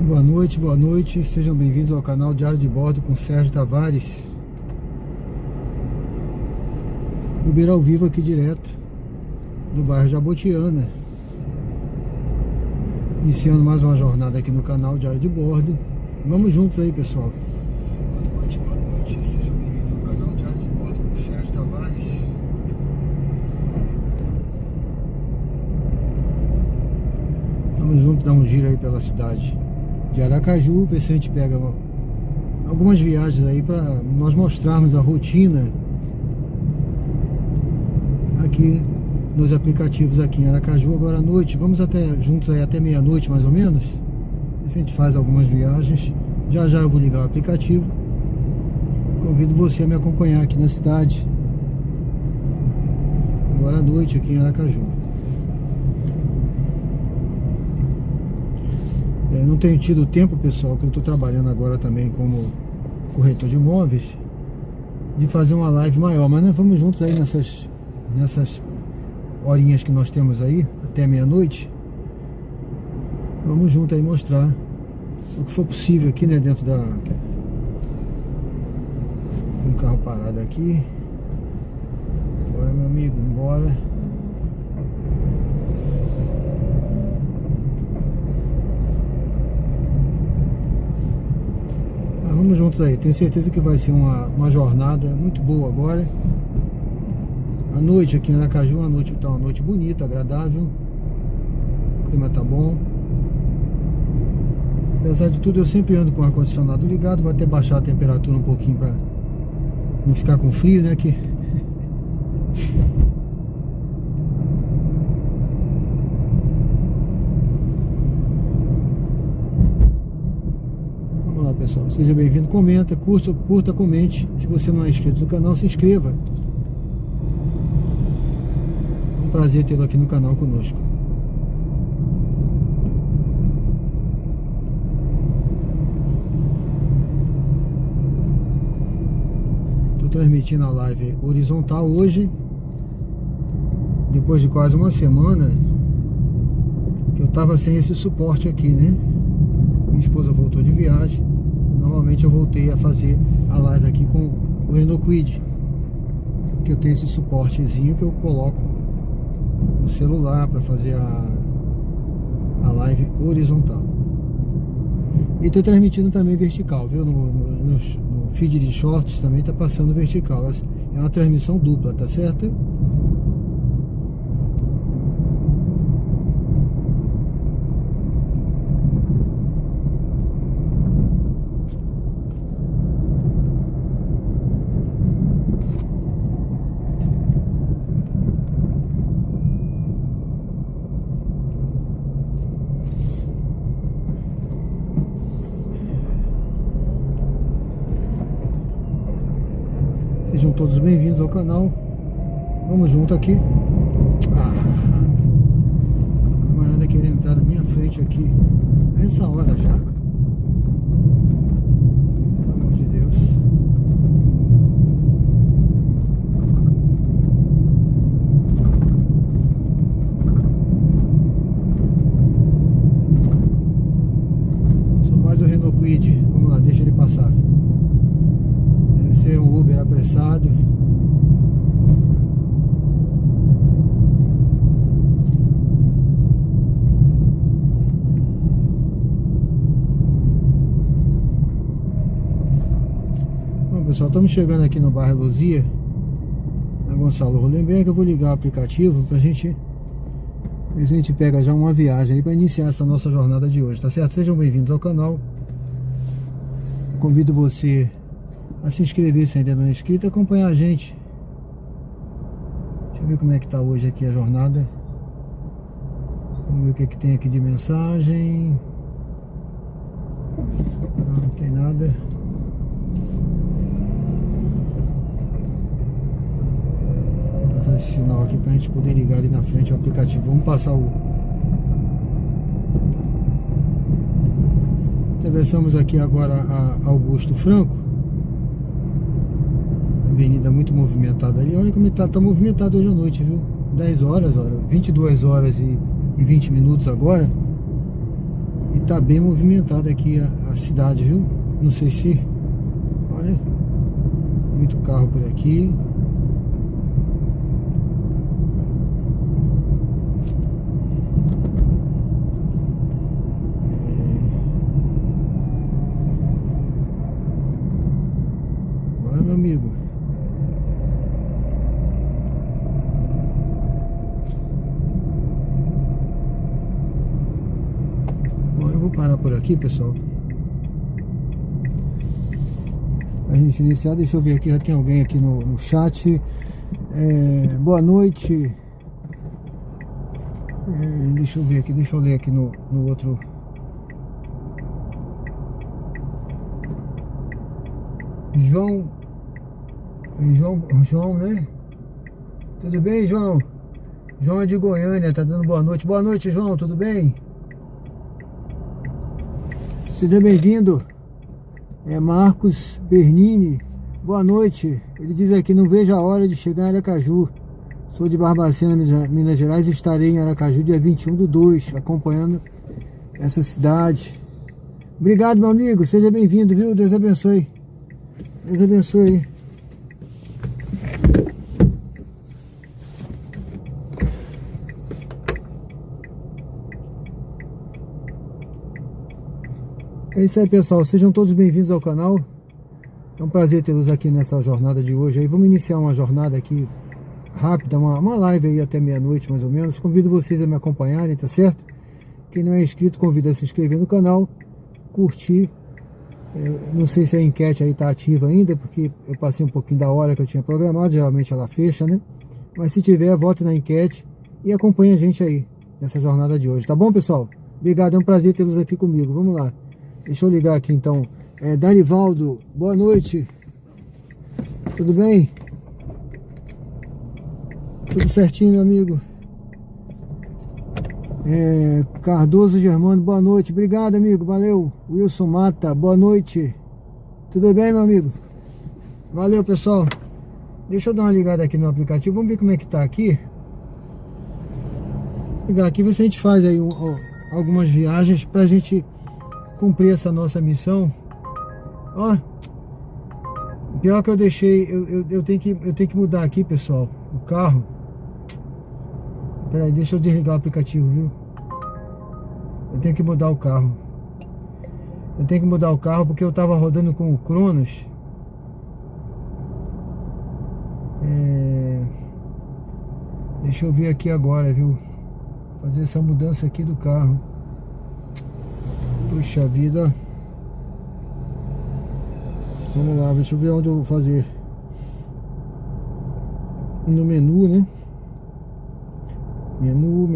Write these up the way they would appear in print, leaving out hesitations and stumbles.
Boa noite, sejam bem-vindos ao canal Diário de Bordo com Sérgio Tavares. Uber ao vivo aqui direto do bairro Jabotiana. Iniciando mais uma jornada aqui no canal Diário de Bordo. Vamos juntos aí, pessoal. Boa noite, sejam bem-vindos ao canal Diário de Bordo com Sérgio Tavares. Vamos juntos dar um giro aí pela cidade de Aracaju, ver se a gente pega algumas viagens aí para nós mostrarmos a rotina aqui nos aplicativos aqui em Aracaju. Agora à noite, vamos juntos aí até meia-noite mais ou menos, ver se a gente faz algumas viagens. Já eu vou ligar o aplicativo. Convido você a me acompanhar aqui na cidade agora à noite aqui em Aracaju. Não tenho tido tempo, pessoal, que eu estou trabalhando agora também como corretor de imóveis, de fazer uma live maior, mas nós vamos juntos aí nessas horinhas que nós temos aí, até meia-noite. Vamos juntos aí mostrar o que for possível aqui, né, dentro um carro parado aqui. Bora, meu amigo, embora. Vamos juntos aí, tenho certeza que vai ser uma jornada muito boa agora. A noite aqui em Aracaju, uma noite bonita, agradável. O clima tá bom. Apesar de tudo, eu sempre ando com o ar-condicionado ligado. Vou até baixar a temperatura um pouquinho pra não ficar com frio, né? Aqui. Pessoal, seja bem-vindo, comenta, curta, comente. Se você não é inscrito no canal, se inscreva. É um prazer tê-lo aqui no canal conosco. Estou transmitindo a live horizontal hoje, depois de quase uma semana que eu estava sem esse suporte aqui, né? Minha esposa voltou de viagem. Normalmente eu voltei a fazer a live aqui com o Renault Kwid, que eu tenho esse suportezinho que eu coloco no celular para fazer a live horizontal. E estou transmitindo também vertical, viu? No feed de shorts também está passando vertical. É uma transmissão dupla, tá certo? Sejam todos bem-vindos ao canal. Vamos junto aqui. Camarada querendo entrar na minha frente aqui a essa hora já. Pelo amor de Deus. Só mais o Renault Kwid. Vamos lá, deixa ele passar. Deve ser um Uber apressado. Bom, pessoal, estamos chegando aqui no bairro Luzia, na Gonçalo Hollenberg. Eu vou ligar o aplicativo pra gente ver se a gente pega já uma viagem aí para iniciar essa nossa jornada de hoje, tá certo? Sejam bem-vindos ao canal. Convido você a se inscrever se ainda não é inscrito, acompanhar a gente. Deixa eu ver como é que tá hoje aqui a jornada. Vamos ver o que que tem aqui de mensagem. Não tem nada. Vou passar esse sinal aqui pra gente poder ligar ali na frente o aplicativo. Vamos passar Atravessamos aqui agora a Augusto Franco. Avenida muito movimentada ali. Olha como tá movimentado hoje à noite, viu? 10 horas, 22 horas e 20 minutos agora. E tá bem movimentada aqui a cidade, viu? Não sei se... Olha, muito carro por aqui. Bora, meu amigo. Bom, eu vou parar por aqui, pessoal. A gente iniciar, deixa eu ver aqui, já tem alguém aqui no chat. Boa noite. Deixa eu ver aqui, deixa eu ler aqui no outro. João, né? Tudo bem, João? João é de Goiânia, tá dando boa noite. Boa noite, João, tudo bem? Seja bem-vindo. Marcos Bernini, boa noite. Ele diz aqui: não vejo a hora de chegar em Aracaju. Sou de Barbacena, Minas Gerais, e estarei em Aracaju dia 21/2, acompanhando essa cidade. Obrigado, meu amigo, seja bem-vindo, viu? Deus abençoe. Deus abençoe. É isso aí, pessoal, sejam todos bem-vindos ao canal. É um prazer tê-los aqui nessa jornada de hoje. Aí vamos iniciar uma jornada aqui rápida, uma live aí até meia-noite mais ou menos. Convido vocês a me acompanharem, tá certo? Quem não é inscrito, convido a se inscrever no canal, curtir. Não sei se a enquete aí tá ativa ainda, porque eu passei um pouquinho da hora que eu tinha programado. Geralmente ela fecha, né? Mas se tiver, vote na enquete e acompanhe a gente aí nessa jornada de hoje, tá bom, pessoal? Obrigado, é um prazer tê-los aqui comigo. Vamos lá. Deixa eu ligar aqui então. Darivaldo, boa noite. Tudo bem? Tudo certinho, meu amigo. Cardoso Germano, boa noite. Obrigado, amigo, valeu. Wilson Mata, boa noite. Tudo bem, meu amigo? Valeu, pessoal. Deixa eu dar uma ligada aqui no aplicativo. Vamos ver como é que tá aqui. Ligar aqui, ver se a gente faz aí algumas viagens pra gente cumprir essa nossa missão. Ó, pior que eu deixei, eu tenho que mudar aqui, pessoal, o carro. Peraí, deixa eu desligar o aplicativo, viu? Eu tenho que mudar o carro. Eu tenho que mudar o carro porque eu tava rodando com o Cronos. Deixa eu ver aqui agora, viu? Fazer essa mudança aqui do carro. Puxa vida. Vamos lá, deixa eu ver onde eu vou fazer. No menu, né? Menu.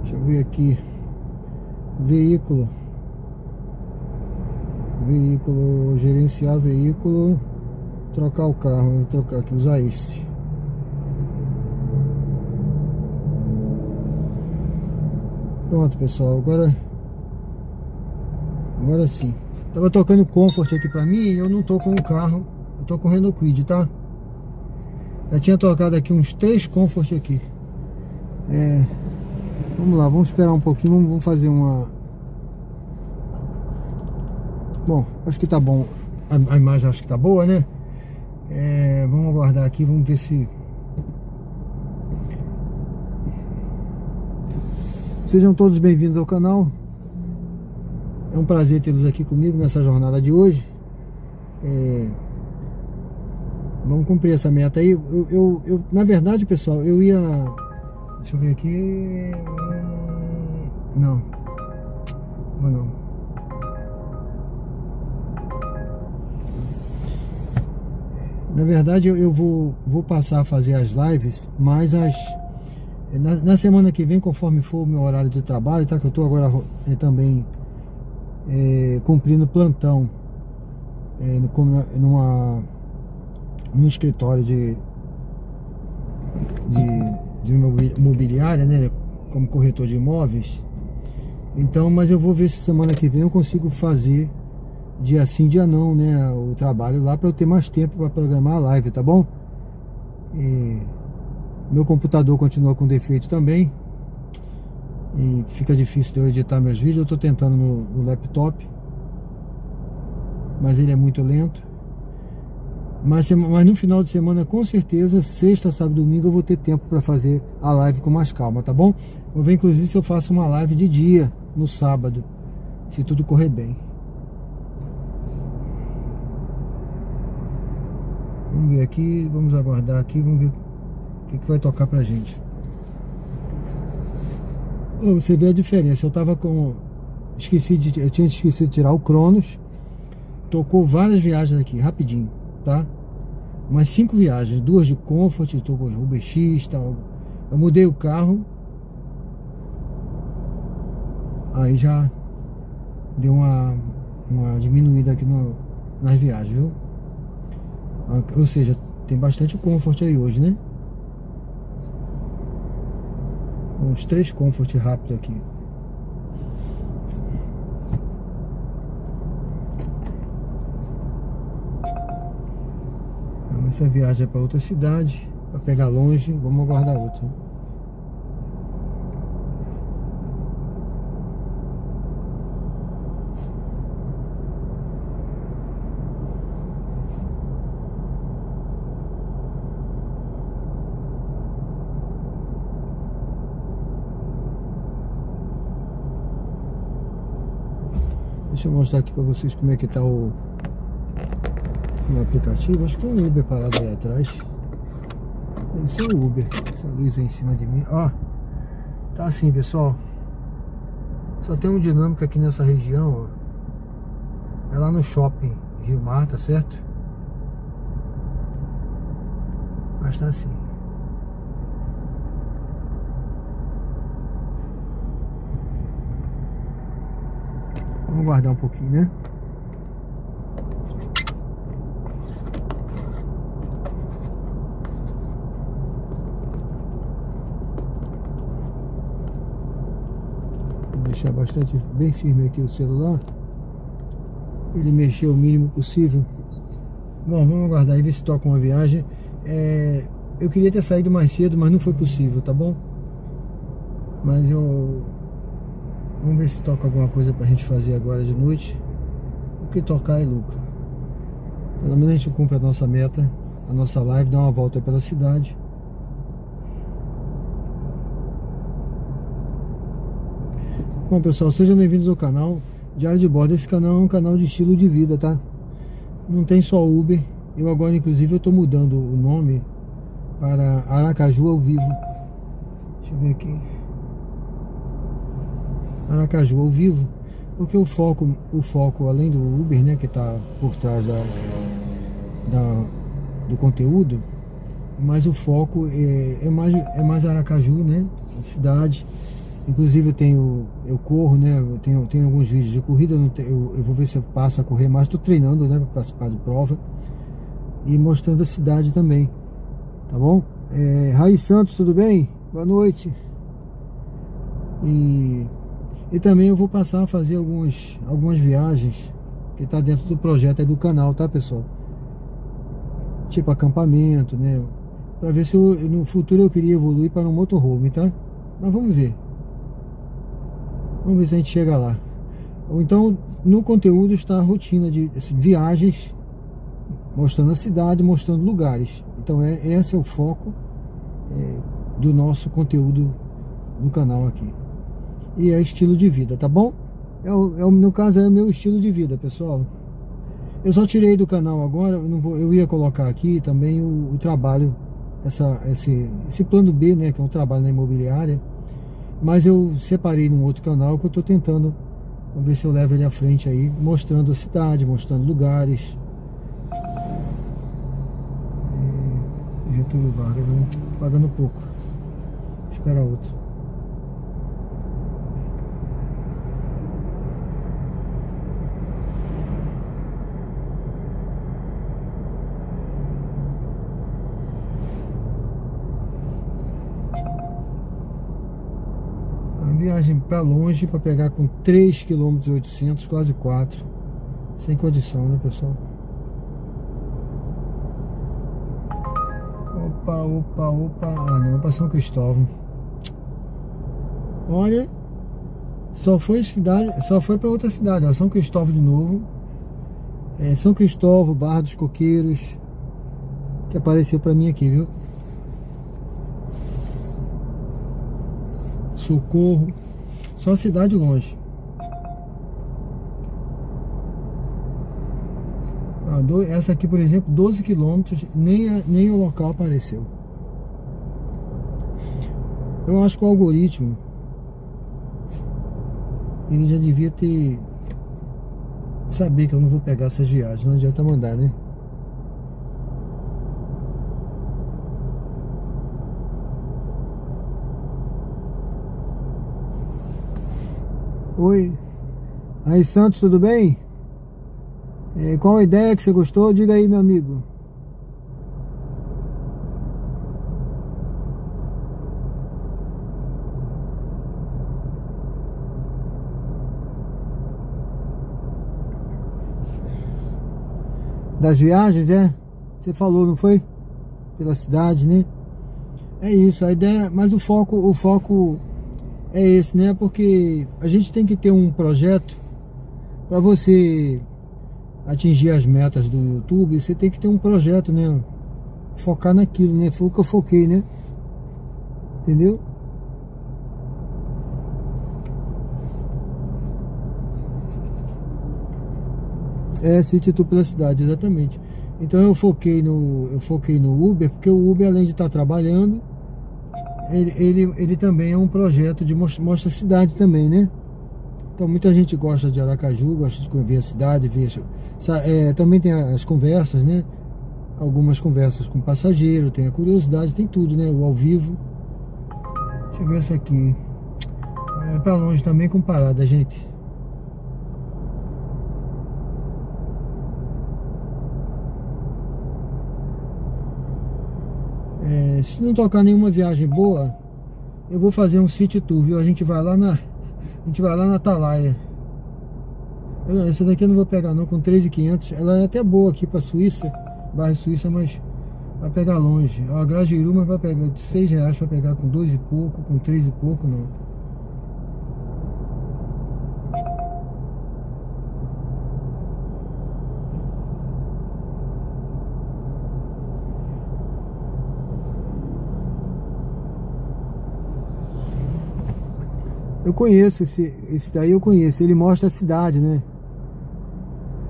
Deixa eu ver aqui. Veículo, gerenciar veículo, trocar o carro. Vou trocar aqui, usar esse. Pronto, pessoal, agora sim. Tava tocando Comfort aqui pra mim e eu não tô com o carro, eu tô com o Renault Kwid, tá? Já tinha tocado aqui uns 3 Comfort aqui. Vamos lá, vamos esperar um pouquinho, vamos fazer uma... Bom, acho que tá bom, a imagem acho que tá boa, né? Vamos aguardar aqui, vamos ver se... Sejam todos bem-vindos ao canal. É um prazer tê-los aqui comigo nessa jornada de hoje. Vamos cumprir essa meta aí. Eu na verdade, pessoal, eu ia... Deixa eu ver aqui... Não. Na verdade, eu vou passar a fazer as lives, mas na semana que vem, conforme for o meu horário de trabalho, tá? Que eu tô agora também cumprindo plantão num escritório de imobiliária, né? Como corretor de imóveis. Então, mas eu vou ver se semana que vem eu consigo fazer dia sim, dia não, né, o trabalho lá, para eu ter mais tempo para programar a live, tá bom? E meu computador continua com defeito também e fica difícil de eu editar meus vídeos. Eu tô tentando no laptop, mas ele é muito lento. Mas no final de semana, com certeza, sexta, sábado e domingo, eu vou ter tempo para fazer a live com mais calma, tá bom? Vou ver inclusive se eu faço uma live de dia no sábado, se tudo correr bem. Vamos ver aqui, vamos aguardar aqui, vamos ver o que vai tocar pra gente. Você vê a diferença. Eu tava com... eu tinha esquecido de tirar o Cronos. Tocou várias viagens aqui, rapidinho, tá? Umas 5 viagens, 2 de Comfort, tocou Uber X, tal. Eu mudei o carro. Aí já deu uma diminuída aqui nas viagens, viu? Ou seja, tem bastante Comfort aí hoje, né? Uns 3 Comfort rápido aqui. Essa viagem é para outra cidade, para pegar longe. Vamos aguardar outra. Deixa eu mostrar aqui para vocês como é que tá o aplicativo. Acho que tem um Uber parado aí atrás. Deve ser o Uber. Essa luz aí em cima de mim. Ó, tá assim, pessoal. Só tem um dinâmico aqui nessa região, ó. É lá no shopping Rio Mar, tá certo? Mas tá assim. Vamos guardar um pouquinho, né? Vou deixar bastante bem firme aqui o celular. Ele mexer o mínimo possível. Bom, vamos aguardar e ver se toca uma viagem. Eu queria ter saído mais cedo, mas não foi possível, tá bom? Mas vamos ver se toca alguma coisa pra gente fazer agora de noite. O que tocar é lucro. Pelo menos a gente cumpre a nossa meta, a nossa live, dá uma volta pela cidade. Bom, pessoal, sejam bem-vindos ao canal Diário de Bordo. Esse canal é um canal de estilo de vida, tá? Não tem só Uber. Eu agora, inclusive, eu tô mudando o nome para Aracaju ao Vivo. Deixa eu ver aqui. Aracaju ao Vivo, porque o foco além do Uber, né, que está por trás do conteúdo, mas o foco é mais Aracaju, né, a cidade. Inclusive eu corro, né, eu tenho alguns vídeos de corrida, eu vou ver se eu passo a correr mais, estou treinando, né, para participar de prova e mostrando a cidade também, tá bom? Raiz Santos, tudo bem? Boa noite. E também eu vou passar a fazer algumas viagens que está dentro do projeto aí do canal, tá, pessoal? Tipo acampamento, né? Para ver se no futuro eu queria evoluir para um motorhome, tá? Mas vamos ver. Vamos ver se a gente chega lá. Ou então, no conteúdo está a rotina de viagens, mostrando a cidade, mostrando lugares. Então esse é o foco do nosso conteúdo no canal aqui. E é estilo de vida, tá bom? No caso é o meu estilo de vida, pessoal. Eu só tirei do canal agora, eu ia colocar aqui também o trabalho, esse plano B, né, que é um trabalho na imobiliária, mas eu separei num outro canal que eu tô tentando, vamos ver se eu levo ele à frente aí, mostrando a cidade, mostrando lugares. Getúlio Vargas, pagando pouco. Espera outro. Uma viagem para longe para pegar com 3,8 km, quase 4. Sem condição, né, pessoal? Opa, opa, opa. Ah, não, para São Cristóvão. Olha, só foi para outra cidade, ó, São Cristóvão de novo. São Cristóvão, Barra dos Coqueiros, que apareceu para mim aqui, viu? Socorro. Só cidade longe. Essa aqui, por exemplo, 12 quilômetros, nem o local apareceu. Eu acho que o algoritmo, ele já devia saber que eu não vou pegar essas viagens. Não adianta mandar, né? Oi. Aí, Santos, tudo bem? Qual a ideia que você gostou? Diga aí, meu amigo. Das viagens, Você falou, não foi? Pela cidade, né? É isso, a ideia, mas o foco é esse, né? Porque a gente tem que ter um projeto para você atingir as metas do YouTube. Você tem que ter um projeto, né? Focar naquilo, né? Foi o que eu foquei, né? Entendeu? City Tour pela cidade, exatamente. Então eu foquei no Uber, porque o Uber, além de estar trabalhando, ele também é um projeto de mostra a cidade também, né? Então muita gente gosta de Aracaju, gosta de ver a cidade, também tem as conversas, né? Algumas conversas com passageiro, tem a curiosidade, tem tudo, né? O ao vivo. Deixa eu ver essa aqui. É pra longe também com parada, gente. Se não tocar nenhuma viagem boa, eu vou fazer um city tour, viu? A gente vai lá na Atalaia. Essa daqui eu não vou pegar não, com 3.500. Ela é até boa aqui pra Suíça, bairro Suíça, mas vai pegar longe. A Grajaú, vai pegar de R$6 pra pegar com 2 e pouco, com 3 e pouco, não. Eu conheço esse daí, eu conheço. Ele mostra a cidade, né?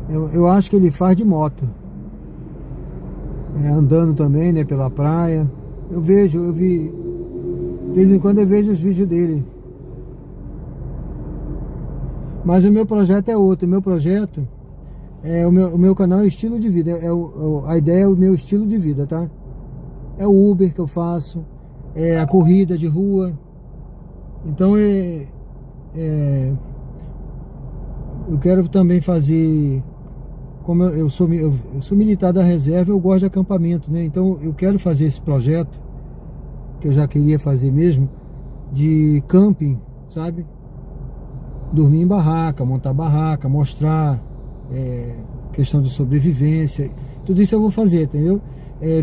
Eu acho que ele faz de moto. Andando também, né? Pela praia. Eu vi. De vez em quando eu vejo os vídeos dele. Mas o meu projeto é outro. O meu projeto o meu canal é estilo de vida. A ideia é o meu estilo de vida, tá? É o Uber que eu faço. É a corrida de rua. Então eu quero também fazer, como eu sou militar da reserva, eu gosto de acampamento, né? Então eu quero fazer esse projeto, que eu já queria fazer mesmo, de camping, sabe? Dormir em barraca, montar barraca, mostrar questão de sobrevivência, tudo isso eu vou fazer, entendeu?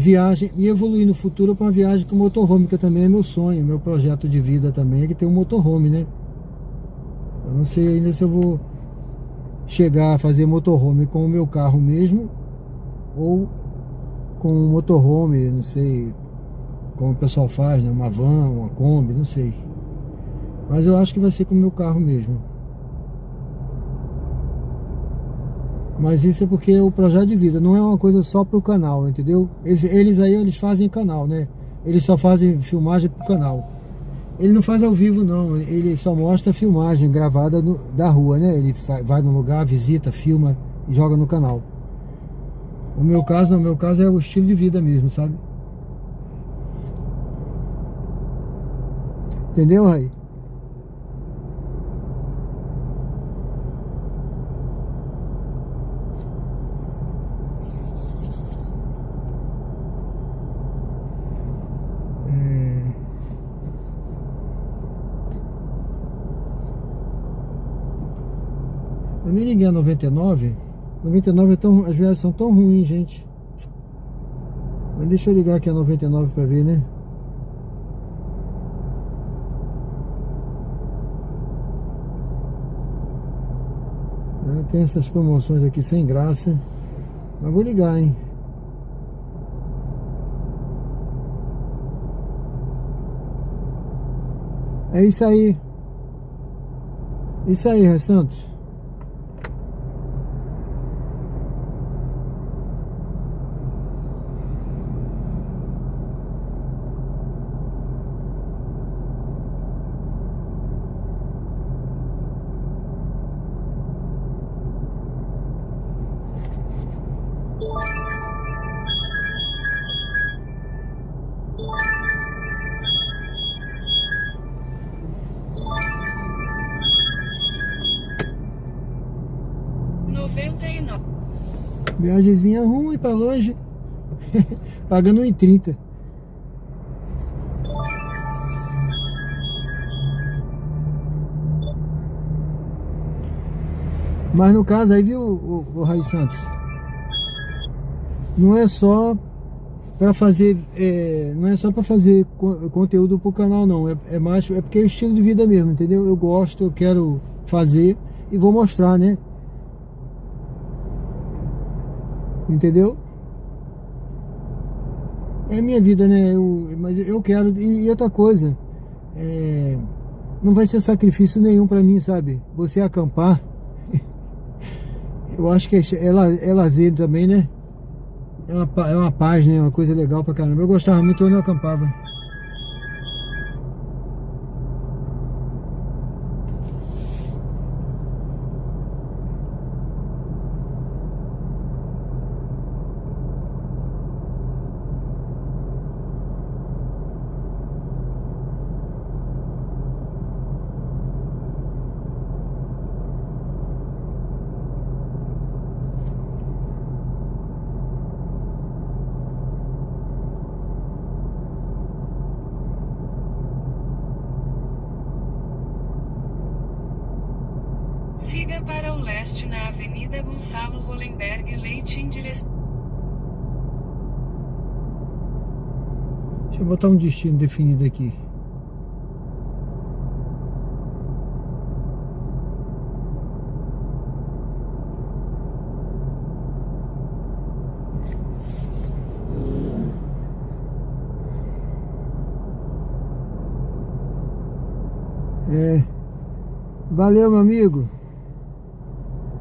Viagem, e evoluir no futuro para uma viagem com motorhome, que também é meu sonho, meu projeto de vida também é que tem um motorhome, né? Eu não sei ainda se eu vou chegar a fazer motorhome com o meu carro mesmo ou com um motorhome, não sei como o pessoal faz, né? Uma van, uma Kombi, não sei. Mas eu acho que vai ser com o meu carro mesmo. Mas isso é porque é o projeto de vida, não é uma coisa só pro canal, entendeu? Eles fazem canal, né? Eles só fazem filmagem pro canal. Ele não faz ao vivo não, ele só mostra a filmagem gravada da rua, né? Ele vai no lugar, visita, filma e joga no canal. O meu caso é o estilo de vida mesmo, sabe? Entendeu, Rai? Eu nem liguei a 99. 99 é tão, as viagens são tão ruins, gente. Mas deixa eu ligar aqui a 99 pra ver, né? Tem essas promoções aqui sem graça. Mas vou ligar, hein? É isso aí. Isso aí, Rui Santos. Viagemzinha ruim pra longe. Pagando 1,30. Mas no caso aí, viu, o Raí Santos? Não é só para fazer, não é só para fazer conteúdo pro canal, não. É mais, é porque é o estilo de vida mesmo, entendeu? Eu gosto, eu quero fazer e vou mostrar, né? Entendeu? É minha vida, né? Mas eu quero. E outra coisa, não vai ser sacrifício nenhum pra mim, sabe? Você acampar, eu acho que é lazer também, né? É uma paz, né? Uma coisa legal pra caramba. Eu gostava muito quando eu acampava. Siga para o leste na Avenida Gonçalo Hollenberg Leite em direção... Deixa eu botar um destino definido aqui. Valeu, meu amigo.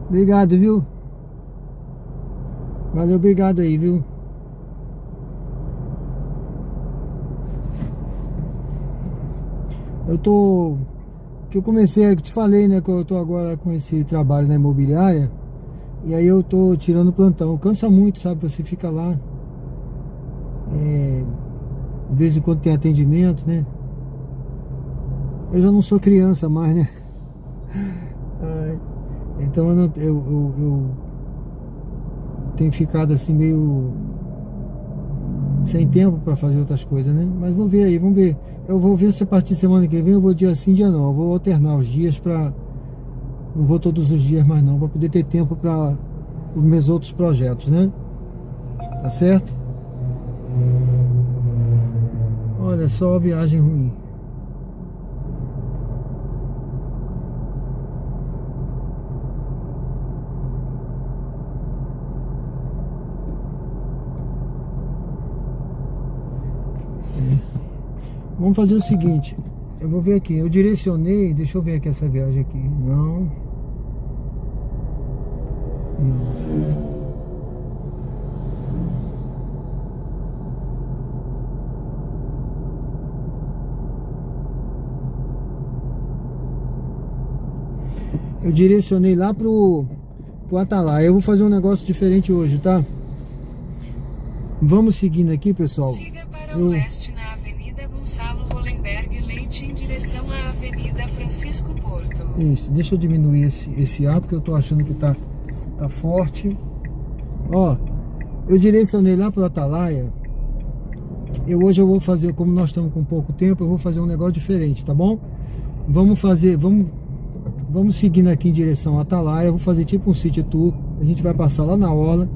Obrigado, viu? Valeu, obrigado aí, viu? Que eu comecei, que eu te falei, né, que eu tô agora com esse trabalho na imobiliária. E aí eu tô tirando plantão. Cansa muito, sabe? Você fica lá. De vez em quando tem atendimento, né? Eu já não sou criança mais, né? Então eu tenho ficado assim meio sem tempo para fazer outras coisas, né? Mas vamos ver aí, vamos ver. Eu vou ver se a partir de semana que vem eu vou dia sim, dia não. Eu vou alternar os dias não vou todos os dias mais não, para poder ter tempo para os meus outros projetos, né? Tá certo? Olha só a viagem ruim. Vamos fazer o seguinte, eu vou ver aqui, eu direcionei, deixa eu ver aqui essa viagem aqui, não. Eu direcionei lá pro Atalaia. Eu vou fazer um negócio diferente hoje, tá? Vamos seguindo aqui, pessoal. Siga para o leste na Avenida Gonçalo Hollenberg Leite em direção à Avenida Francisco Porto. Isso, deixa eu diminuir esse ar, porque eu tô achando que tá forte. Ó, eu direcionei lá pro Atalaia. Hoje eu vou fazer, como nós estamos com pouco tempo, eu vou fazer um negócio diferente, tá bom? Vamos Vamos seguindo aqui em direção a Atalaia. Eu vou fazer tipo um city tour. A gente vai passar lá na orla.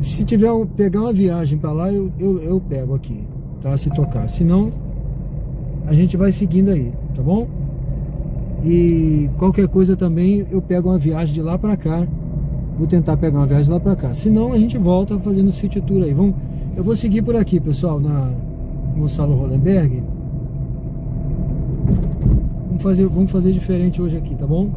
Se tiver pegar uma viagem para lá, eu pego aqui, tá? Se tocar. Se não, a gente vai seguindo aí, tá bom? E qualquer coisa também eu pego uma viagem de lá para cá. Vou tentar pegar uma viagem de lá para cá. Se não, a gente volta fazendo city tour aí. Eu vou seguir por aqui, pessoal, na Gonçalo Hollenberg. Vamos fazer diferente hoje aqui, tá bom?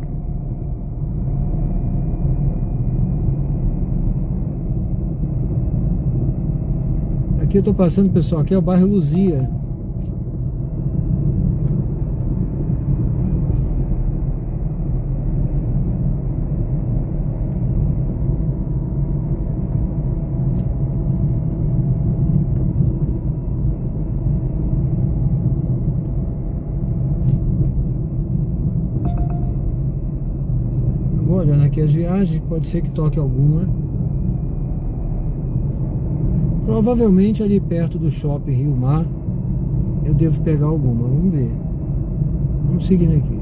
Aqui eu tô passando, pessoal, aqui é o bairro Luzia. Vou olhando aqui as viagens, pode ser que toque alguma. Provavelmente ali perto do shopping Rio Mar eu devo pegar alguma, vamos ver. Vamos seguindo aqui.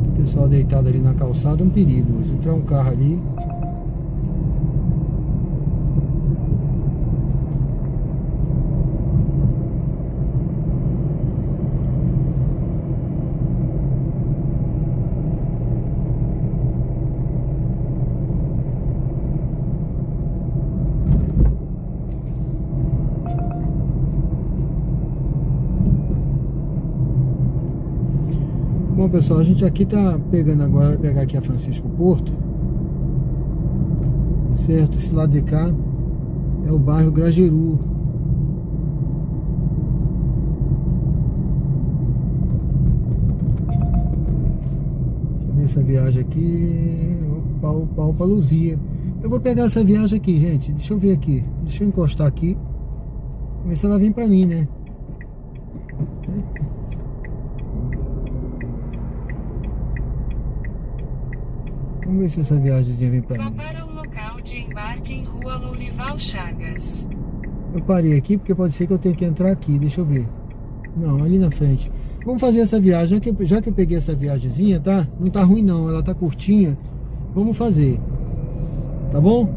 O pessoal deitado ali na calçada, um perigo. Se entrar um carro ali. Bom, pessoal, a gente aqui tá pegando agora, vai pegar aqui a Francisco Porto, certo? Esse lado de cá é o bairro Grajeru. Deixa eu ver essa viagem aqui. Opa, Luzia. Eu vou pegar essa viagem aqui, gente. Deixa eu ver aqui. Deixa eu encostar aqui. Ver se ela vem pra mim, né? Vamos ver se essa viagemzinha vem pra mim. Vá para o local de embarque em Rua Lourival Chagas. Eu parei aqui porque pode ser que eu tenha que entrar aqui. Deixa eu ver. Não, ali na frente. Vamos fazer essa viagem. Já que eu peguei essa viagemzinha, tá? Não tá ruim não, ela tá curtinha. Vamos fazer. Tá bom?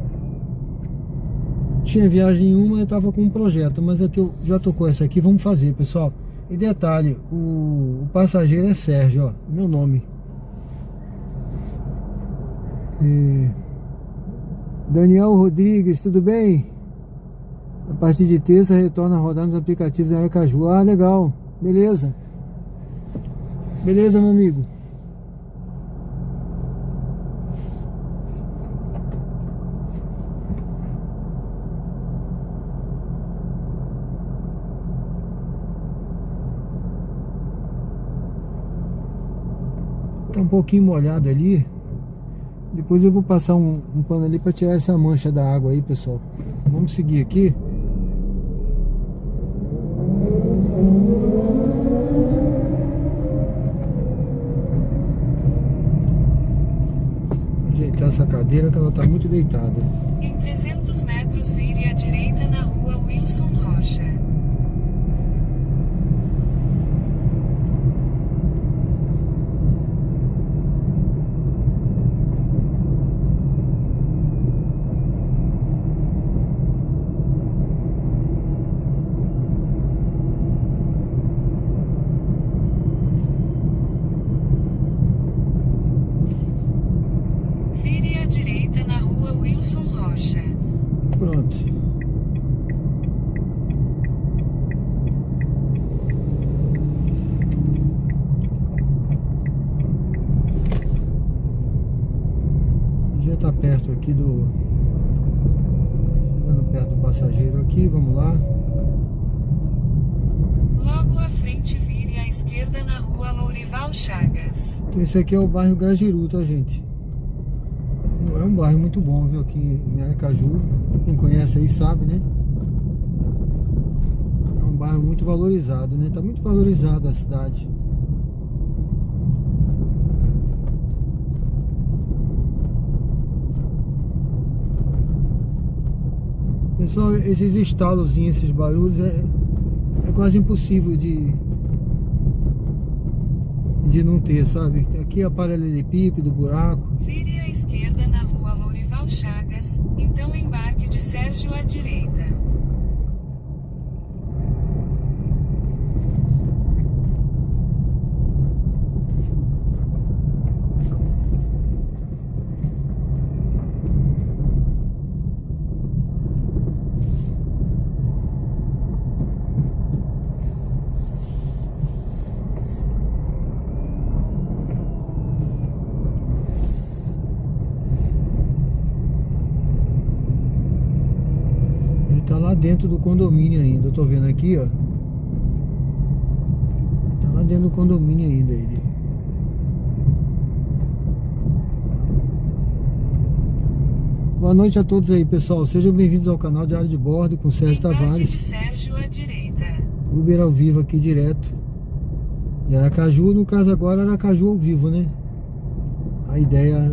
Tinha viagem nenhuma, eu tava com um projeto. Mas aqui eu já tô com essa aqui, vamos fazer, pessoal. E detalhe, o passageiro é Sérgio, ó. Meu nome. Daniel Rodrigues, tudo bem? A partir de terça retorna a rodar nos aplicativos em Aracaju. Ah, legal, beleza. Beleza, meu amigo. Tá um pouquinho molhado ali. Depois eu vou passar um pano ali para tirar essa mancha da água aí, pessoal. Vamos seguir aqui. Ajeitar essa cadeira que ela tá muito deitada. Em 300 metros vire à direita na Rua Wilson Rocha. Vire à direita na Rua Wilson Rocha. Pronto. Já tá perto aqui do... Chegando perto do passageiro aqui, vamos lá. Logo à frente vire à esquerda na Rua Lourival Chagas. Então esse aqui é o bairro Grajeru, tá, gente? É um bairro muito bom, viu? Aqui em Aracaju. Quem conhece aí sabe, né? É um bairro muito valorizado, né? Tá muito valorizada a cidade. Pessoal, esses estalozinhos, esses barulhos é quase impossível de não ter, sabe? Aqui é paralelepípedo, buraco. Vire à esquerda na rua Lourival Chagas, então embarque de Sérgio à direita. Tá lá dentro do condomínio ainda, eu tô vendo aqui, ó. Tá lá dentro do condomínio ainda ele. Boa noite a todos aí, pessoal. Sejam bem-vindos ao canal Diário de Bordo com Sérgio Tavares. De Sérgio à direita. Uber ao vivo aqui direto de Aracaju, no caso agora Aracaju ao vivo, né? A ideia...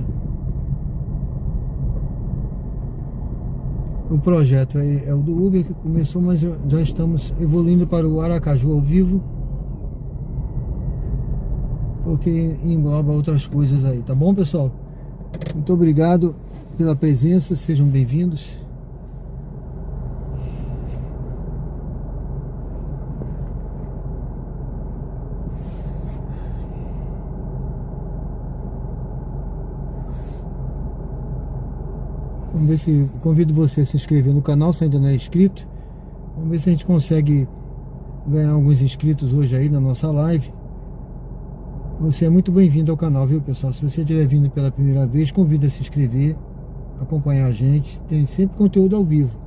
O projeto é o do Uber que começou, mas já estamos evoluindo para o Aracaju ao vivo, porque engloba outras coisas aí, tá bom, pessoal? Muito obrigado pela presença, sejam bem-vindos. Vamos ver se convido você a se inscrever no canal se ainda não é inscrito. Vamos ver se a gente consegue ganhar alguns inscritos hoje aí na nossa live. Você é muito bem-vindo ao canal, viu, pessoal? Se você estiver vindo pela primeira vez, convido a se inscrever, acompanhar a gente. Tem sempre conteúdo ao vivo.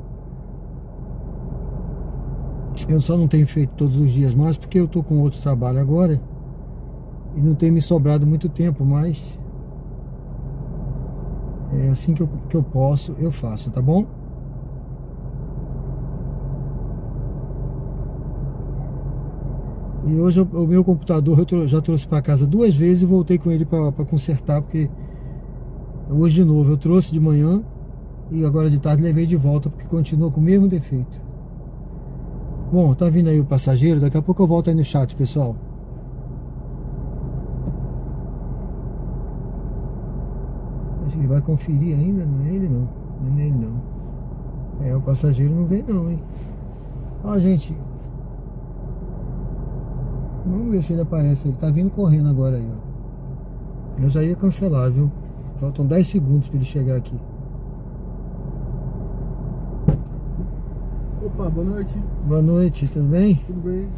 Eu só não tenho feito todos os dias mais porque eu tô com outro trabalho agora e não tem me sobrado muito tempo, mas é assim que eu posso, eu faço, tá bom? E hoje o meu computador eu já trouxe para casa 2 vezes e voltei com ele para consertar, porque hoje de novo eu trouxe de manhã e agora de tarde levei de volta porque continua com o mesmo defeito. Bom, tá vindo aí o passageiro, daqui a pouco eu volto aí no chat, pessoal. Acho que ele vai conferir ainda, não é ele não. Não é ele não. É, o passageiro não vem não, hein. Ó, gente. Vamos ver se ele aparece. Ele tá vindo correndo agora aí, ó. Eu já ia cancelar, viu. Faltam 10 segundos para ele chegar aqui. Opa, boa noite. Boa noite, tudo bem? Tudo bem?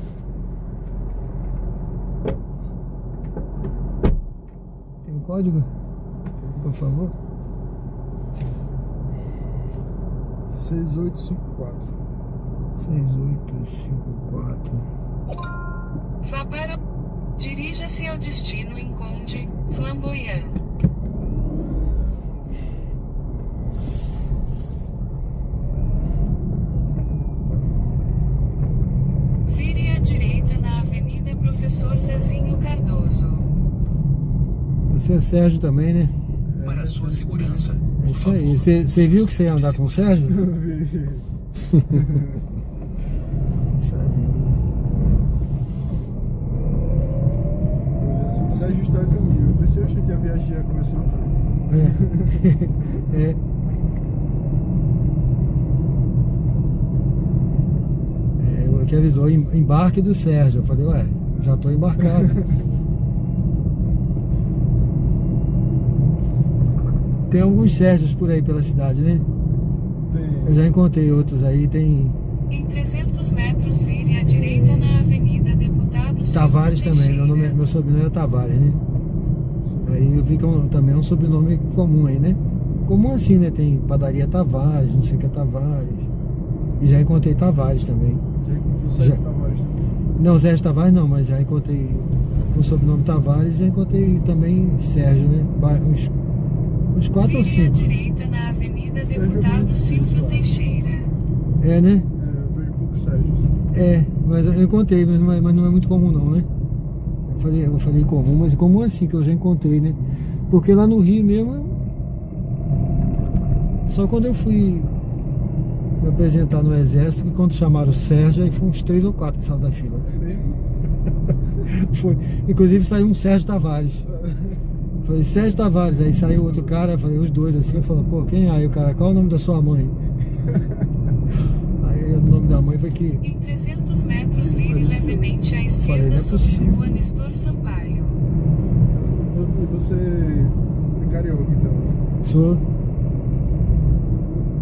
Tem um código? Por favor. 6854. 6854. Vá para... Dirija-se ao destino em Conde, Flamboyant. Vire à direita na Avenida Professor Zezinho Cardoso. Você é Sérgio também, né? Para sua segurança. É isso aí. Você viu que você ia andar com o Sérgio? Isso aí. Assim, Sérgio está a caminho. Eu pensei que a viagem já começou. É. É, que avisou, embarque do Sérgio. Eu falei, ué, já tô embarcado. Tem alguns Sérgios por aí pela cidade, né? Tem. Eu já encontrei outros aí, tem... Em 300 metros, vire à direita na Avenida Deputado Silvio Tavares também, Teixeira. meu sobrenome é Tavares, né? Aí eu vi que também é um sobrenome comum aí, né? Comum assim, né? Tem padaria Tavares, não sei o que é Tavares. E já encontrei Tavares também. Já encontrou o Sérgio Tavares também. Não, Sérgio Tavares não, mas já encontrei com o sobrenome Tavares e já encontrei também Sérgio, né? Uns 4 ou Vire à 5. direita na Avenida Sérgio Deputado Mendes, Silvio lá. Teixeira. É, né? Eu vejo pouco Sérgio. É, mas eu encontrei, mas não é muito comum não, né? Eu falei comum, mas comum assim, que eu já encontrei, né? Porque lá no Rio mesmo, só quando eu fui me apresentar no exército, e quando chamaram o Sérgio, aí foi uns 3 ou 4 que saiu da fila. Foi. Inclusive saiu um Sérgio Tavares. Falei, Sérgio Tavares, aí saiu outro cara, falei, os dois assim, falou, pô, quem é aí o cara? Qual é o nome da sua mãe? Aí o nome da mãe foi que... Em 300 metros, vire levemente à esquerda Falei, não é sobre possível. Rua Nestor Sampaio. E você é carioca, então? Sou...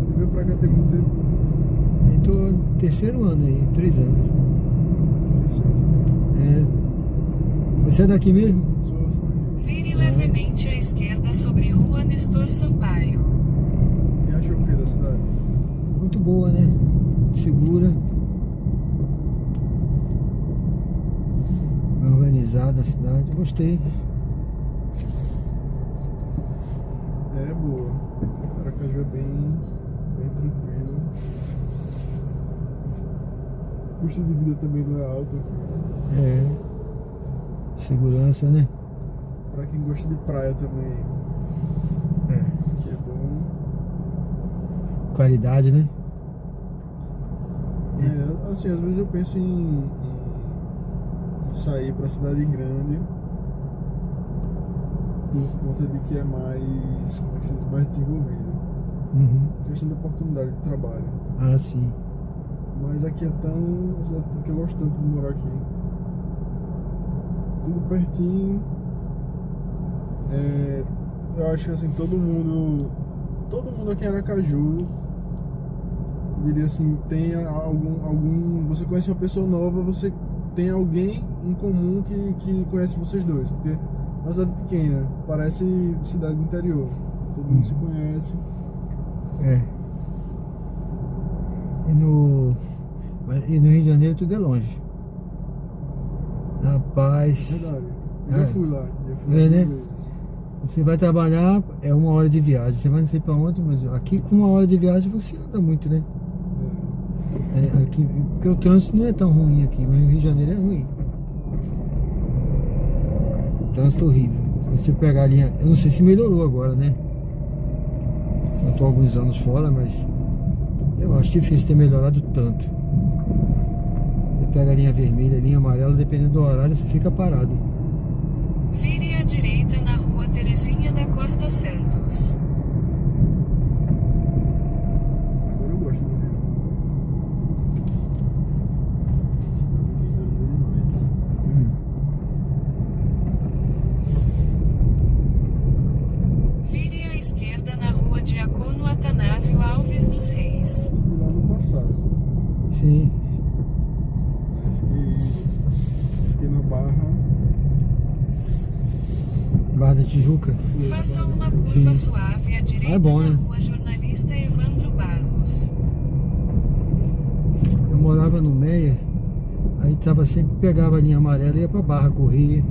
E veio pra cá tem muito tempo? Eu tô no 3º ano aí, 3 anos. Recente, então. É. Você é daqui mesmo? Sou Vire levemente à esquerda sobre Rua Nestor Sampaio. E achou o que da cidade? Muito boa, né? Segura. Bem organizada a cidade. Gostei. É boa. Aracaju é bem tranquilo. O custo de vida também não é alto aqui. É. Segurança, né? Pra quem gosta de praia também, É. que é bom. Qualidade, né? É, assim, às vezes eu penso em sair pra cidade grande por conta de que é mais, como é que se diz, mais desenvolvido. Uhum. Questão da oportunidade de trabalho. Ah, sim. Mas aqui é tão, que eu gosto tanto de morar aqui. Tudo pertinho. É, eu acho que assim, todo mundo aqui em Aracaju, diria assim, tem algum, você conhece uma pessoa nova, você tem alguém em comum que conhece vocês dois, porque é uma cidade pequena, parece cidade do interior, todo mundo se conhece. É. E no Rio de Janeiro tudo é longe. Rapaz. Verdade. É. Já fui lá É, né? 2 vezes. Você vai trabalhar, é 1 hora de viagem. Você vai não sei pra onde, mas aqui com 1 hora de viagem você anda muito, né? É, aqui, porque o trânsito não é tão ruim aqui, mas no Rio de Janeiro é ruim. Trânsito horrível. Se você pegar a linha, eu não sei se melhorou agora, né? Eu tô há alguns anos fora, mas eu acho difícil ter melhorado tanto. Você pega a linha vermelha, a linha amarela, dependendo do horário, você fica parado. Vire à direita na Rua Terezinha da Costa Santos. Agora eu gosto do Rio. Cidade linda demais. Vire à esquerda na Rua Diácono Atanásio Alves dos Reis. Fui lá no passado. Sim. Fiquei na Barra. Barra da Tijuca. Faça uma curva Sim. suave à direita É bom, na né? Rua Jornalista Evandro Barros. Eu morava no Meia, aí tava sempre, pegava a linha amarela e ia pra Barra, corria.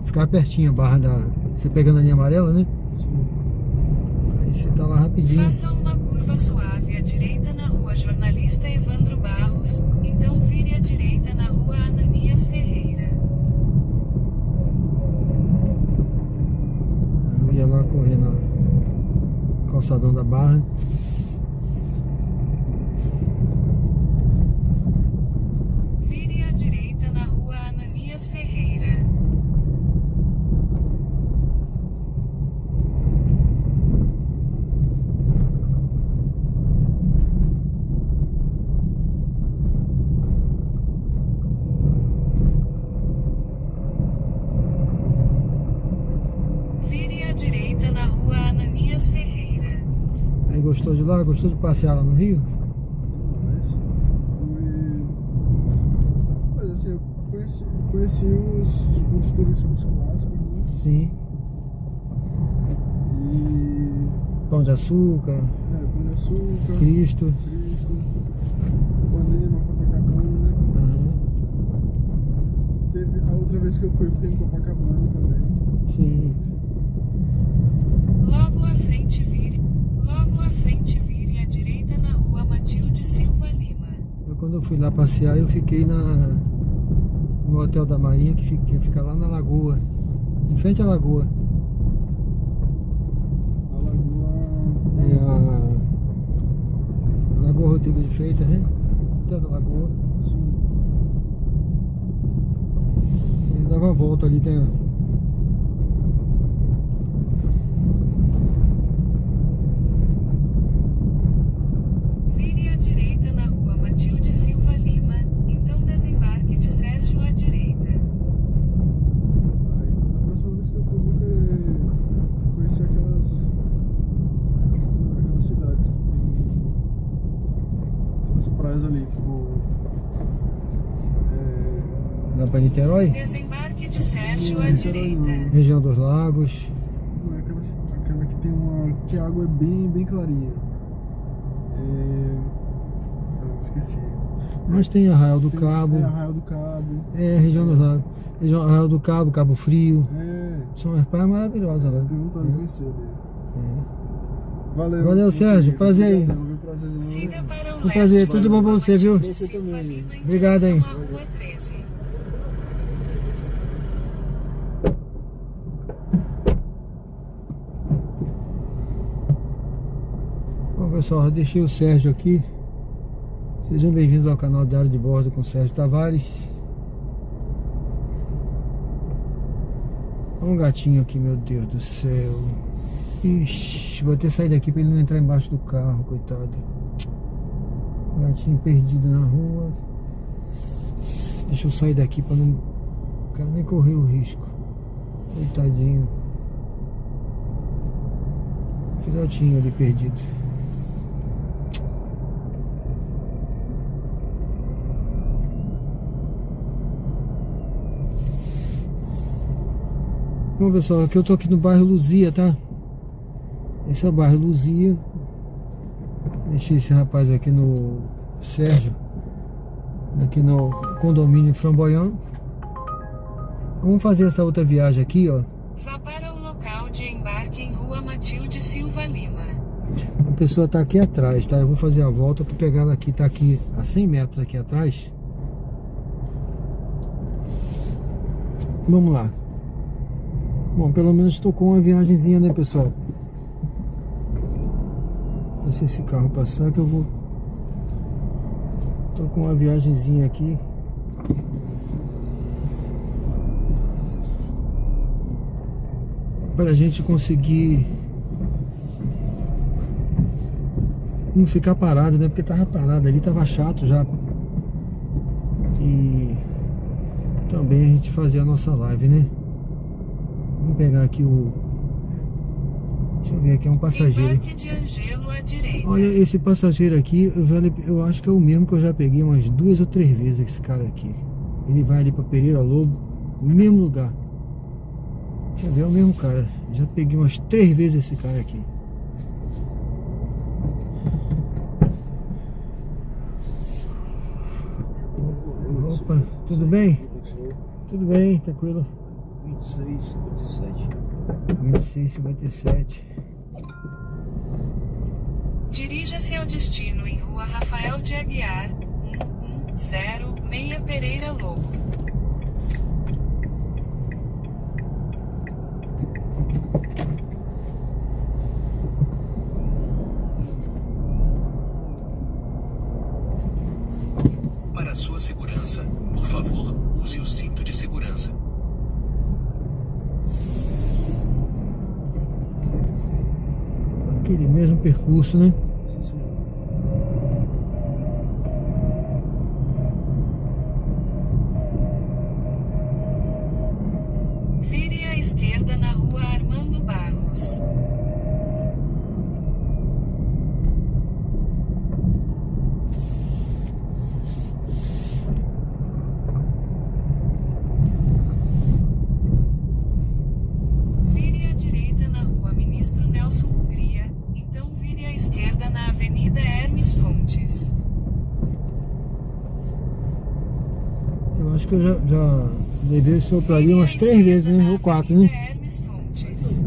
Ficava pertinho a Barra da... Você pegando a linha amarela, né? Sim. Aí você tá lá rapidinho. Faça uma curva suave à direita na Rua Jornalista Evandro Barros, então vire à direita na Rua Ananias Ferreira. Eu ia lá correr na calçadão da Barra. Vire à direita na Rua Ananias Ferreira. Vire à direita na Rua Ananias Ferreira. Aí gostou de lá? Gostou de passear lá no Rio? Mas fui. Mas assim, eu conheci os pontos turísticos clássicos, né? Sim. E. Pão de Açúcar, Pão de Açúcar, Cristo. Ipanema, Copacabana. Aham. Teve a outra vez que eu fui, eu fiquei em Copacabana também. Sim. Logo à frente vire à direita na Rua Matilde Silva Lima. Quando eu fui lá passear, eu fiquei no Hotel da Marinha, que fica lá na Lagoa, em frente à Lagoa. A Lagoa. É a Lagoa Rodrigo de Freitas, né? Até da Lagoa. Sim. Ele dava uma volta ali, tem. Vire à direita na rua Matilde Silva Lima, então desembarque de Sérgio à direita. Aí, na próxima vez que eu for, eu vou querer conhecer aquelas cidades que tem aquelas praias ali, tipo. Lá pra Niterói, Desembarque de Sérgio Não, à Niterói não. direita. região dos lagos. Não, é aquela que tem uma. Que a água é bem clarinha. Esqueci. Mas tem Arraial do Cabo. É, Arraial do Cabo. Região dos lagos. Região Arraial do Cabo, Cabo Frio. São as praias maravilhosas lá. Tenho vontade de conhecer ali. Valeu. Valeu, Sérgio. Prazer aí. Siga para o Um leste. prazer. Tudo bom pra você, viu? Matilde Silva também. Lima, em Obrigado, direção hein? à rua 13. Bom, pessoal, deixei o Sérgio aqui. Sejam bem-vindos ao canal Diário de Bordo com o Sérgio Tavares. Olha um gatinho aqui, meu Deus do céu. Ixi, vou ter que sair daqui pra ele não entrar embaixo do carro, coitado. Gatinho perdido na rua. Deixa eu sair daqui pra não quero nem correr o risco. Coitadinho. Filhotinho ali perdido. Bom, pessoal, aqui eu tô aqui no bairro Luzia, tá? Esse é o bairro Luzia. Deixei esse rapaz aqui no Sérgio, aqui no condomínio Flamboyant. Vamos fazer essa outra viagem aqui, ó. Vá para o local de embarque em rua Matilde Silva Lima. A pessoa tá aqui atrás, tá? Eu vou fazer a volta para pegar ela aqui, tá aqui a 100 metros aqui atrás. Vamos lá. Bom, pelo menos tocou uma viagenzinha, né, pessoal? Se esse carro passar que eu vou... Tô com uma viagenzinha aqui. Pra gente conseguir não ficar parado, né? Porque tava parado ali, tava chato já. E também a gente fazer a nossa live, né? Vamos pegar aqui o... Deixa eu ver aqui, é um passageiro. Embarque de Angelo à direita. Olha, esse passageiro aqui, eu acho que é o mesmo que eu já peguei umas 2 ou 3 vezes, esse cara aqui. Ele vai ali pra Pereira Lobo, no mesmo lugar. Deixa eu ver, é o mesmo cara. Já peguei umas 3 vezes esse cara aqui. Opa, tudo bem? Tudo bem, tranquilo. 26,57. Dirija-se ao destino em rua Rafael de Aguiar, 110, Pereira Lobo. Para sua segurança, por favor, use o cinto de segurança. Aquele mesmo percurso, né? Vire à esquerda na rua Armando Barros. Vire à direita na rua Ministro Nelson Hungria, então vire à esquerda na Avenida Hermes Fontes. Eu acho que eu já levei o senhor pra ali umas 3 vezes, né? Ou 4, né? Hermes Fontes.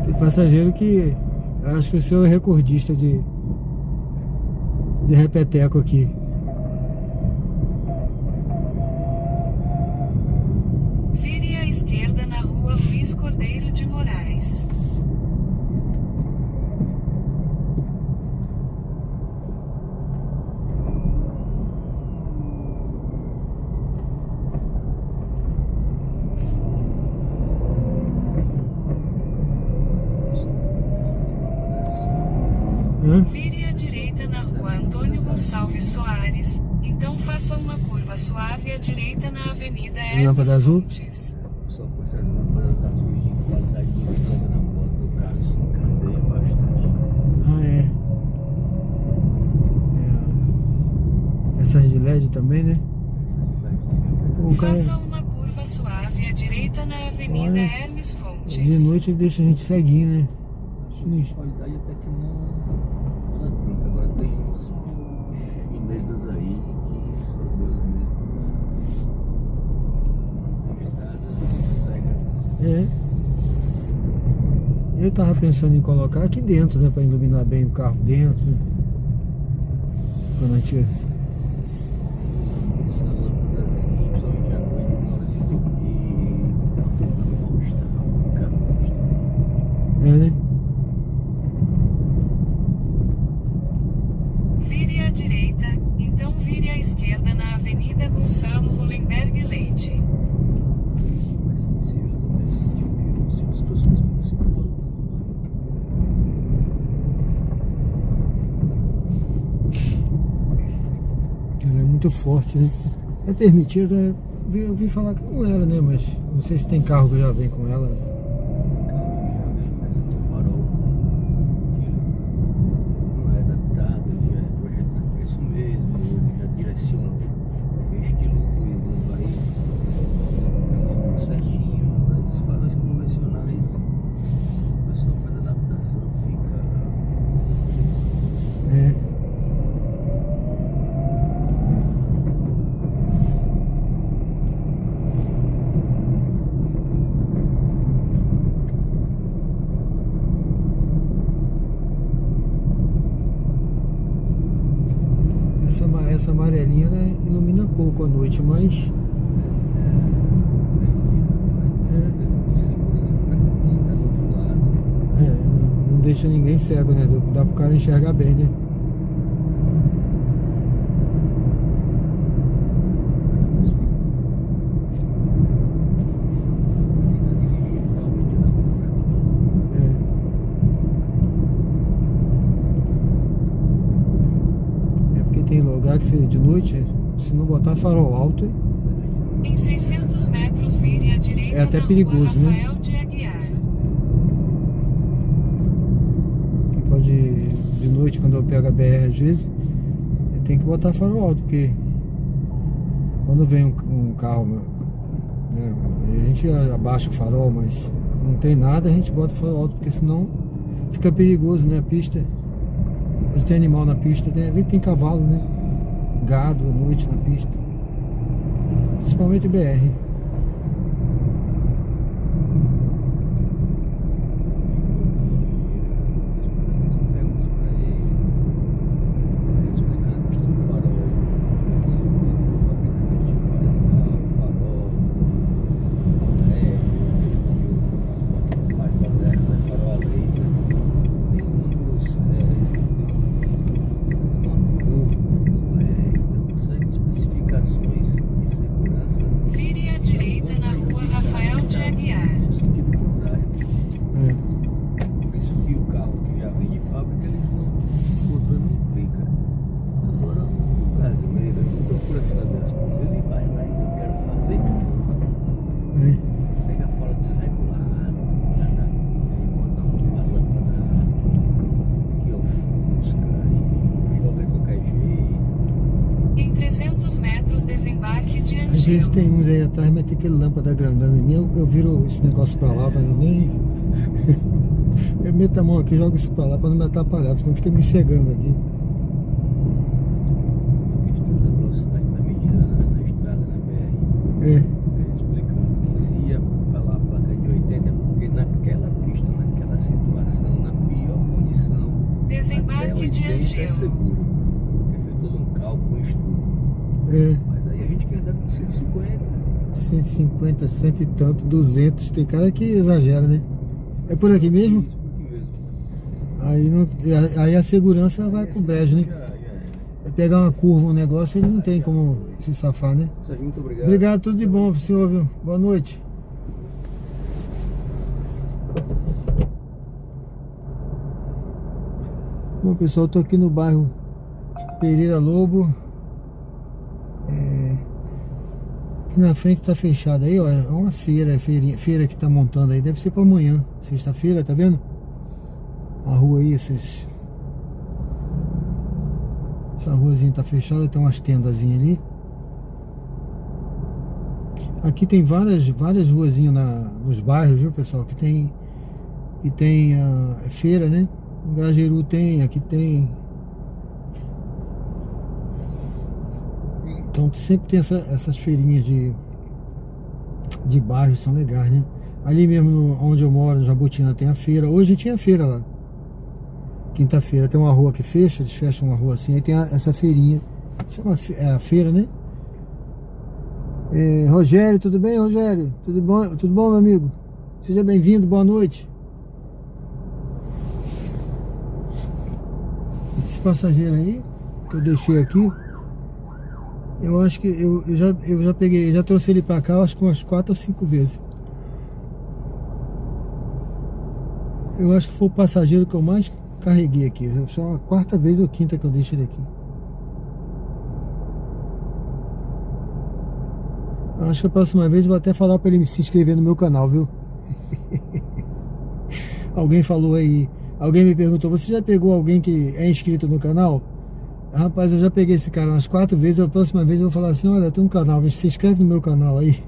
Tem passageiro que... Acho que o senhor é recordista de repeteco aqui. Vire à esquerda na rua Luiz Cordeiro de Moraes. Hã? Vire à direita na rua Antônio Gonçalves Soares, então faça uma curva suave à direita na Avenida Lâmpada Hermes azul? Fontes. Só com essas lâmpadas azuis de qualidade duvidosa na moto do carro se encandeia bastante. Ah, é. Essas de LED também, né? O cara, Faça uma curva suave à direita na Avenida Olha, Hermes Fontes. de noite ele deixa a gente ceguinho, né? De qualidade até que não é tanto. Agora tem umas chinesas aí que só Deus mesmo, né? São cega. É. Eu tava pensando em colocar aqui dentro, né? Pra iluminar bem o carro dentro. Quando a gente... Essa lâmpada assim, principalmente à noite, na hora de dormir, dá um mal-estar na cabeça também. É, né? Vire à direita, então vire à esquerda na Avenida Gonçalo Hollenberg Leite. Mais sensível, deve sentir o meio, se as pessoas não se incomodam Ela é muito forte, né? É permitido, eu vi falar que não era, né? Mas não sei se tem carro que já vem com ela. tem carro que já vem com esse farol, que não é adaptado, ele já é projetado para isso mesmo, ele já direciona o feixe de luz, não vai certinho, mas os faróis convencionais, o pessoal faz adaptação, fica... É. Essa amarelinha, ela ilumina pouco à noite, mas de segurança para quem está do outro lado. não deixa ninguém cego, né? Dá pro cara enxergar bem, né? É porque tem lugar que você, de noite, se não botar farol alto, Em 600 metros vire à direita É até na perigoso, rua né? Rafael de Aguiar. que pode, de noite, quando eu pego a BR, às vezes, tem que botar farol alto, porque quando vem um carro, né, a gente abaixa o farol, mas não tem nada, a gente bota o farol alto, porque senão fica perigoso, né? A pista, onde tem animal na pista, tem cavalo, né? Gado à noite na pista, principalmente BR. Vire à direita na rua Rafael de Aguiar. No sentido contrário. É. Por isso que o carro que já vem de fábrica, ele o motor não clica. Agora, o brasileiro, ele não procura saber as coisas. Ele vai, mas eu quero fazer, cara. Pega fora do desregular, nada, bota uma lâmpada que ofusca e joga de qualquer jeito. Em 300 metros desembarque de Às vezes Angel. tem uns aí atrás, mas tem aquele lâmpada grandando em mim, eu viro esse negócio pra lá, pra nem... eu meto a mão aqui e jogo isso pra lá pra não me atrapalhar, porque senão fica me cegando aqui. A questão da velocidade na medida na estrada, na BR. Explicando que se ia falar a placa de 80 é porque naquela pista, naquela situação, na pior condição, Desembarque até de 80 é Angel. seguro. Porque foi todo um cálculo, um estudo. Mas aí a gente quer andar com 150. 150, cento e tanto, 200, tem cara que exagera, né? É por aqui mesmo? Isso, por aqui mesmo. Aí, aí a segurança vai pro brejo, né? Já é. É pegar uma curva, um negócio, ele não tem como se safar, né? Sérgio, muito obrigado. Obrigado, tudo de bom pro senhor, viu? Boa noite. Bom, pessoal, eu tô aqui no bairro Pereira Lobo. Aqui na frente tá fechado aí, ó. É uma feira que tá montando aí. Deve ser pra amanhã, sexta-feira, tá vendo? A rua aí, essa ruazinha tá fechada, tem umas tendazinhas ali. Aqui tem várias ruazinhas nos bairros, viu, pessoal? Que tem a feira, né? No Grajaú tem, aqui tem. Então sempre tem essas feirinhas de bairros, são legais, né? Ali mesmo onde eu moro, no Jabotina, tem a feira. Hoje tinha feira lá. Quinta-feira tem uma rua que fecha, eles fecham uma rua assim, aí tem essa feirinha. Chama a feira, né? Rogério, tudo bem, Rogério? Tudo bom, meu amigo? Seja bem-vindo, boa noite. Esse passageiro aí que eu deixei aqui, eu acho que eu já peguei, já trouxe ele pra cá, acho que umas 4 ou 5 vezes. Eu acho que foi o passageiro que eu mais carreguei aqui. Só a 4ª vez ou 5ª que eu deixo ele aqui. Acho que a próxima vez eu vou até falar pra ele se inscrever no meu canal, viu? Alguém falou aí, alguém me perguntou, você já pegou alguém que é inscrito no canal? Rapaz, eu já peguei esse cara umas 4 vezes. A próxima vez eu vou falar assim, olha, eu tenho um canal, se inscreve no meu canal aí,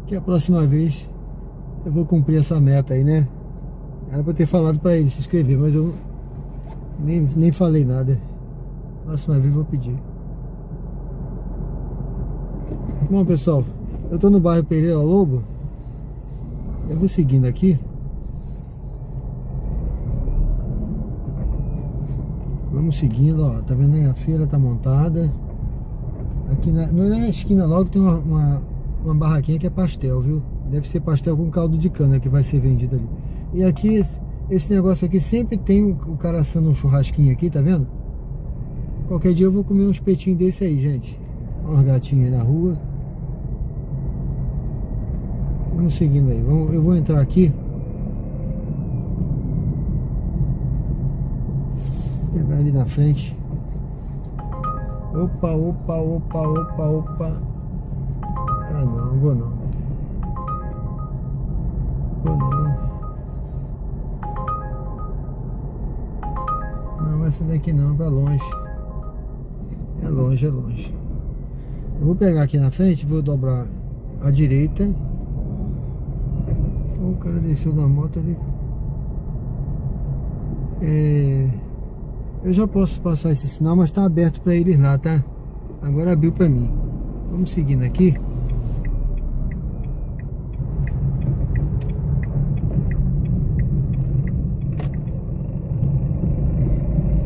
que a próxima vez eu vou cumprir essa meta aí, né? Era pra ter falado pra ele se inscrever, mas eu nem falei nada. Próxima vez eu vou pedir. Bom, pessoal, eu tô no bairro Pereira Lobo. Eu vou seguindo aqui. Vamos seguindo, ó. Tá vendo aí? A feira tá montada. Aqui na esquina logo tem uma barraquinha que é pastel, viu? Deve ser pastel com caldo de cana que vai ser vendido ali. E aqui, esse negócio aqui sempre tem o cara assando um churrasquinho aqui, tá vendo? Qualquer dia eu vou comer um espetinho desse aí, gente. Olha uns gatinhos aí na rua. Vamos seguindo aí. Eu vou entrar aqui. Pegar ali na frente. Opa. Ah, não vou não. Não, essa daqui não, vai longe. É longe. Eu vou pegar aqui na frente, vou dobrar à direita. O cara desceu da moto ali. Eu já posso passar esse sinal, mas tá aberto para eles lá, tá? Agora abriu para mim. Vamos seguindo aqui.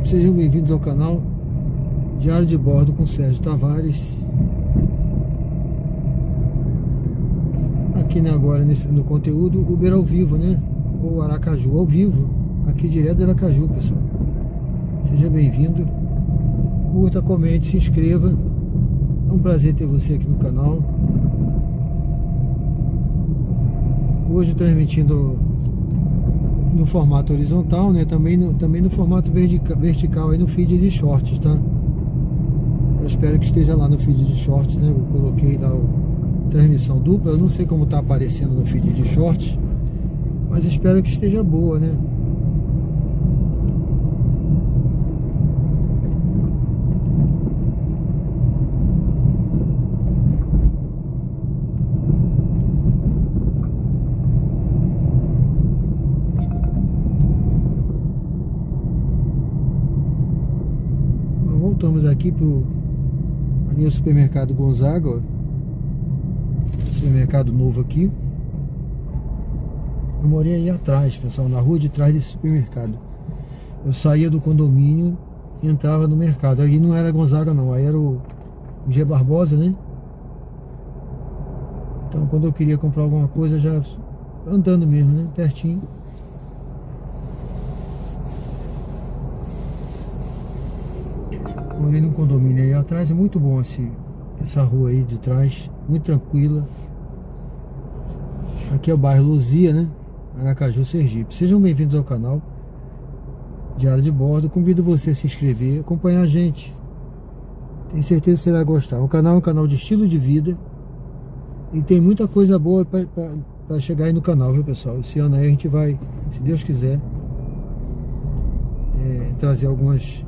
Sejam bem-vindos ao canal Diário de Bordo com Sérgio Tavares. Aqui, né, agora no conteúdo Uber ao vivo, né? Ou Aracaju ao vivo. Aqui direto de Aracaju, pessoal. Seja bem-vindo. Curta, comente, se inscreva. É um prazer ter você aqui no canal. Hoje transmitindo no formato horizontal, né? Também no formato vertical aí no feed de shorts, tá? Eu espero que esteja lá no feed de shorts, né? Eu coloquei lá transmissão dupla. Eu não sei como tá aparecendo no feed de shorts, mas espero que esteja boa, né? Voltamos aqui ali o supermercado Gonzaga, ó. Supermercado novo aqui. Eu morei aí atrás, pessoal, na rua de trás desse supermercado. Eu saía do condomínio e entrava no mercado. Aí não era Gonzaga não, aí era o G Barbosa, né? Então quando eu queria comprar alguma coisa, já andando mesmo, né? Pertinho. Morei num condomínio aí atrás, é muito bom essa rua aí de trás, muito tranquila. Aqui é o bairro Luzia, né? Aracaju, Sergipe. Sejam bem-vindos ao canal. Diário de bordo. Convido você a se inscrever, acompanhar a gente. Tenho certeza que você vai gostar. O canal é um canal de estilo de vida e tem muita coisa boa para chegar aí no canal, viu, pessoal? Esse ano aí a gente vai, se Deus quiser, trazer alguns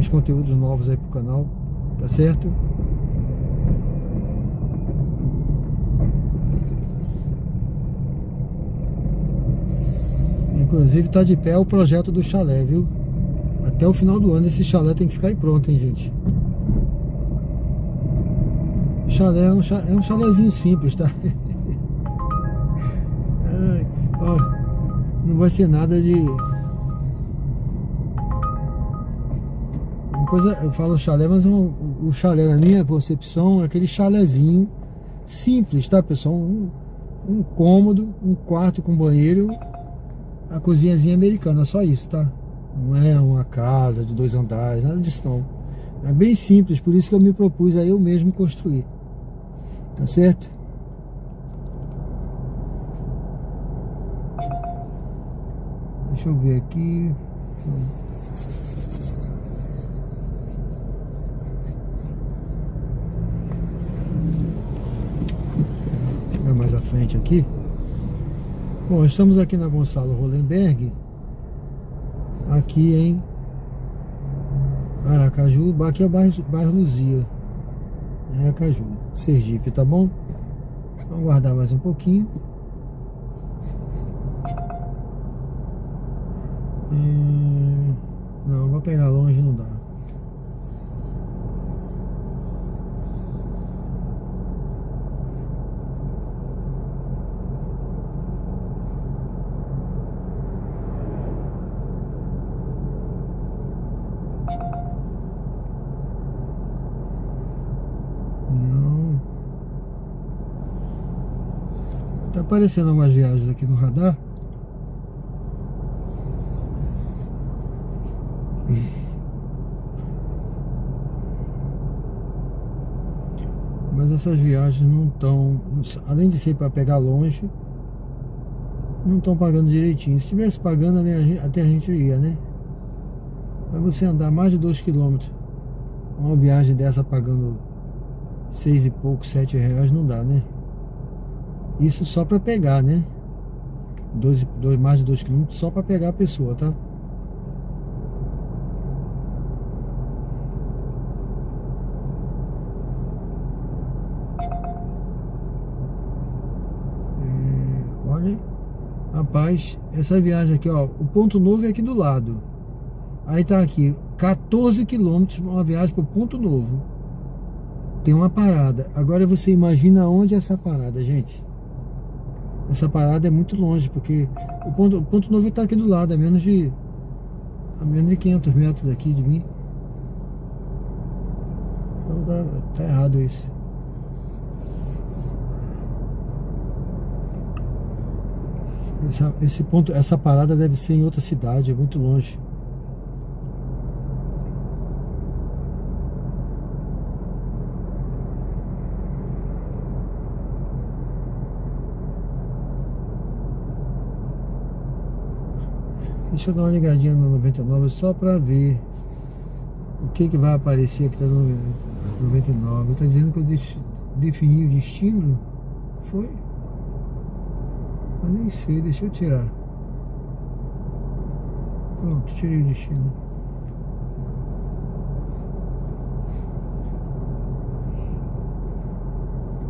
conteúdos novos aí pro canal, tá certo? Inclusive tá de pé o projeto do chalé, viu? Até o final do ano esse chalé tem que ficar aí pronto, hein, gente? O chalé é um chalézinho simples, tá? Ai, ó, não vai ser nada de... Uma coisa, eu falo chalé, mas o chalé, na minha concepção, é aquele chalézinho simples, tá, pessoal? Um cômodo, um quarto com banheiro, a cozinhazinha americana, só isso, tá? Não é uma casa de 2 andares, nada disso não. É bem simples, por isso que eu me propus a eu mesmo construir. Tá certo? Deixa eu ver aqui. Chegar mais à frente aqui. Bom, estamos aqui na Gonçalo Hollenberg, aqui em Aracaju. Aqui é o bairro Luzia, Aracaju, Sergipe, tá bom? Vamos aguardar mais um pouquinho. Não, vou pegar longe, não dá. Não. Tá aparecendo algumas viagens aqui no radar. Mas essas viagens não estão, além de ser para pegar longe, não estão pagando direitinho. Se estivesse pagando, até a gente ia, né? Mas você andar mais de 2 km, uma viagem dessa pagando 6 e pouco, 7 reais, não dá, né? Isso só para pegar, né? Mais de 2 km só para pegar a pessoa, tá? Olha, rapaz, essa viagem aqui, ó, o Ponto Novo é aqui do lado. Aí tá aqui, 14 quilômetros, uma viagem pro Ponto Novo. Tem uma parada. Agora você imagina onde é essa parada, gente. Essa parada é muito longe, porque o ponto Novo tá aqui do lado, a menos de 500 metros aqui de mim. Então tá errado isso. Essa parada deve ser em outra cidade, é muito longe. Deixa eu dar uma ligadinha no 99 só pra ver o que vai aparecer aqui no 99. Tá dizendo que eu defini o destino? Foi? Eu nem sei, deixa eu tirar. Pronto, tirei o destino.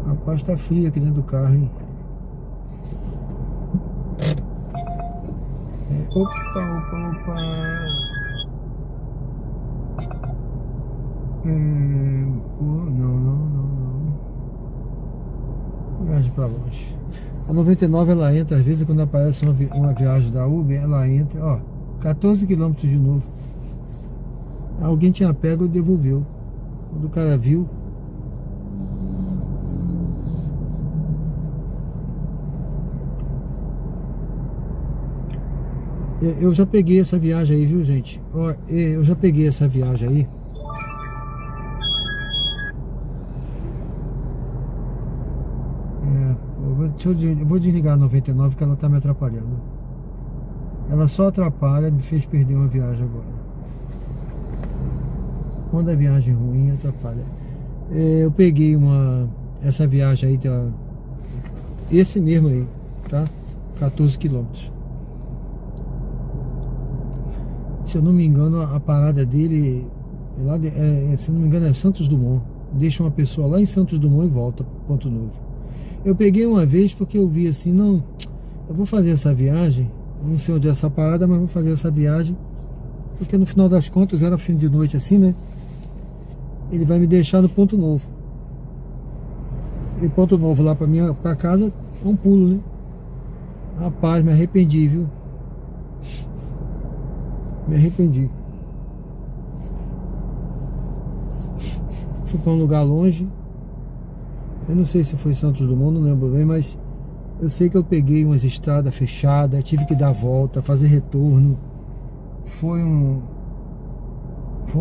Rapaz, tá frio aqui dentro do carro, hein? Opa. Não. Viagem pra longe. A 99 ela entra, às vezes quando aparece uma viagem da Uber, ela entra, ó, 14 km de novo. Alguém tinha pego e devolveu. Quando o cara viu, eu já peguei essa viagem aí, viu, gente? Ó, eu já peguei essa viagem aí. Eu vou desligar a 99 que ela tá me atrapalhando. ela só atrapalha, me fez perder uma viagem agora. Quando a viagem ruim, atrapalha. Eu peguei essa viagem aí, esse mesmo aí, tá? 14 quilômetros. Se eu não me engano, a parada dele, se eu não me engano, é Santos Dumont. Deixa uma pessoa lá em Santos Dumont e volta para Ponto Novo. Eu peguei uma vez porque eu vi assim, não, eu vou fazer essa viagem, não sei onde é essa parada, mas vou fazer essa viagem, porque no final das contas, era fim de noite assim, né? Ele vai me deixar no Ponto Novo. E Ponto Novo lá pra casa é um pulo, né? Rapaz, me arrependi, viu? Me arrependi. Fui pra um lugar longe. Eu não sei se foi Santos Dumont, não lembro bem, mas eu sei que eu peguei umas estradas fechadas, tive que dar a volta, fazer retorno. Foi um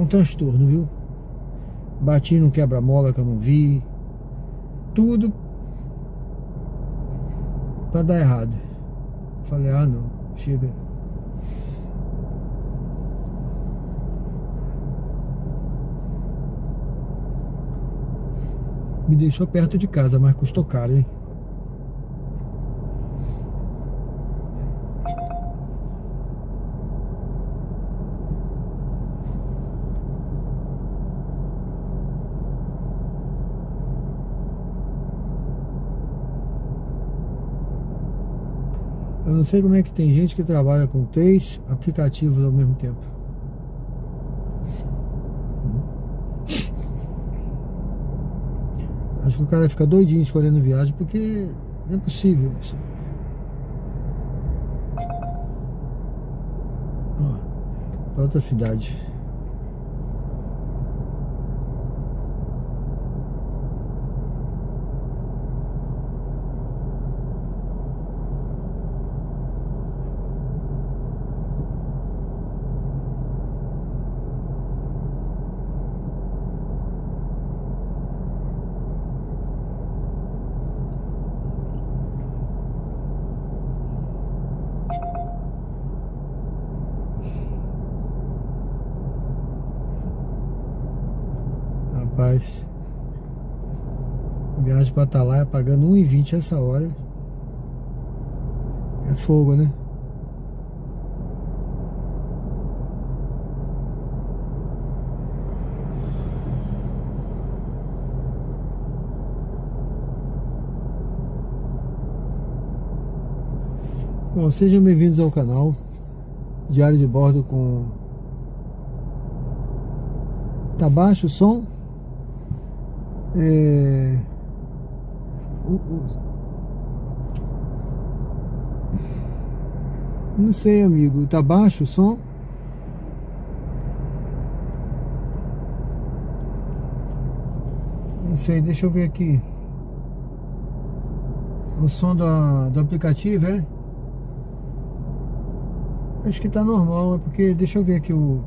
transtorno, viu? Bati no quebra-mola que eu não vi. Tudo pra dar errado. Falei, ah não, chega. Me deixou perto de casa, mas custou caro, hein? Eu não sei como é que tem gente que trabalha com 3 aplicativos ao mesmo tempo. Acho que o cara fica doidinho escolhendo viagem, porque não é possível isso. Ó, pra outra cidade. Rapaz, viagem pra Atalaia pagando 1,20 essa hora. É fogo, né? Bom, sejam bem-vindos ao canal Diário de Bordo com... Tá baixo o som? Não sei, amigo. Tá baixo o som? Não sei, deixa eu ver aqui. O som do aplicativo, é? Acho que tá normal, é porque... Deixa eu ver aqui o...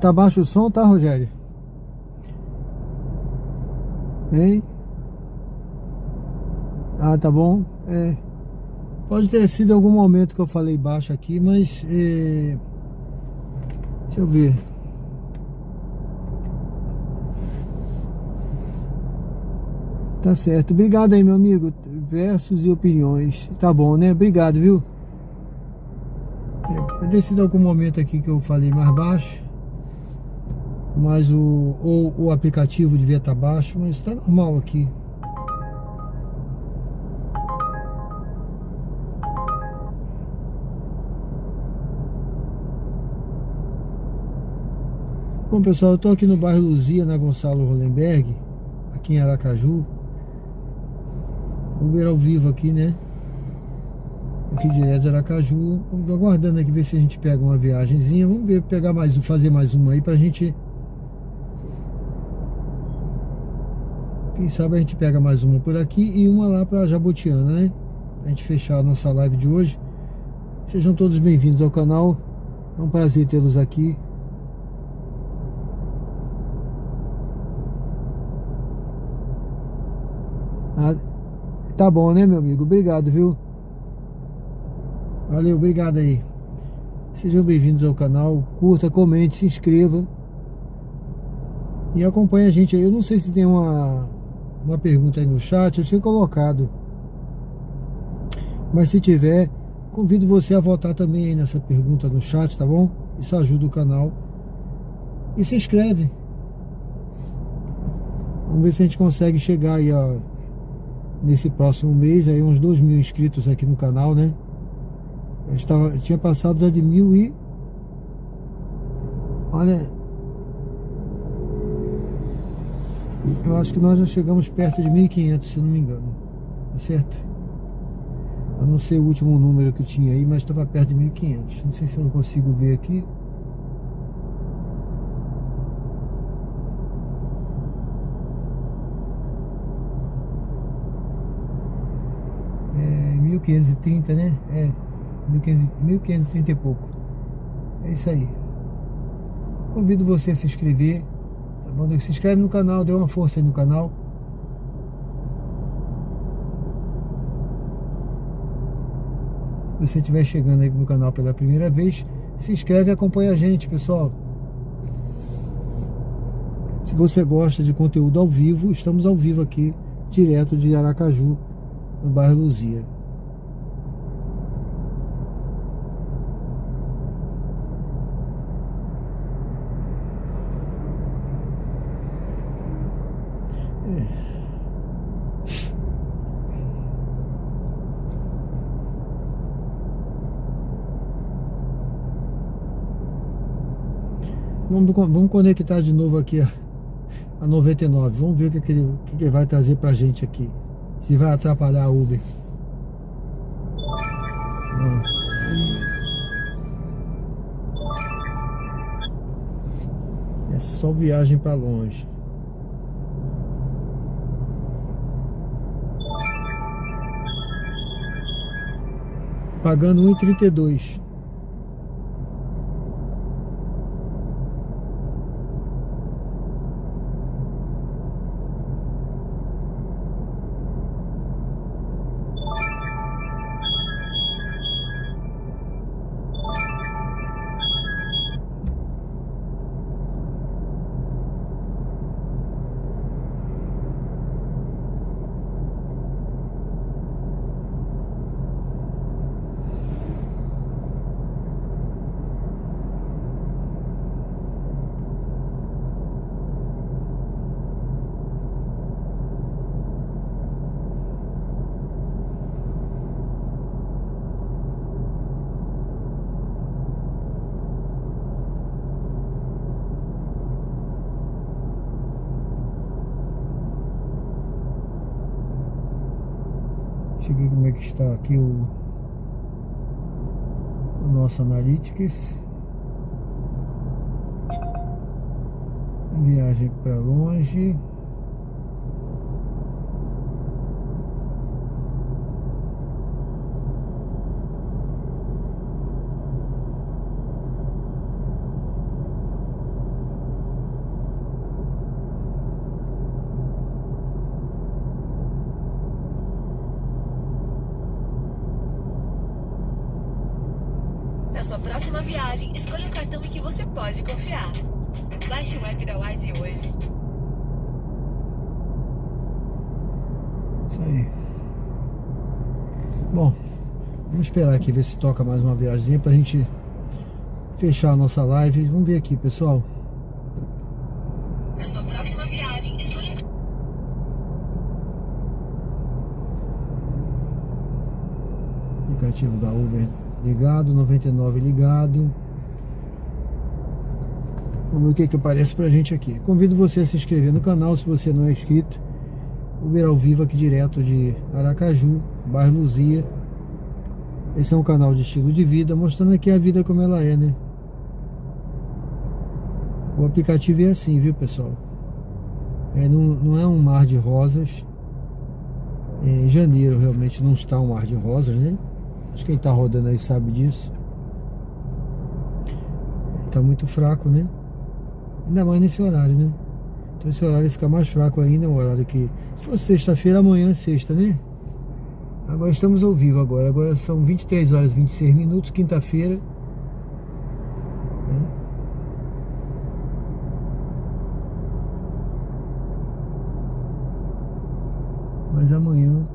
Tá baixo o som, tá, Rogério? Hein? Ah, tá bom. Pode ter sido algum momento que eu falei baixo aqui, mas deixa eu ver. Tá certo. Obrigado aí, meu amigo. Versos e opiniões. Tá bom, né? Obrigado, viu? Pode ter sido algum momento aqui que eu falei mais baixo, mas o aplicativo devia estar baixo, mas está normal aqui. Bom, pessoal, eu estou aqui no bairro Luzia, na Gonçalo Hollenberg, aqui em Aracaju. Vou ver ao vivo aqui, né? aqui direto de Aracaju. Vamos aguardando aqui ver se a gente pega uma viagenzinha. Vamos ver, pegar mais, fazer mais uma aí pra gente. Quem sabe a gente pega mais uma por aqui e uma lá pra Jabotiana, né? Pra gente fechar a nossa live de hoje. Sejam todos bem-vindos ao canal. É um prazer tê-los aqui. Tá bom, né, meu amigo? Obrigado, viu? Valeu, obrigado aí. Sejam bem-vindos ao canal. Curta, comente, se inscreva e acompanhe a gente aí. Eu não sei se tem uma pergunta aí no chat. Eu tinha colocado, mas se tiver, convido você a votar também aí nessa pergunta no chat, tá bom? Isso ajuda o canal. E se inscreve. Vamos ver se a gente consegue chegar aí, ó, nesse próximo mês, aí uns 2.000 inscritos aqui no canal, né? Eu tinha passado já de 1.000 e... Olha... Eu acho que nós já chegamos perto de 1.500, se não me engano. Tá certo? Eu não sei o último número que eu tinha aí, mas estava perto de 1.500. Não sei se eu não consigo ver aqui. É 1.530, né? É 1.530 e pouco. É isso aí. Convido você a se inscrever, tá bom? Se inscreve no canal, dê uma força aí no canal. Se você estiver chegando aí no canal pela primeira vez, se inscreve e acompanha a gente, pessoal. Se você gosta de conteúdo ao vivo, estamos ao vivo aqui, direto de Aracaju, no bairro Luzia. Vamos conectar de novo aqui a 99. Vamos ver o que ele vai trazer pra gente aqui. Se vai atrapalhar a Uber. É só viagem pra longe. Pagando 1,32. Deixa eu ver como é que está aqui o nosso Analytics. Viagem para longe. Na sua próxima viagem, escolha um cartão em que você pode confiar. Baixe o app da Wise hoje. Isso aí. Bom, vamos esperar aqui ver se toca mais uma viagem pra gente fechar a nossa live. Vamos ver aqui, pessoal. Na sua próxima viagem, escolha um Aplicativo da Uber ligado, 99 ligado. Vamos ver o que aparece pra gente aqui. Convido você a se inscrever no canal se você não é inscrito. Uber ao vivo aqui direto de Aracaju, bairro Luzia. Esse é um canal de estilo de vida, mostrando aqui a vida como ela é, né? O aplicativo é assim, viu, pessoal? Não é um mar de rosas. Em janeiro realmente não está um mar de rosas, né? Acho que quem está rodando aí sabe disso. Está muito fraco, né? Ainda mais nesse horário, né? Então esse horário fica mais fraco ainda, um horário que... Se fosse sexta-feira, amanhã é sexta, né? Agora estamos ao vivo agora. Agora são 23 horas e 26 minutos, quinta-feira. Mas amanhã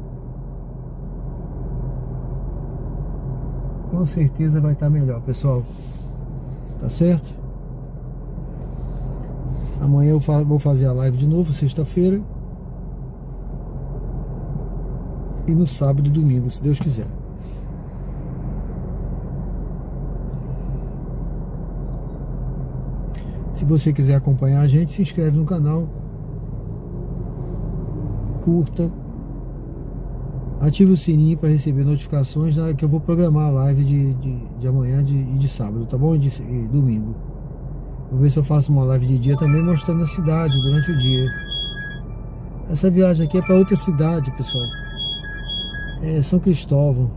com certeza vai estar melhor, pessoal. Tá certo? Amanhã eu vou fazer a live de novo, sexta-feira. E no sábado e domingo, se Deus quiser. Se você quiser acompanhar a gente, se inscreve no canal, curta, ative o sininho para receber notificações que eu vou programar a live de amanhã e de sábado, tá bom? E domingo. Vou ver se eu faço uma live de dia também, mostrando a cidade durante o dia. Essa viagem aqui é para outra cidade, pessoal. É São Cristóvão.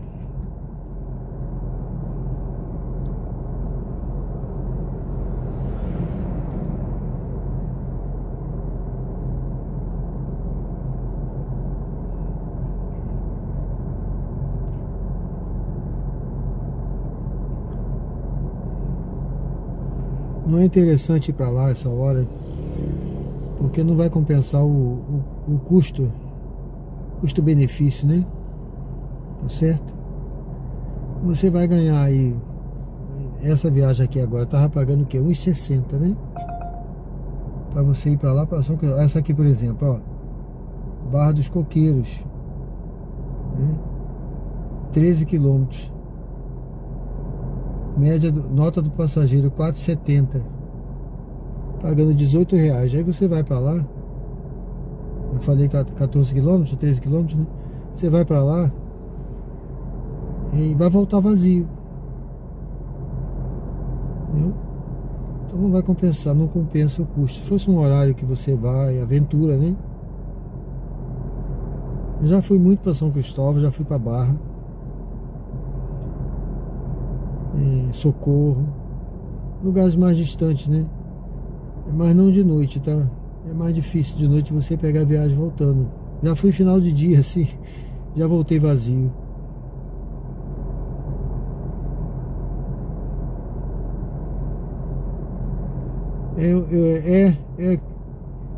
Não é interessante ir para lá essa hora, porque não vai compensar o custo-benefício, né? Tá certo? Você vai ganhar aí. Essa viagem aqui agora tava pagando o quê? 1,60, né? Para você ir para lá, para São Cristóvão. Essa aqui, por exemplo, ó, Barra dos Coqueiros, né? 13 quilômetros. Média, nota do passageiro, 4,70. Pagando R$18. Aí você vai para lá. Eu falei 14 quilômetros, 13 quilômetros, né? Você vai para lá e vai voltar vazio. Entendeu? Então não vai compensar, não compensa o custo. Se fosse um horário que você vai, aventura, né? Eu já fui muito para São Cristóvão, já fui para Barra, Socorro, lugares mais distantes, né? Mas não de noite, tá? É mais difícil de noite você pegar a viagem voltando. Já fui final de dia, assim, já voltei vazio.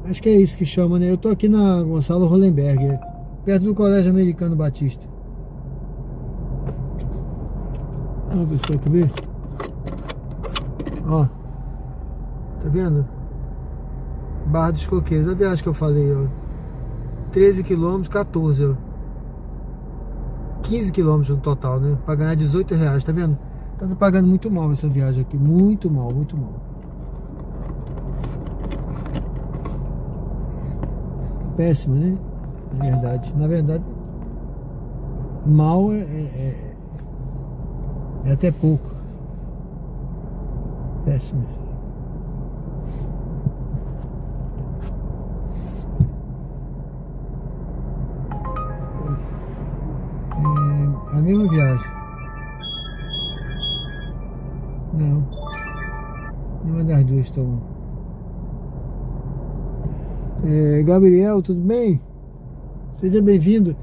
Acho que é isso que chama, né? Eu tô aqui na Gonçalo Hollenberg, perto do Colégio Americano Batista. Vamos ver se você quer ver. Ó, tá vendo? Barra dos Coqueiros, a viagem que eu falei, ó. 13 quilômetros, 14, ó. 15 quilômetros no total, né? Pra ganhar R$18, tá vendo? Tá pagando muito mal essa viagem aqui, muito mal, muito mal. Péssima, né? Na verdade, mal é até pouco. Péssimo. A mesma viagem. Não. Nenhuma das duas estão. Gabriel, tudo bem? Seja bem-vindo.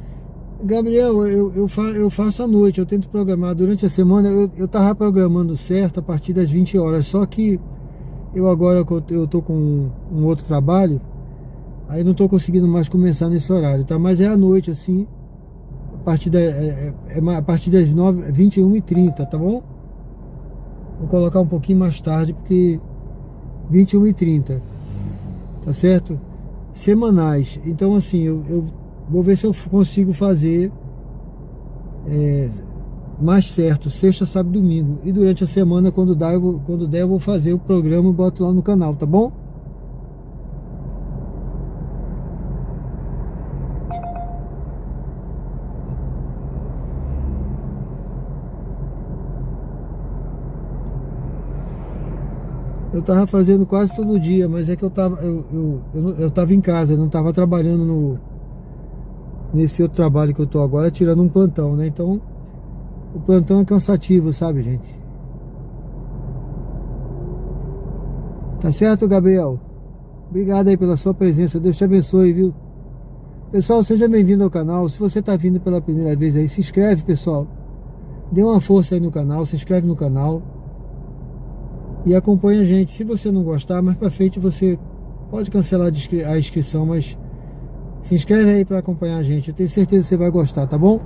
Gabriel, eu faço à noite, eu tento programar durante a semana. Eu tava programando certo a partir das 20 horas, só que eu tô com um outro trabalho, aí não tô conseguindo mais começar nesse horário, tá? Mas é à noite, assim, a partir das 21h30, tá bom? Vou colocar um pouquinho mais tarde, porque 21h30, tá certo? Semanais. Então, assim, eu vou ver se eu consigo fazer mais certo, sexta, sábado e domingo. E durante a semana, quando der, eu vou fazer o programa e boto lá no canal, tá bom? Eu tava fazendo quase todo dia, mas é que eu tava em casa, eu não tava trabalhando nesse outro trabalho que eu tô agora, tirando um plantão, né? Então, o plantão é cansativo, sabe, gente? Tá certo, Gabriel? Obrigado aí pela sua presença, Deus te abençoe, viu? Pessoal, seja bem-vindo ao canal. Se você tá vindo pela primeira vez aí, se inscreve, pessoal. Dê uma força aí no canal, se inscreve no canal e acompanha a gente. Se você não gostar, mais pra frente você pode cancelar a inscrição, mas se inscreve aí pra acompanhar a gente. Eu tenho certeza que você vai gostar, tá bom?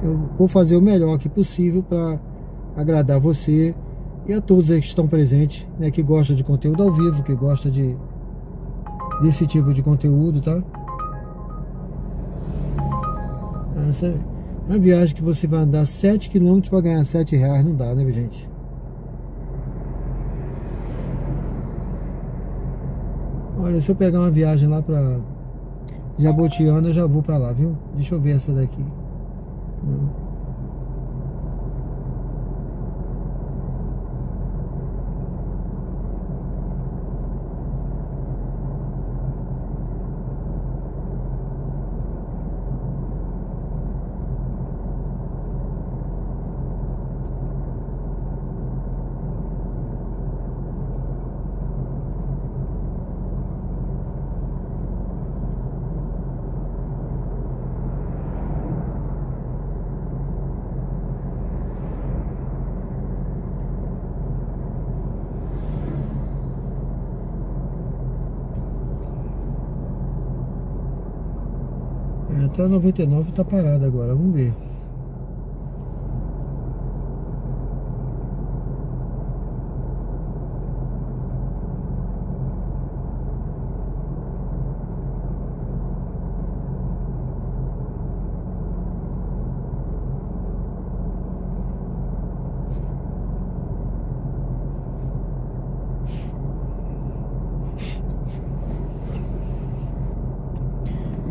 Eu vou fazer o melhor aqui possível pra agradar você e a todos aí que estão presentes, né, que gostam de conteúdo ao vivo, que gostam desse tipo de conteúdo, tá? Essa é uma viagem que você vai andar 7 km para ganhar R$7, não dá, né, gente? Olha, se eu pegar uma viagem lá pra Jabotiana, eu já vou pra lá, viu? Deixa eu ver essa daqui. Até a 99 tá parada agora, vamos ver.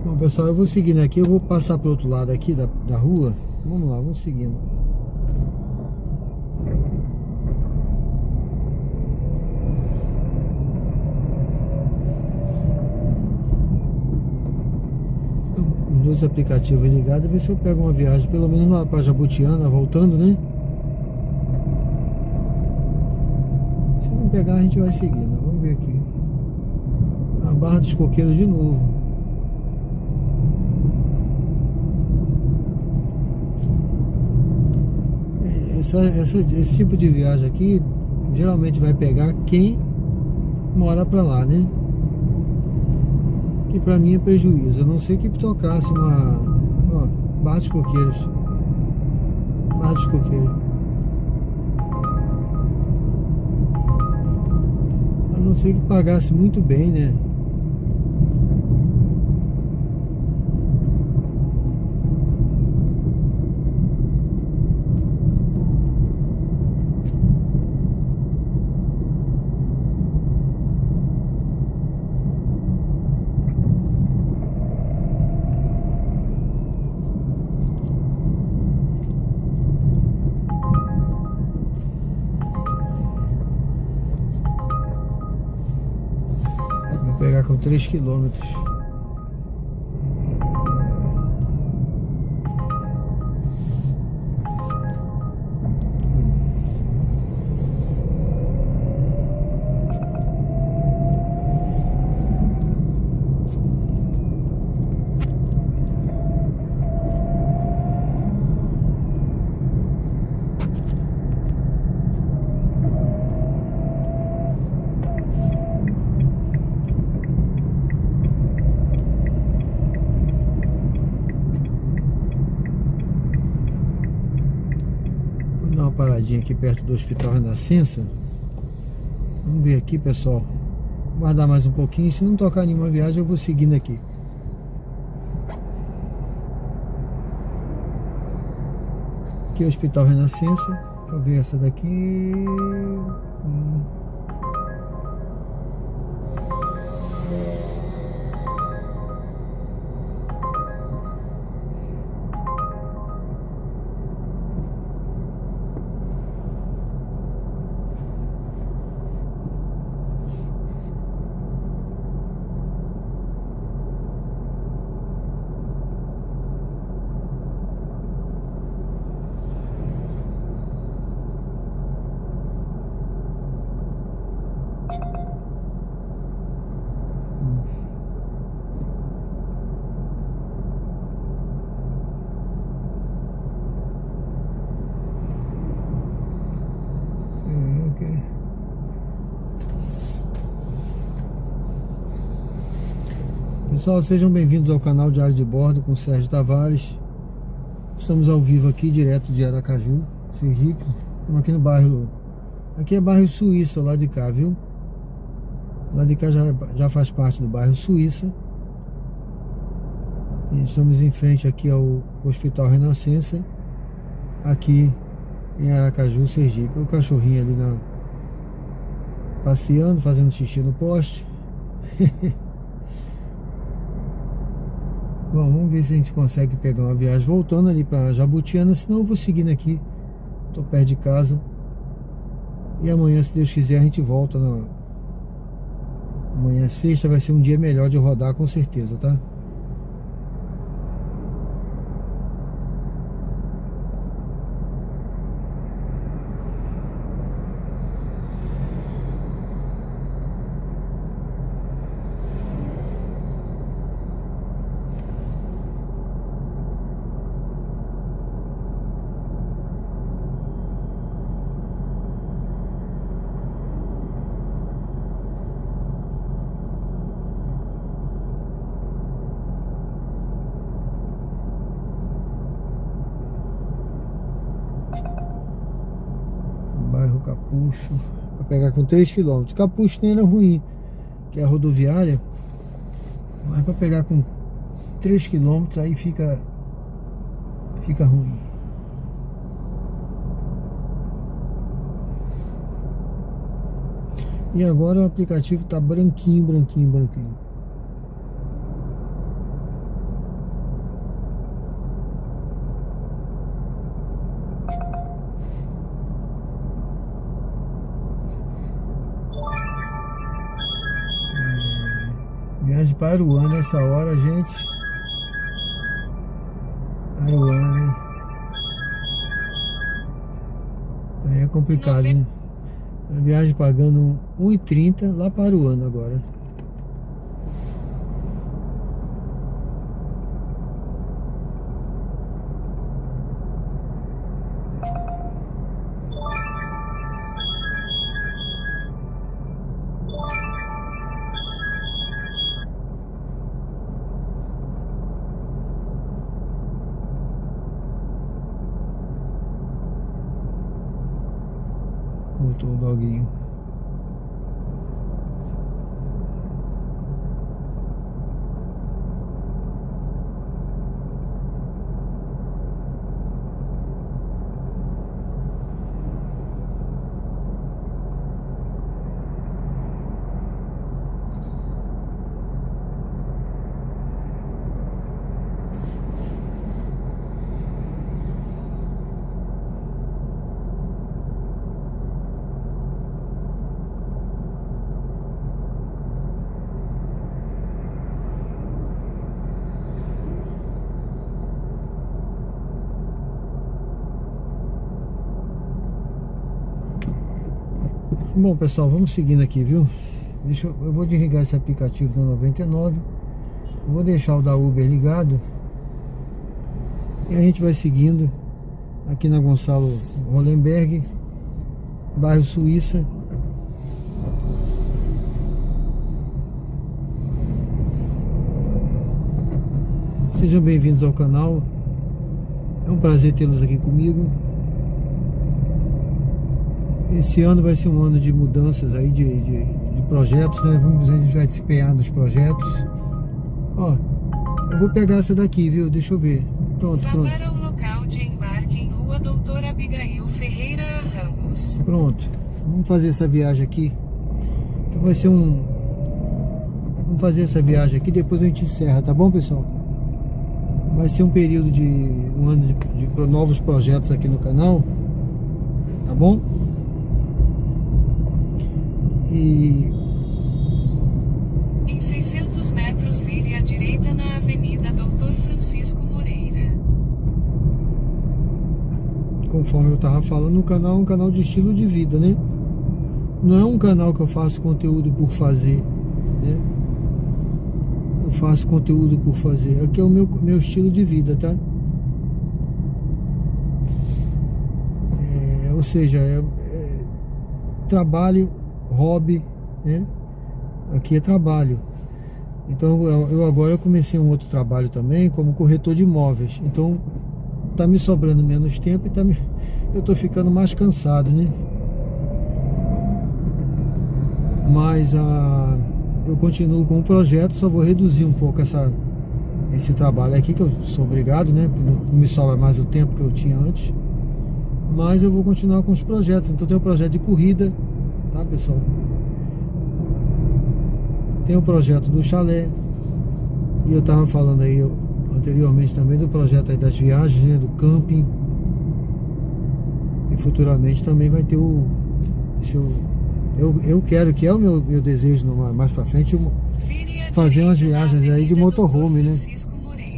Bom, pessoal, eu vou seguindo aqui, eu vou passar pro outro lado aqui da rua. Vamos lá, vamos seguindo. Os dois aplicativos ligados, ver se eu pego uma viagem, pelo menos lá pra Jabotiana, voltando, né? Se não pegar, a gente vai seguindo. Vamos ver aqui. A Barra dos Coqueiros de novo. Esse tipo de viagem aqui geralmente vai pegar quem mora pra lá, né? Que pra mim é prejuízo. A não ser que tocasse uma... Ó, Barra dos Coqueiros. Barra dos Coqueiros. A não ser que pagasse muito bem, né? Pegar com 3 quilômetros. Paradinha aqui perto do Hospital Renascença. Vamos ver aqui, pessoal. Vou guardar mais um pouquinho. Se não tocar nenhuma viagem, eu vou seguindo aqui. Aqui é o Hospital Renascença. Deixa eu ver essa daqui. Ok. Pessoal, sejam bem-vindos ao canal Diário de Bordo com Sérgio Tavares. Estamos ao vivo aqui, direto de Aracaju, Sergipe. Estamos aqui no bairro... Aqui é bairro Suíça, lá de cá, viu? Lá de cá já faz parte do bairro Suíça. E estamos em frente aqui ao Hospital Renascença, aqui em Aracaju, Sergipe. O cachorrinho ali passeando, fazendo xixi no poste. Bom, vamos ver se a gente consegue pegar uma viagem voltando ali para Jabutiana, senão eu vou seguindo aqui. Tô perto de casa. E amanhã, se Deus quiser, a gente volta. Amanhã, sexta, vai ser um dia melhor de rodar, com certeza, tá? Bairro Capucho, para pegar com 3 km. Capucho nem era ruim, que é a rodoviária, mas para pegar com 3 km aí fica ruim. E agora o aplicativo tá branquinho. Viagem para Aruana nessa hora, gente. Aruana, hein? Aí é complicado, hein? A viagem pagando 1,30 lá para Aruana agora. Voltou o doguinho. Bom, pessoal, vamos seguindo aqui, viu? Eu vou desligar esse aplicativo da 99. Vou deixar o da Uber ligado. E a gente vai seguindo aqui na Gonçalo Hollenberg, bairro Suíça. Sejam bem-vindos ao canal. É um prazer tê-los aqui comigo. Esse ano vai ser um ano de mudanças aí, de projetos, né? A gente vai se empenhar nos projetos. Ó, eu vou pegar essa daqui, viu? Deixa eu ver. Pronto. Vá para o local de embarque em Rua Doutora Abigail Ferreira Ramos. Pronto. Vamos fazer essa viagem aqui. Então vai ser Vamos fazer essa viagem aqui, depois a gente encerra, tá bom, pessoal? Vai ser um período de um ano de novos projetos aqui no canal, tá bom? E em 600 metros vire à direita na Avenida Dr. Francisco Moreira. Conforme eu tava falando, o canal é um canal de estilo de vida, né? Não é um canal que eu faço conteúdo por fazer, né? Eu faço conteúdo por fazer. Aqui é o meu estilo de vida, tá? Ou seja, trabalho, hobby, né? Aqui é trabalho. Então eu comecei um outro trabalho também como corretor de imóveis. Então tá me sobrando menos tempo e eu tô ficando mais cansado, né? Mas eu continuo com o projeto, só vou reduzir um pouco esse trabalho aqui, que eu sou obrigado, né? Não me sobra mais o tempo que eu tinha antes. Mas eu vou continuar com os projetos. Então tem o projeto de corrida, tá, pessoal? Tem o projeto do chalé. E eu tava falando aí anteriormente também do projeto aí das viagens, né? Do camping. E futuramente também vai ter eu quero, que é o meu desejo mais pra frente, fazer umas viagens aí de motorhome, né?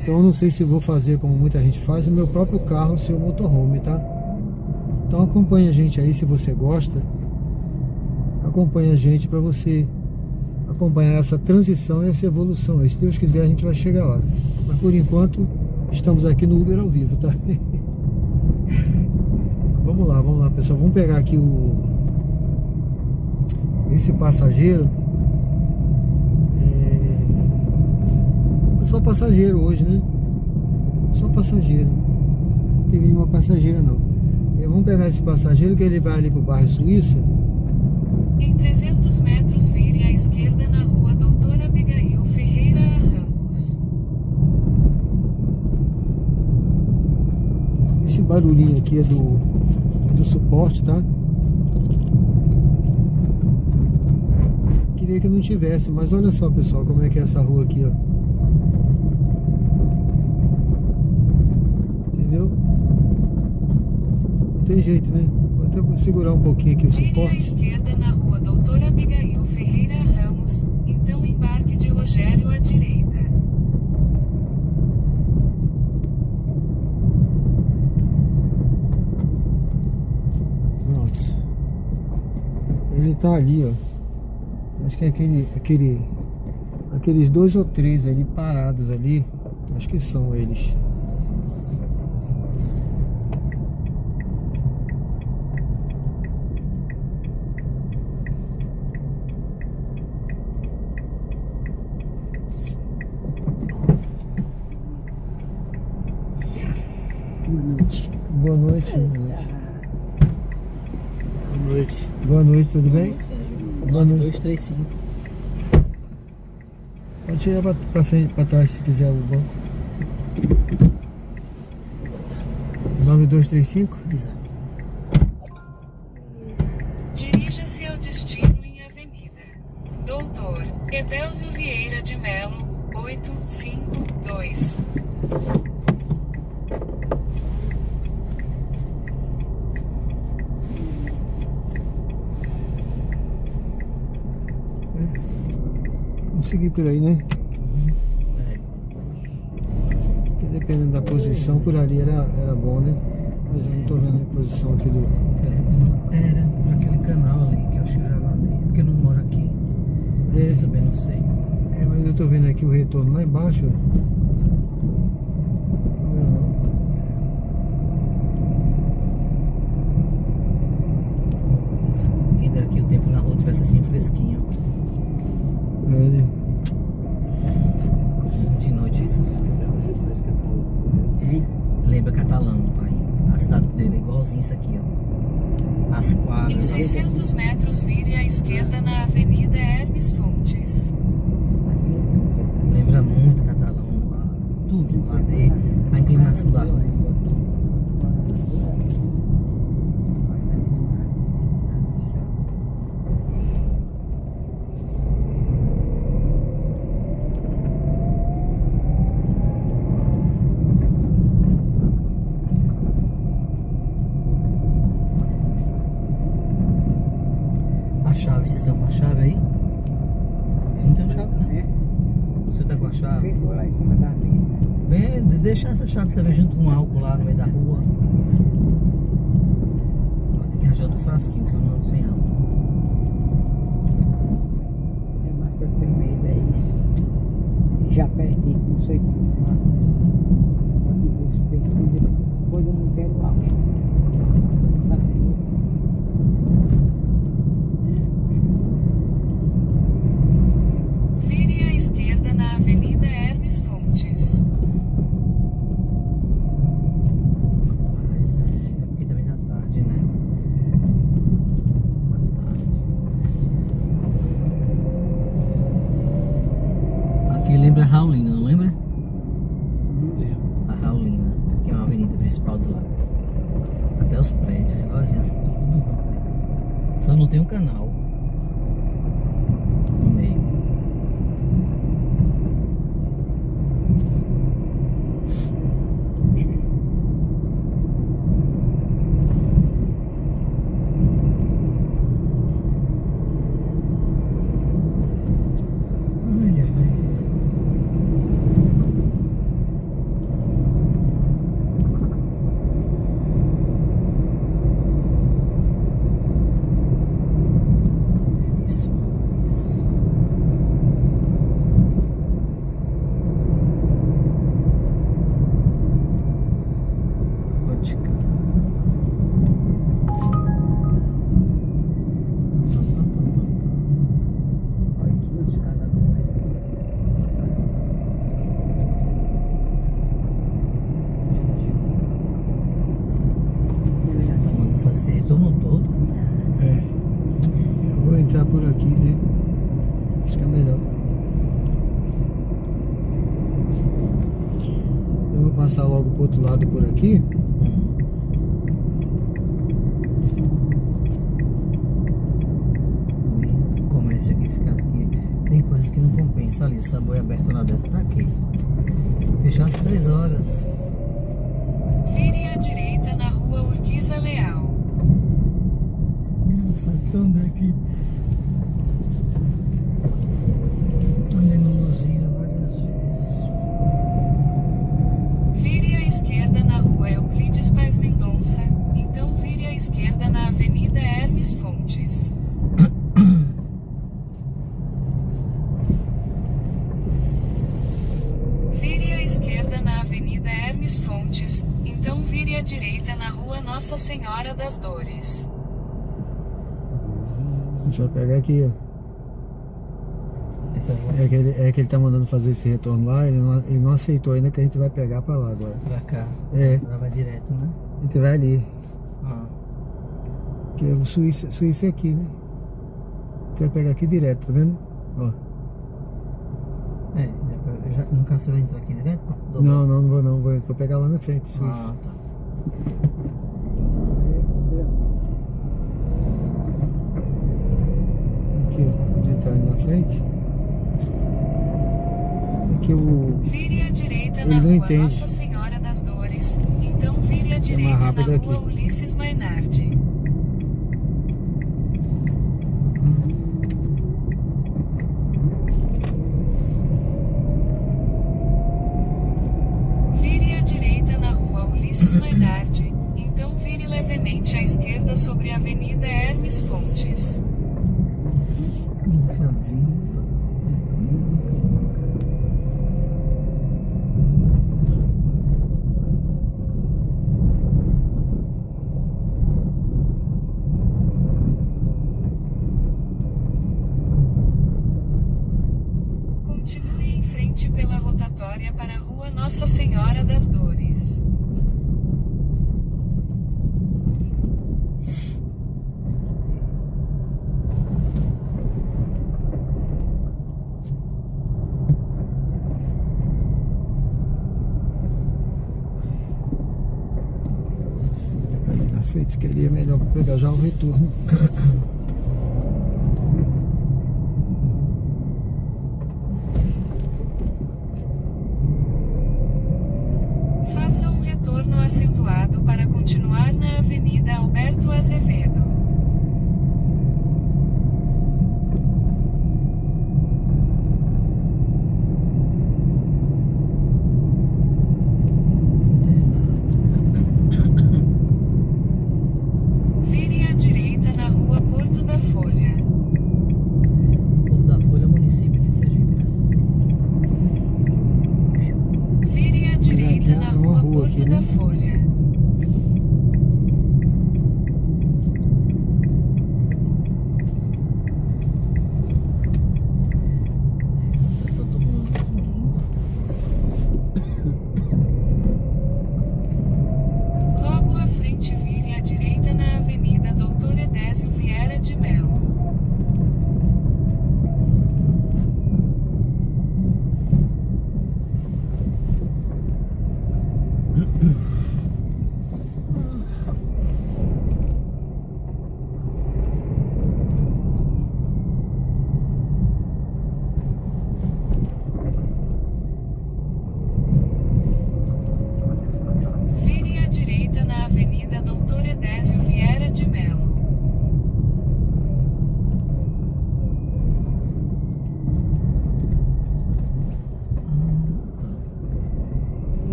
Então eu não sei se vou fazer como muita gente faz, o meu próprio carro ser o motorhome, tá? Então acompanha a gente aí se você gosta. Acompanha a gente pra você acompanhar essa transição e essa evolução. E se Deus quiser a gente vai chegar lá. Mas por enquanto estamos aqui no Uber ao vivo, tá? Vamos lá, pessoal. Vamos pegar aqui esse passageiro. É só passageiro hoje, né? Só passageiro. Não teve nenhuma passageira não. Vamos pegar esse passageiro que ele vai ali pro bairro Suíça. Em 300 metros vire à esquerda na rua Doutora Abigail Ferreira Ramos. Esse barulhinho aqui é do suporte, tá? Queria que não tivesse, mas olha só, pessoal, como é que é essa rua aqui, ó. Entendeu? Não tem jeito, né? Vou até segurar um pouquinho aqui o Vire à suporte. esquerda na rua Doutora Abigail Ferreira Ramos, então embarque de Rogério à direita. Pronto. Ele tá ali, ó. Acho que é aqueles 2 ou 3 ali parados ali. Acho que são eles. Boa noite. Boa noite. Boa noite. Boa noite. Boa noite, tudo bem? Boa noite. 235. Pode chegar pra frente, pra trás se quiser o banco. 9235? Exato. Dirija-se ao destino em Avenida Doutor Edelzio Vieira de Melo, 852. Vamos seguir por aí, né? Porque dependendo da posição, por ali era bom, né? Mas eu não tô vendo a posição aqui do... Era por aquele canal ali que eu acho que eu já mandei. Porque eu não moro aqui. Eu também não sei. Mas eu tô vendo aqui o retorno lá embaixo. Não vendo não. Quem dera que o tempo na rua tivesse assim fresquinho. Né? De noite isso. Lembra Catalão, pai. A cidade dele é igualzinho isso aqui, ó. As Em quadras. 600 metros vire à esquerda na Avenida Hermes Fontes. Lembra muito Catalão. Tudo lá dele. A inclinação da rua, tudo. Chave, vocês estão com a chave aí? Eu não tenho chave não. Você tá com a chave? Ficou lá em cima da mesa. Bem, deixa essa chave também junto com o álcool lá no meio da rua. Agora tem que arranjar outro frasquinho que eu não ando sem álcool. É mais que eu tenho medo, é isso. E já perdi, não sei quantos marcos. Depois eu não quero álcool. Só não tem um canal no meio. Ai, ai. Isso. Gótica. Olha tudo os caras Já tá mandando fazer esse retorno todo. É. Eu vou entrar por aqui, né? Acho que é melhor. Eu vou passar logo pro outro lado por aqui. O comércio aqui fica aqui. Tem coisas que não compensa ali. Essa boi aberta na 10 pra quê? Fechar às 3 horas. Vire à direita na rua Urquiza Leal. Nossa, que andei aqui. Andei no Luzia várias vezes. Vire à esquerda na rua Euclides Paz Mendonça. Então vire à esquerda na Avenida Hermes Fontes. Vire à esquerda na Avenida Hermes Fontes. Então vire à direita na rua Nossa Senhora das Dores. A gente vai pegar aqui, ó. Essa rua É que ele tá mandando fazer esse retorno lá, ele não aceitou ainda que a gente vai pegar pra lá agora. pra cá. É, Ela vai direto, né? a gente vai ali. Ah. Que é o Suíça é aqui, né? A gente vai pegar aqui direto, tá vendo? Ó. É, no caso você vai entrar aqui direto? Não vou não, vou pegar lá na frente, Suíça. Ah, tá. Aqui, ó, de entrar ali na frente. Aqui o... Vire à direita Ele na não rua entende. Nossa Senhora das Dores. Então vire à direita na rápido rua aqui. Ulisses Mainardi. Vire à direita na rua Ulisses Mainardi. Então vire levemente à esquerda sobre a Avenida Hermes Fontes. Nunca vi. Continue em frente pela rotatória para a rua Nossa Senhora das Dores. Ali na frente, que ali é melhor pra pegar já o retorno. Faça um retorno acentuado para continuar na Avenida Alberto Azevedo. Vire à direita na rua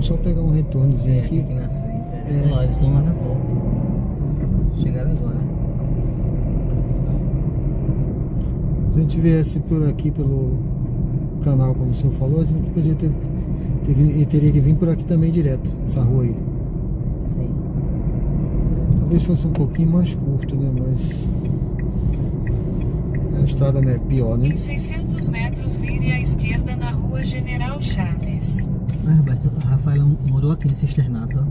só pegar um retornozinho Aqui aqui. na frente. É. Olha lá, eles estão lá na porta. Chegaram agora. Se a gente viesse por aqui pelo canal, como o senhor falou, a gente podia teria que vir por aqui também direto, essa rua aí. Sim. Talvez fosse um pouquinho mais curto, né? Mas a estrada é pior, né? Em 600 metros, vire à esquerda na rua General Chaves. Mas, Roberto, a Rafaela morou aqui nesse externato, ó.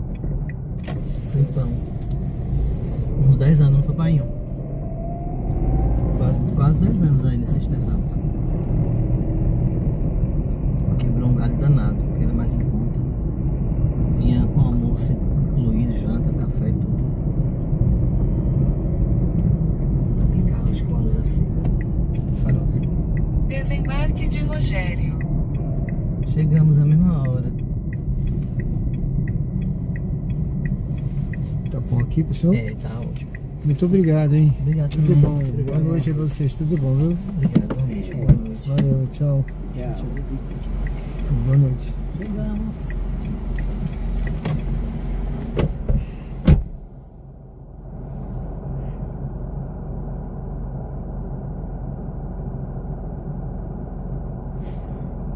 Tempão. Uns 10 anos, não foi pra nenhum. Quase 10 anos aí nesse externato. Quebrou um galho danado, que era mais em conta. Vinha com almoço incluído, janta, café e tudo. Aquele carro, acho que com a luz acesa. Farol acesa. Desembarque de Rogério. Chegamos à mesma hora. Tá bom aqui pro senhor? É, tá ótimo. Muito obrigado, hein? Obrigado. Tudo também. bom. Boa noite a vocês. Tudo bom, viu? Obrigado, um beijo. Boa noite. Valeu, tchau. Boa noite. Chegamos.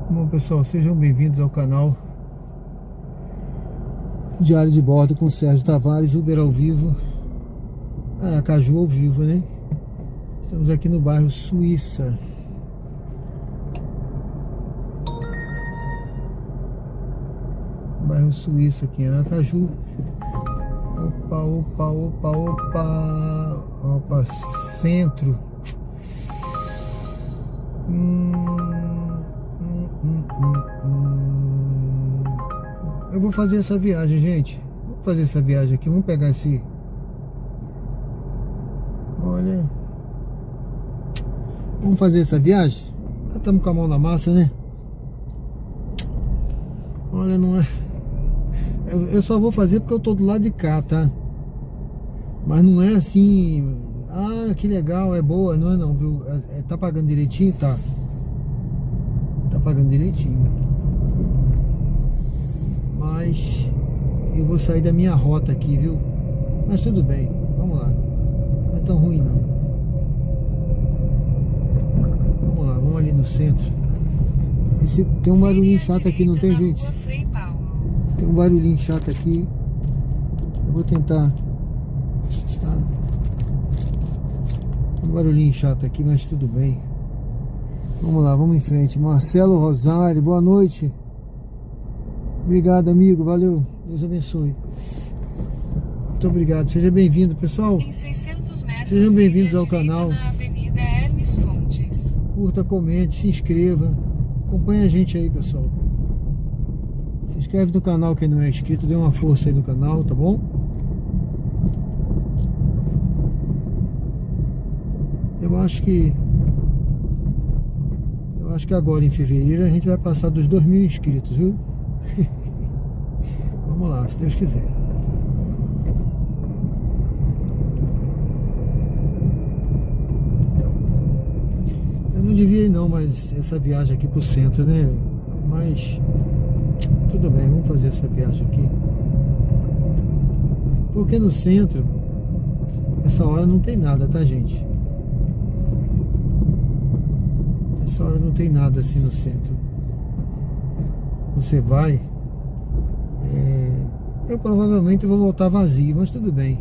Bom, pessoal, sejam bem-vindos ao canal Diário de Bordo com Sérgio Tavares, Uber ao vivo, Aracaju ao vivo, né? Estamos aqui no bairro Suíça. Bairro Suíça aqui em Aracaju. Opa, centro. Eu vou fazer essa viagem, gente. Vou fazer essa viagem aqui. Vamos pegar esse. Olha. Vamos fazer essa viagem. Já estamos com a mão na massa, né? Olha, não é. Eu só vou fazer porque eu tô do lado de cá, tá? Mas não é assim. Ah, que legal, é boa. Não é não, viu? Tá pagando direitinho? Tá. Tá pagando direitinho. Mas eu vou sair da minha rota aqui, viu? Mas tudo bem, vamos lá. Não é tão ruim não. Vamos lá, vamos ali no centro. Tem um barulhinho chato aqui, não tem, gente? Tem um barulhinho chato aqui. Eu vou tentar. Tá? Um barulhinho chato aqui, mas tudo bem. Vamos lá, vamos em frente. Marcelo Rosário, boa noite. Obrigado, amigo, valeu. Deus abençoe. Muito obrigado. Seja bem-vindo, pessoal. Em 600 metros, sejam bem-vindos vire à ao direita canal. na Avenida Hermes Fontes. Curta, comente, se inscreva. Acompanhe a gente aí, pessoal. Se inscreve no canal quem não é inscrito. Dê uma força aí no canal, tá bom? Eu acho que agora em fevereiro a gente vai passar dos 2.000 inscritos, viu? Vamos lá, se Deus quiser. Eu não devia ir não, mas essa viagem aqui pro centro, né? Mas tudo bem, vamos fazer essa viagem aqui. Porque no centro, essa hora não tem nada, tá, gente? Essa hora não tem nada assim no centro. Você vai. Eu provavelmente vou voltar vazio, mas tudo bem.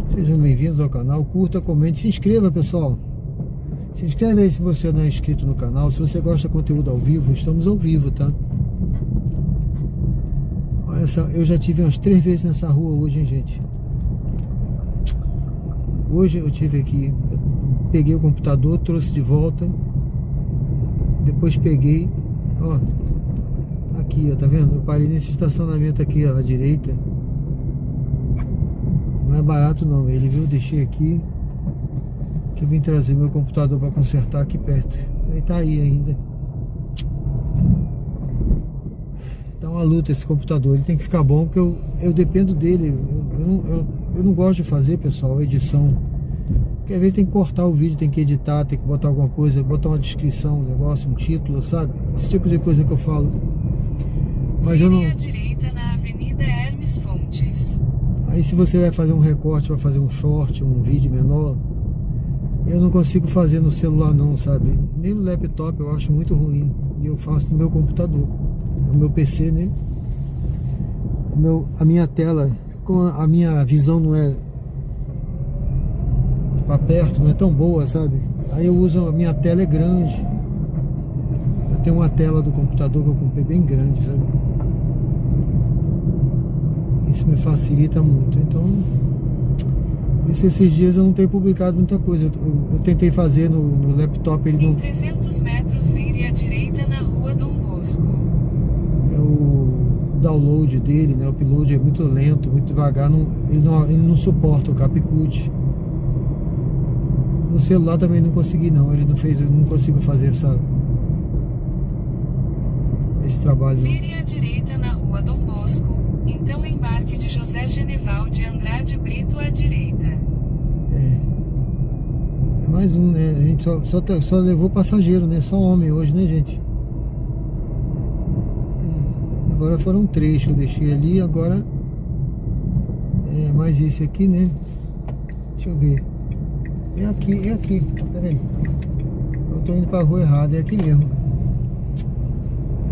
Sejam bem-vindos ao canal, curta, comente, se inscreva, pessoal. Se inscreve aí se você não é inscrito no canal. Se você gosta de conteúdo ao vivo, estamos ao vivo, tá? Olha só, eu já tive umas 3 vezes nessa rua hoje, hein, gente? Hoje eu tive aqui, peguei o computador, trouxe de volta. Depois peguei, ó, aqui, ó, tá vendo? Eu parei nesse estacionamento aqui, ó, à direita. Não é barato não, ele viu, deixei aqui. que eu vim trazer meu computador para consertar aqui perto. Ele tá aí ainda. Tá uma luta esse computador, ele tem que ficar bom, porque eu dependo dele. Eu não gosto de fazer, pessoal, edição. Porque às vezes tem que cortar o vídeo, tem que editar, tem que botar alguma coisa, botar uma descrição, um negócio, um título, sabe? Esse tipo de coisa que eu falo. Mas eu não... Vire à direita na Avenida Hermes Fontes. Aí se você vai fazer um recorte, vai fazer um short, um vídeo menor, eu não consigo fazer no celular não, sabe? Nem no laptop, eu acho muito ruim. E eu faço no meu computador, no meu PC, né? A minha tela, a minha visão não é para perto, não é tão boa, sabe? Aí eu uso, a minha tela é grande. Eu tenho uma tela do computador que eu comprei bem grande, sabe? Isso me facilita muito. Então, esses dias eu não tenho publicado muita coisa. Eu tentei fazer no laptop, ele Em não... 300 metros, vire à direita na Rua Dom Bosco. É o download dele, né? O upload é muito lento, muito devagar. Ele não suporta o Capcut. No celular também não consegui não. Ele não fez, eu não consigo fazer esse trabalho. Vire à direita na Rua Dom Bosco, então embarque de José Geneval de Andrade Brito à direita. É mais um, né? A gente só levou passageiro, né? Só homem hoje, né, gente? Agora foram 3 que eu deixei ali, agora mais esse aqui, né? Deixa eu ver. É aqui, peraí. Eu tô indo pra rua errada, é aqui mesmo.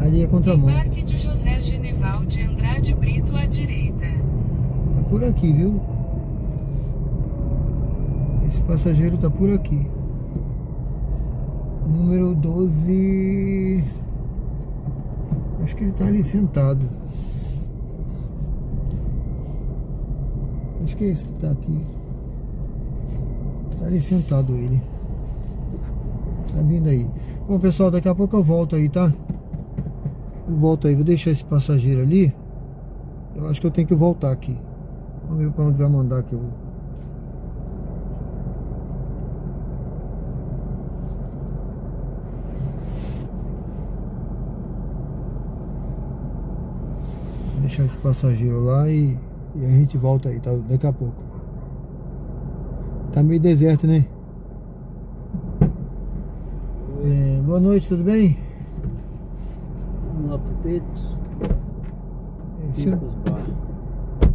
Ali é contramão. Embarque de José Geneval de Andrade Brito à direita. É por aqui, viu? Esse passageiro tá por aqui. Número 12. Acho que ele tá ali sentado. Acho que é esse que tá aqui. Tá ali sentado ele. Tá vindo aí. Bom, pessoal, daqui a pouco eu volto aí, tá? Eu volto aí. Vou deixar esse passageiro ali. Eu acho que eu tenho que voltar aqui. Vamos ver pra onde vai mandar aqui. Vou deixar esse passageiro lá e a gente volta aí, tá? Daqui a pouco. Tá meio deserto, né? Boa noite, tudo bem? Vamos lá pro Peitos.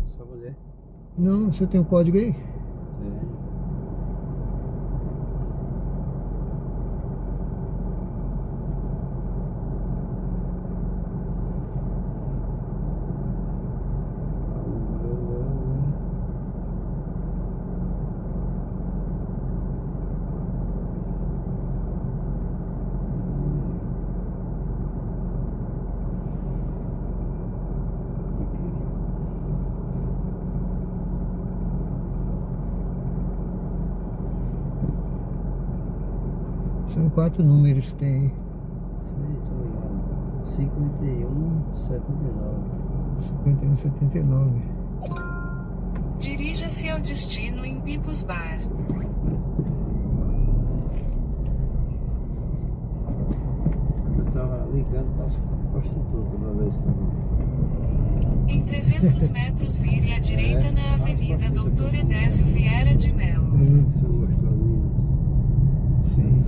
Só fazer. Não, você tem o código aí? São 4 números que tem aí. Sei, tô ligado. 5179. 5179. Dirija-se ao destino em Pipos Bar. Eu tava ligando para as prostitutas pra ver se tava. Em 300 metros, vire à direita na Avenida Doutor Edésio Vieira de Mello. São gostosinhas. Sim.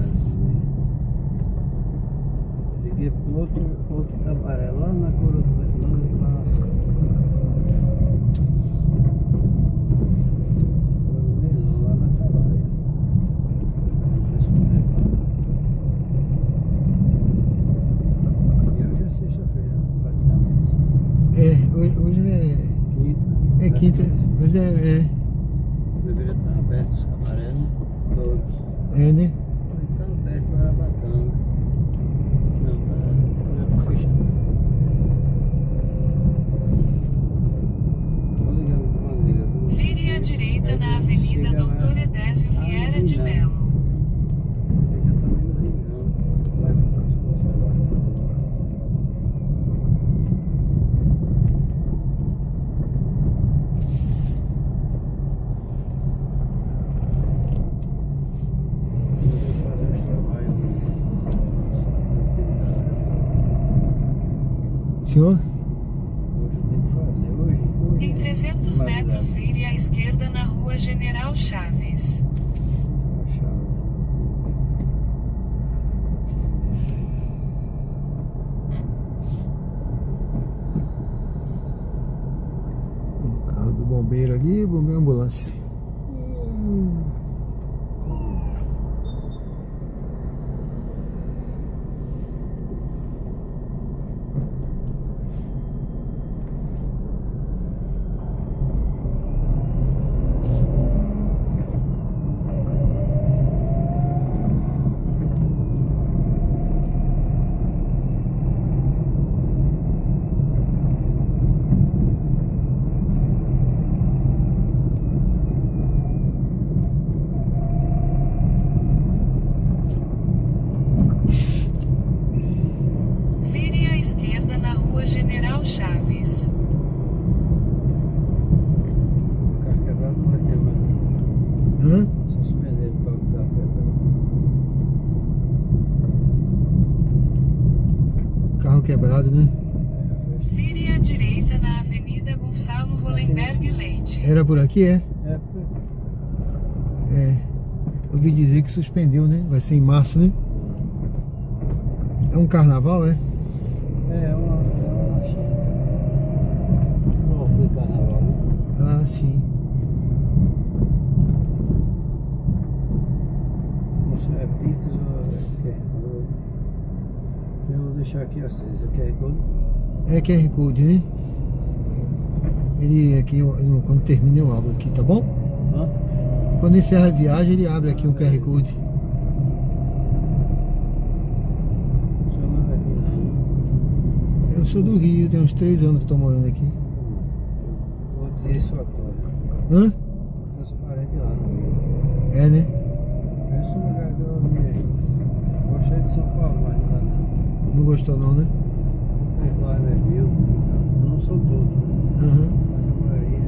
Liguei pro outro cabaré lá na Coroa do Vermelho, lá. Lá na Atalaia. Não respondeu nada. E hoje é sexta-feira, praticamente. Hoje é Quinta. quinta, mas Deveria estar aberto os cabarés, né? Todos. né? Está aberto para Arabatana. Não, tá fechado. Tô ligando com uma amiga. Vire à direita na Avenida Doutor Edésio Vieira de Mello. Eu já tô indo ligando. Mais um próximo celular. senhor? Hoje eu tenho que fazer. Hoje Em 300 Mas, metros, vire à esquerda na rua General Chaves. O carro do bombeiro ali, bombeiro ambulância. Vire à esquerda na rua General Chaves. o carro quebrado não vai ter mais. Hã? Só se perder o tal do carro quebrado. Carro quebrado, né? Vire à direita na Avenida Gonçalo Hollenberg Leite. Era por aqui, é? É, porque É. Eu ouvi dizer que suspendeu, né? Vai ser em março, né? É um carnaval, é? é uma China. Não, foi carnaval, né? Ah, sim. Você é Pix ou é QR Code? Eu vou deixar aqui aceso. É QR Code? É QR Code, né? Ele aqui, quando termina eu abro aqui, tá bom? Hã? Quando encerra a viagem, ele abre aqui um QR Code. Só não é aqui não. Eu sou do Rio, tem uns 3 anos que estou morando aqui. Vou dizer só terra. Hã? Transparente lá no Rio. É, né? Esse é um lugar que eu amei. Gostei de São Paulo, mas lá não. Não gostou não, né? Lá é Rio. Não são todos, né? Aham. Mas a maioria é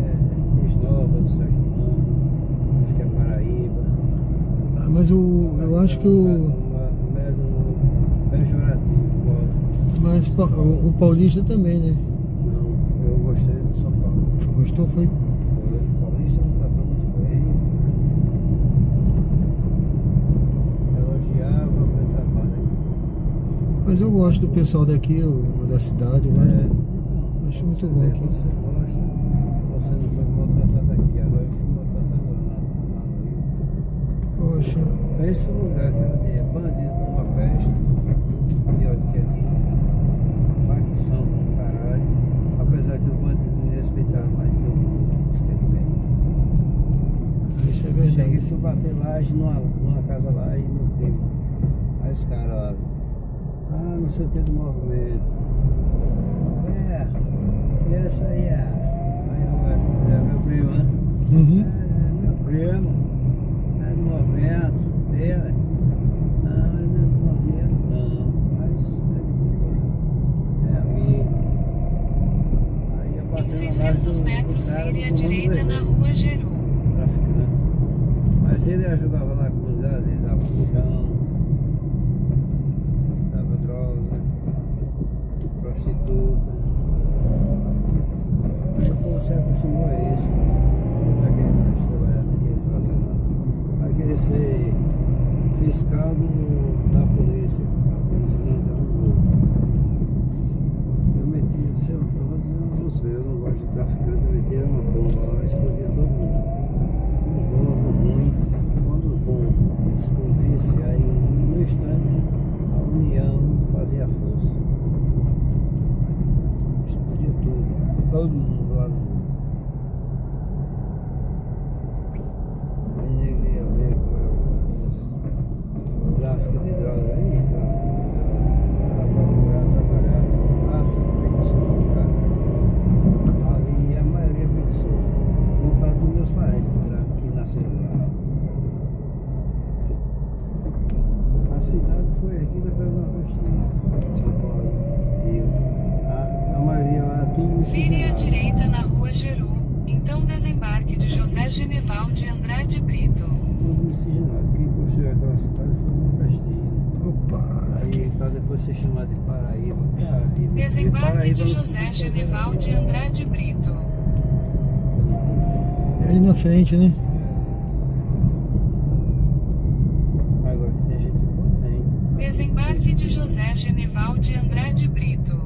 Esnova, do Sérgio Mano, diz que é Paraíba. Ah, mas eu acho que o... Pejorativo, pode. Mas o paulista também, né? Não, eu gostei do São Paulo. Gostou, foi? O paulista me tratou muito bem. Elogiava o meu trabalho aqui. Mas eu gosto do pessoal daqui, da cidade. Eu gosto. Então, Acho muito você bom vê, aqui. Você gosta, você não foi maltratado aqui, agora eu fui maltratado lá no Rio. Poxa. Esse lugar que é onde é bandido com uma peste, pior do que aqui, facção do caralho, apesar que o bandido me respeitava mais que o esquerdo bem. Isso é Cheguei e verdade. fui bater laje numa casa lá e meu primo. Aí os caras lá, não sei o que do movimento. E essa aí aí Roberto, é meu primo, né? Uhum. É meu primo, é do movimento dele. Não, ele não é do movimento, não, mas é de boa. É amigo. Aí eu bati Em na 600 laje do metros, cara vire à do direita Mundo na Vermelho, rua Geru. traficante. Mas ele ajudava lá a comunidade, ele dava pujão, dava droga, prostituta. Aí você acostumou a isso, não vai querer mais trabalhar naquele fazendo. Vai querer ser fiscal da polícia. A polícia não entra no grupo. Eu meti, eu vou dizer a você, eu não gosto de traficante, eu meti uma bomba lá, explodia todo mundo. Os bons, o ruim, quando o bom explodisse, aí no instante a união fazia força. Explodia tudo, todo mundo lá no mundo. Aí ninguém ia ver qual é o tráfico de droga aí, tráfico de droga. Para procurar trabalhar, raça, preguiçoso do caralho. Ali a maioria é preguiçoso. Contado dos meus parentes que nasceram lá. A cidade foi erguida pelo nordestino. São Paulo, Rio. A maioria lá, tudo Vire à miscigenado. direita na rua Geru, então desembarque de José Geneval de Andrade Brito. Tudo miscigenado. Quem construiu aquela cidade foi o nordestino. Opa, Aí aqui. para depois ser chamado de Paraíba. Cara, Desembarque de José Geneval de Andrade Brito. É ali na frente, né? Agora que tem gente boa, tem. Desembarque de José Geneval de Andrade Brito.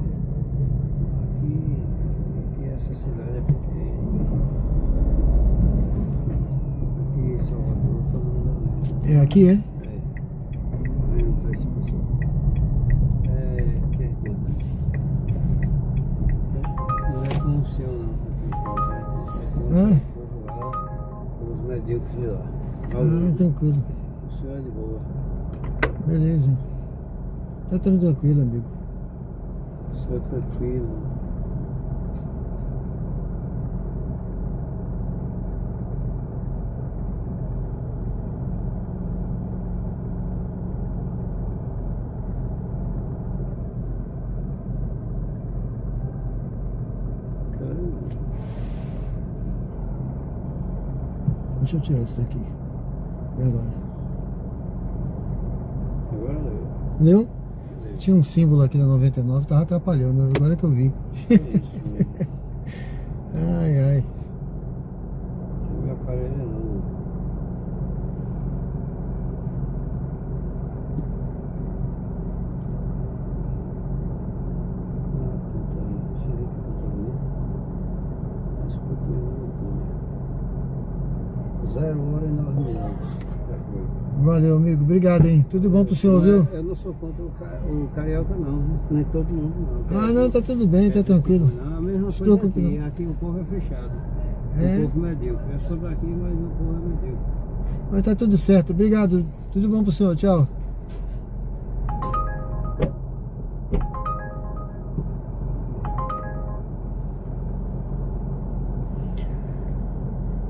Aqui essa cidade é pequena. Aqui em Salvador, todo mundo É aqui, é? Aí entrou esse pessoal. Que coisa. Não é como o seu, não. Ah. Os medíocres de lá. Ah, tranquilo. O senhor é de boa. Beleza. Tá tudo tranquilo, amigo. O senhor é tranquilo. Deixa eu tirar isso daqui. E agora? Agora leu. Leu? Tinha um símbolo aqui na 99, tava atrapalhando, agora que eu vi. Ai, ai. Meu aparelho é novo. Ah, puta, você viu que puta bonita? As putinhas bonitinhas. 0 hora e 9 minutos. Já foi. Valeu, amigo. Obrigado, hein? Tudo bom pro senhor, viu? Eu não sou contra o carioca, não. Nem todo mundo, não. Ah, não, tá tudo bem, tá tranquilo. Não, a mesma Se coisa preocupe, aqui. não. Aqui o povo é fechado. É? O povo medíocre. Eu sou daqui, mas o povo é medíocre. Mas tá tudo certo. Obrigado. Tudo bom pro senhor. Tchau.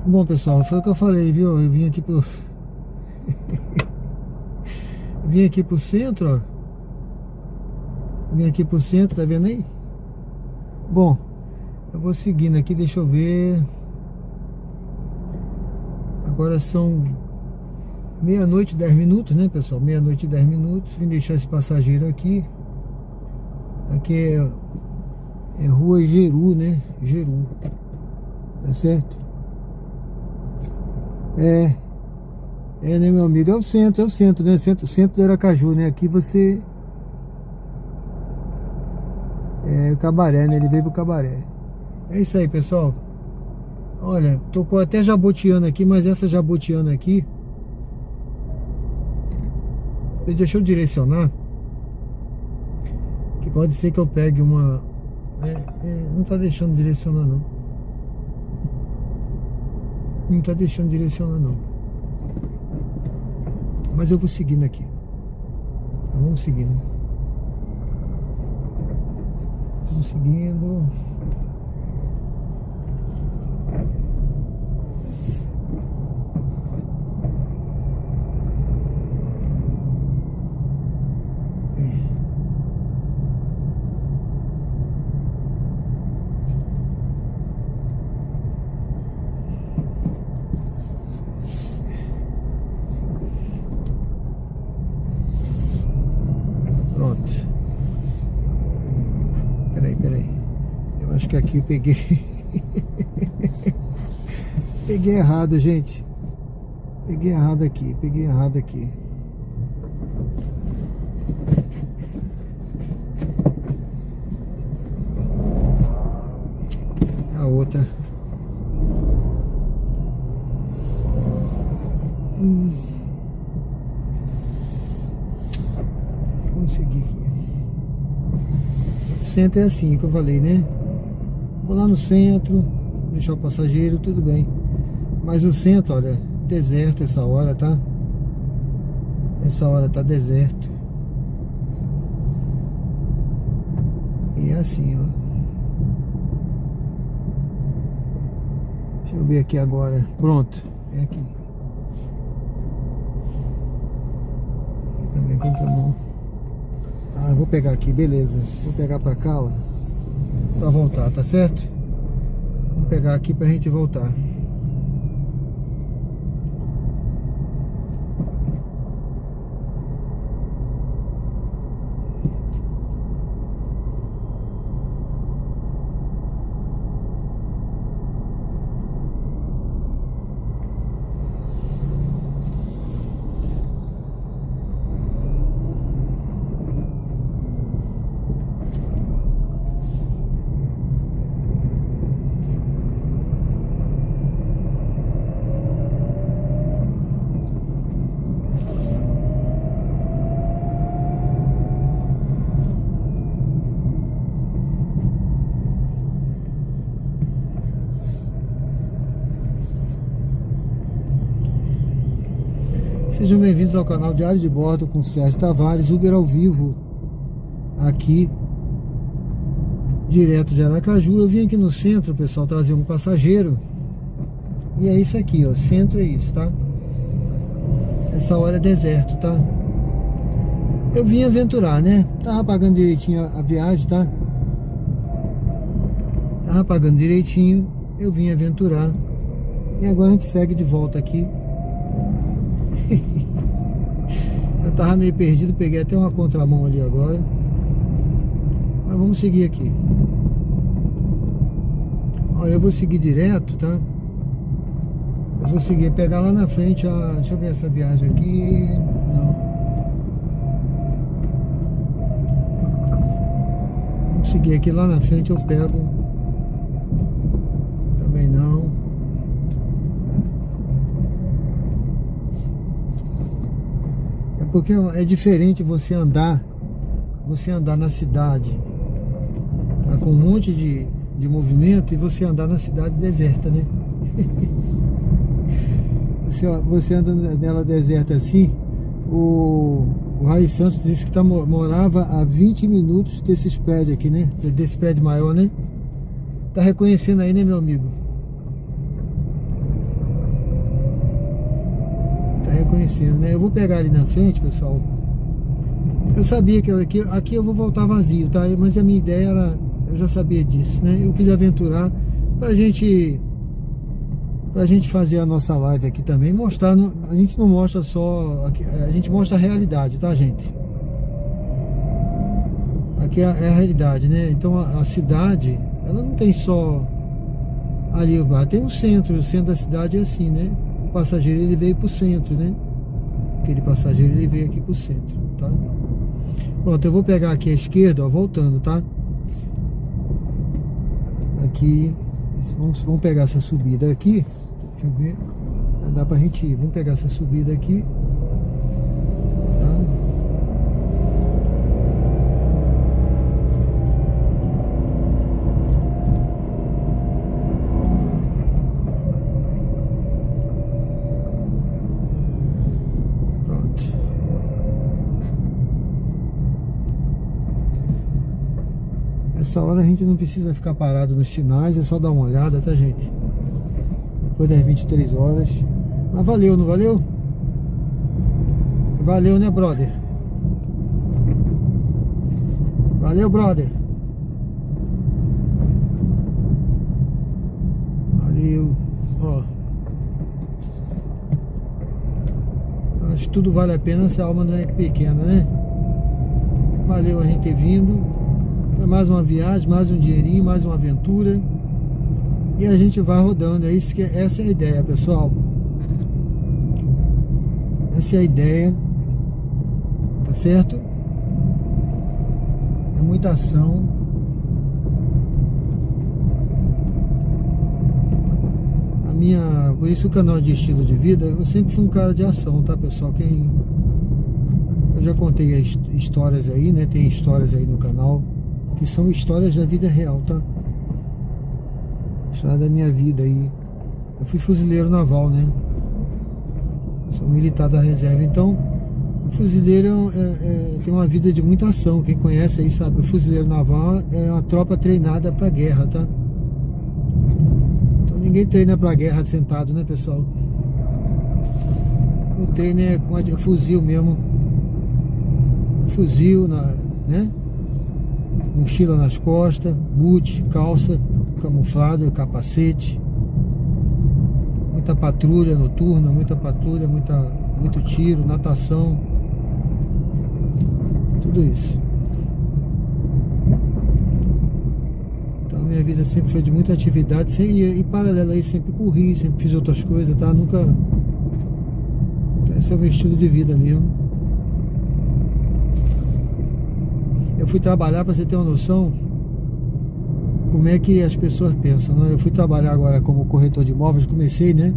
Bom, pessoal, foi o que eu falei, viu? Eu vim aqui pro... Vim aqui pro centro, ó. Vim aqui pro centro, tá vendo aí? Bom, eu vou seguindo aqui, deixa eu ver. Agora são 00:10, né, pessoal? 00:10. Vim deixar esse passageiro aqui. Aqui é rua Jeru, né? Jeru. Tá certo? É, né, meu amigo? É o centro, né? Centro do Aracaju, né? Aqui você... É o Cabaré, né? Ele veio pro Cabaré. É isso aí, pessoal. Olha, tocou até jabotiana aqui, mas essa jabotiana aqui... Deixa eu direcionar. Que pode ser que eu pegue uma... não tá deixando direcionar, não. Não tá deixando direcionar, não. Mas eu vou seguindo aqui. Então, vamos seguindo. Vamos seguindo. Pronto. Peraí. Eu acho que aqui eu peguei. Peguei errado, gente. Peguei errado aqui. A outra. Vamos seguir aqui. Centro é assim que eu falei, né? Vou lá no centro, deixar o passageiro, tudo bem. Mas o centro, olha, deserto essa hora, tá? Essa hora tá deserto. E é assim, ó. Deixa eu ver aqui agora. Pronto, é aqui. Aqui também contramão. Ah, eu vou pegar aqui, beleza. Vou pegar pra cá, ó. Pra voltar, tá certo? Vamos pegar aqui pra gente voltar. Sejam bem-vindos ao canal Diário de Bordo com Sérgio Tavares, Uber ao vivo, aqui, direto de Aracaju. Eu vim aqui no centro, pessoal, trazer um passageiro. E é isso aqui, ó, centro é isso, tá? Essa hora é deserto, tá? Eu vim aventurar, né? Tava pagando direitinho a viagem, tá? Tava pagando direitinho, eu vim aventurar. E agora a gente segue de volta aqui. Eu tava meio perdido, peguei até uma contramão ali agora. Mas vamos seguir aqui. Ó, eu vou seguir direto, tá? Eu vou seguir, pegar lá na frente, ó, deixa eu ver essa viagem aqui. Não. Vamos seguir aqui, lá na frente eu pego. Também não. É porque é diferente você andar na cidade, tá, com um monte de movimento, e você andar na cidade deserta, né? Você anda nela deserta assim. O Raí Santos disse que morava a 20 minutos desses prédios aqui, né? Desse prédio maior, né? Tá reconhecendo aí, né, meu amigo? Tá reconhecendo, né? Eu vou pegar ali na frente, pessoal. Eu sabia que aqui eu vou voltar vazio, tá? Mas a minha ideia era... Eu já sabia disso, né? Eu quis aventurar pra gente fazer a nossa live aqui também, mostrar, a gente não mostra só, a gente mostra a realidade, tá, gente? Aqui é a realidade, né? Então a cidade, ela não tem só ali o bar, tem o centro da cidade é assim, né? O passageiro, ele veio pro centro, né? Aquele passageiro, ele veio aqui pro centro, tá? Pronto, eu vou pegar aqui à esquerda, ó, voltando, tá? Aqui, vamos pegar essa subida aqui. Deixa eu ver. Dá pra gente ir. Vamos pegar essa subida aqui. Tá? Pronto. Essa hora a gente não precisa ficar parado nos sinais, é só dar uma olhada, tá, gente? Depois das 23 horas. Mas valeu, não valeu? Valeu, né, brother? Valeu, brother. Valeu. Ó. Eu acho que tudo vale a pena se a alma não é pequena, né? Valeu a gente ter vindo. Foi mais uma viagem, mais um dinheirinho, mais uma aventura. E a gente vai rodando. Essa é a ideia, pessoal. Essa é a ideia. Tá certo? É muita ação. Por isso o canal de estilo de vida, eu sempre fui um cara de ação, tá, pessoal? Eu já contei histórias aí, né? Tem histórias aí no canal que são histórias da vida real, tá? História da minha vida aí. Eu fui fuzileiro naval, né? Sou militar da reserva. Então, o fuzileiro tem uma vida de muita ação. Quem conhece aí sabe, o fuzileiro naval é uma tropa treinada pra guerra, tá? Então ninguém treina pra guerra sentado, né, pessoal? O treino é com fuzil mesmo. Fuzil, né? Mochila nas costas, boot, calça, camuflado, capacete. Muita patrulha noturna, muito tiro, natação. Tudo isso. Então minha vida sempre foi de muita atividade. E paralelo a isso, sempre corri, sempre fiz outras coisas, tá? Nunca... Então, esse é o meu estilo de vida mesmo. Eu fui trabalhar, para você ter uma noção como é que as pessoas pensam, né? Eu fui trabalhar agora como corretor de imóveis, comecei, né?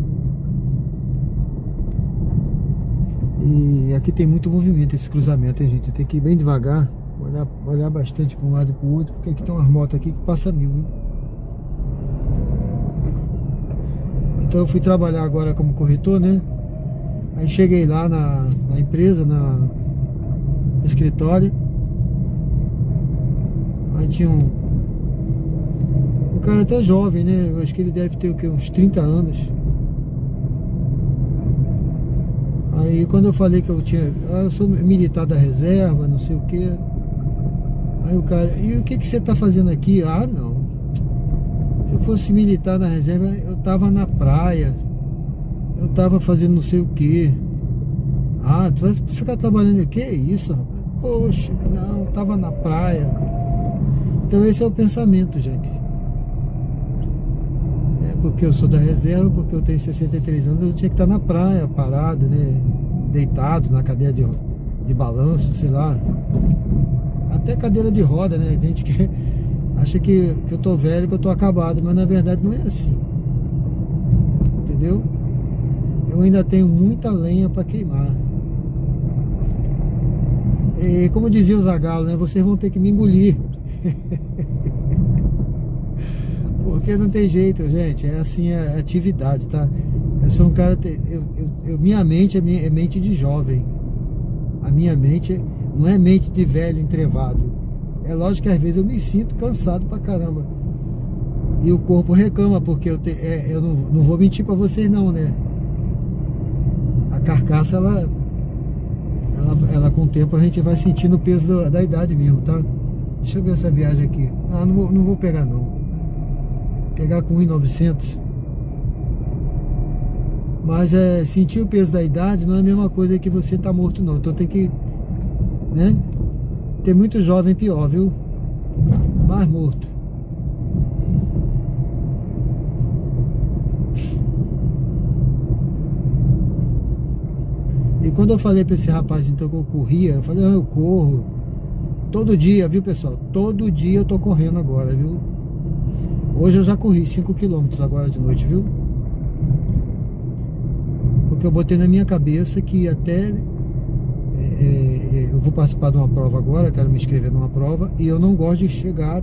E aqui tem muito movimento esse cruzamento, hein, gente? Tem que ir bem devagar, olhar bastante para um lado e para o outro, porque aqui tem umas motos aqui que passa 1000, hein? Então eu fui trabalhar agora como corretor, né? Aí cheguei lá na empresa, no escritório. Aí tinha um cara até jovem, né? Eu acho que ele deve ter o quê? Uns 30 anos. Aí quando eu falei que eu sou militar da reserva, não sei o quê. Aí o cara, e o que você tá fazendo aqui? Ah, não. Se eu fosse militar da reserva, eu tava na praia. Eu tava fazendo não sei o quê. Ah, tu vai ficar trabalhando aqui? Que isso, rapaz? Poxa, não, eu tava na praia. Então esse é o pensamento, gente. Porque eu sou da reserva, porque eu tenho 63 anos, eu tinha que estar na praia, parado, né? Deitado na cadeira de balanço, sei lá. Até cadeira de roda, né? A gente que acha que eu tô velho, que eu tô acabado, mas na verdade não é assim. Entendeu? Eu ainda tenho muita lenha para queimar. E como dizia o Zagalo, né? Vocês vão ter que me engolir. Porque não tem jeito, gente. É assim, é atividade, tá? Eu sou um cara... minha mente é mente de jovem. A minha mente não é mente de velho entrevado. É lógico que às vezes eu me sinto cansado pra caramba. E o corpo reclama, porque eu não vou mentir pra vocês não, né? A carcaça, ela com o tempo a gente vai sentindo o peso da idade mesmo, tá? Deixa eu ver essa viagem aqui. Ah, não vou pegar não. Pegar com 1.900. Mas sentir o peso da idade não é a mesma coisa que você tá morto não. Então tem que, né? Tem muito jovem pior, viu? Mais morto. E quando eu falei pra esse rapaz então que eu corria, eu falei, não, eu corro todo dia, viu, pessoal? Todo dia eu tô correndo agora, viu? Hoje eu já corri 5 km agora de noite, viu? Porque eu botei na minha cabeça que até eu vou participar de uma prova agora, quero me inscrever numa prova, e eu não gosto de chegar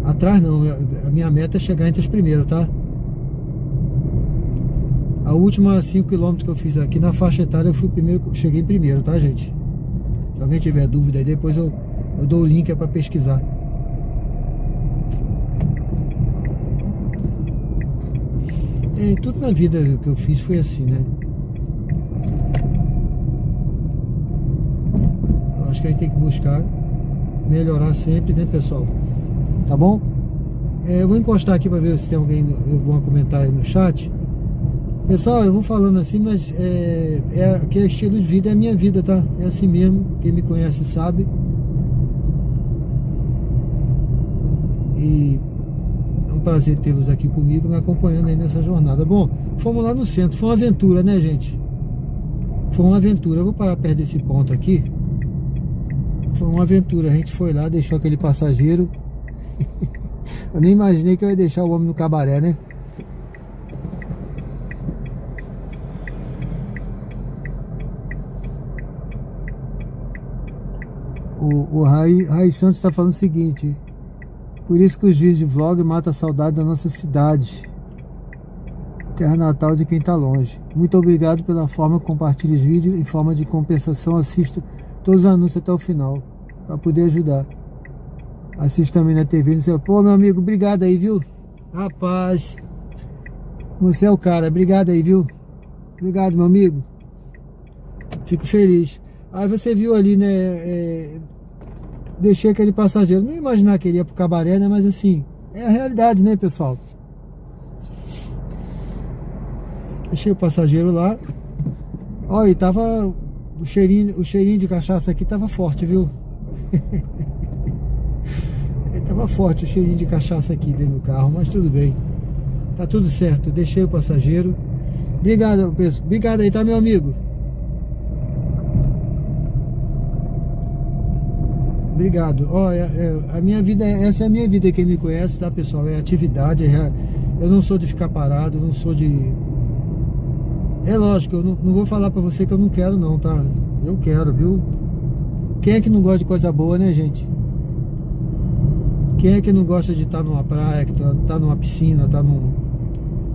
atrás não, a minha meta é chegar entre os primeiros, tá? A última 5 km que eu fiz aqui na faixa etária, eu fui primeiro, cheguei em primeiro, tá, gente? Se alguém tiver dúvida aí, depois eu dou o link para pesquisar. Tudo na vida que eu fiz foi assim, né? Eu acho que a gente tem que buscar melhorar sempre, né, pessoal? Tá bom? Eu vou encostar aqui para ver se tem algum comentário aí no chat. Pessoal, eu vou falando assim, mas que é estilo de vida, é a minha vida, tá? É assim mesmo, quem me conhece sabe. E é um prazer tê-los aqui comigo, me acompanhando aí nessa jornada. Bom, fomos lá no centro, foi uma aventura, né, gente? Foi uma aventura. Eu vou parar perto desse ponto aqui. Foi uma aventura, a gente foi lá, deixou aquele passageiro. Eu nem imaginei que eu ia deixar o homem no cabaré, né? O Rai Santos está falando o seguinte: por isso que os vídeos de vlog matam a saudade da nossa cidade, terra natal de quem está longe. Muito obrigado pela forma que compartilha os vídeos. Em forma de compensação, assisto todos os anúncios até o final, para poder ajudar. Assisto também na TV, não sei. Pô, meu amigo, obrigado aí, viu? Rapaz, você é o cara, obrigado aí, viu? Obrigado, meu amigo. Fico feliz. Aí você viu ali, né? Deixei aquele passageiro. Não ia imaginar que ele ia pro cabaré, né? Mas assim, é a realidade, né, pessoal? Deixei o passageiro lá. Olha, e tava o cheirinho de cachaça aqui tava forte, viu? Tava forte o cheirinho de cachaça aqui dentro do carro, mas tudo bem. Tá tudo certo. Deixei o passageiro. Obrigado, pessoal. Obrigado aí, tá, meu amigo? Obrigado. Olha, a minha vida, essa é a minha vida, quem me conhece, tá, pessoal? É atividade, eu não sou de ficar parado, não sou de... É lógico, eu não vou falar pra você que eu não quero não, tá? Eu quero, viu? Quem é que não gosta de coisa boa, né, gente? Quem é que não gosta de estar numa praia, que tá numa piscina,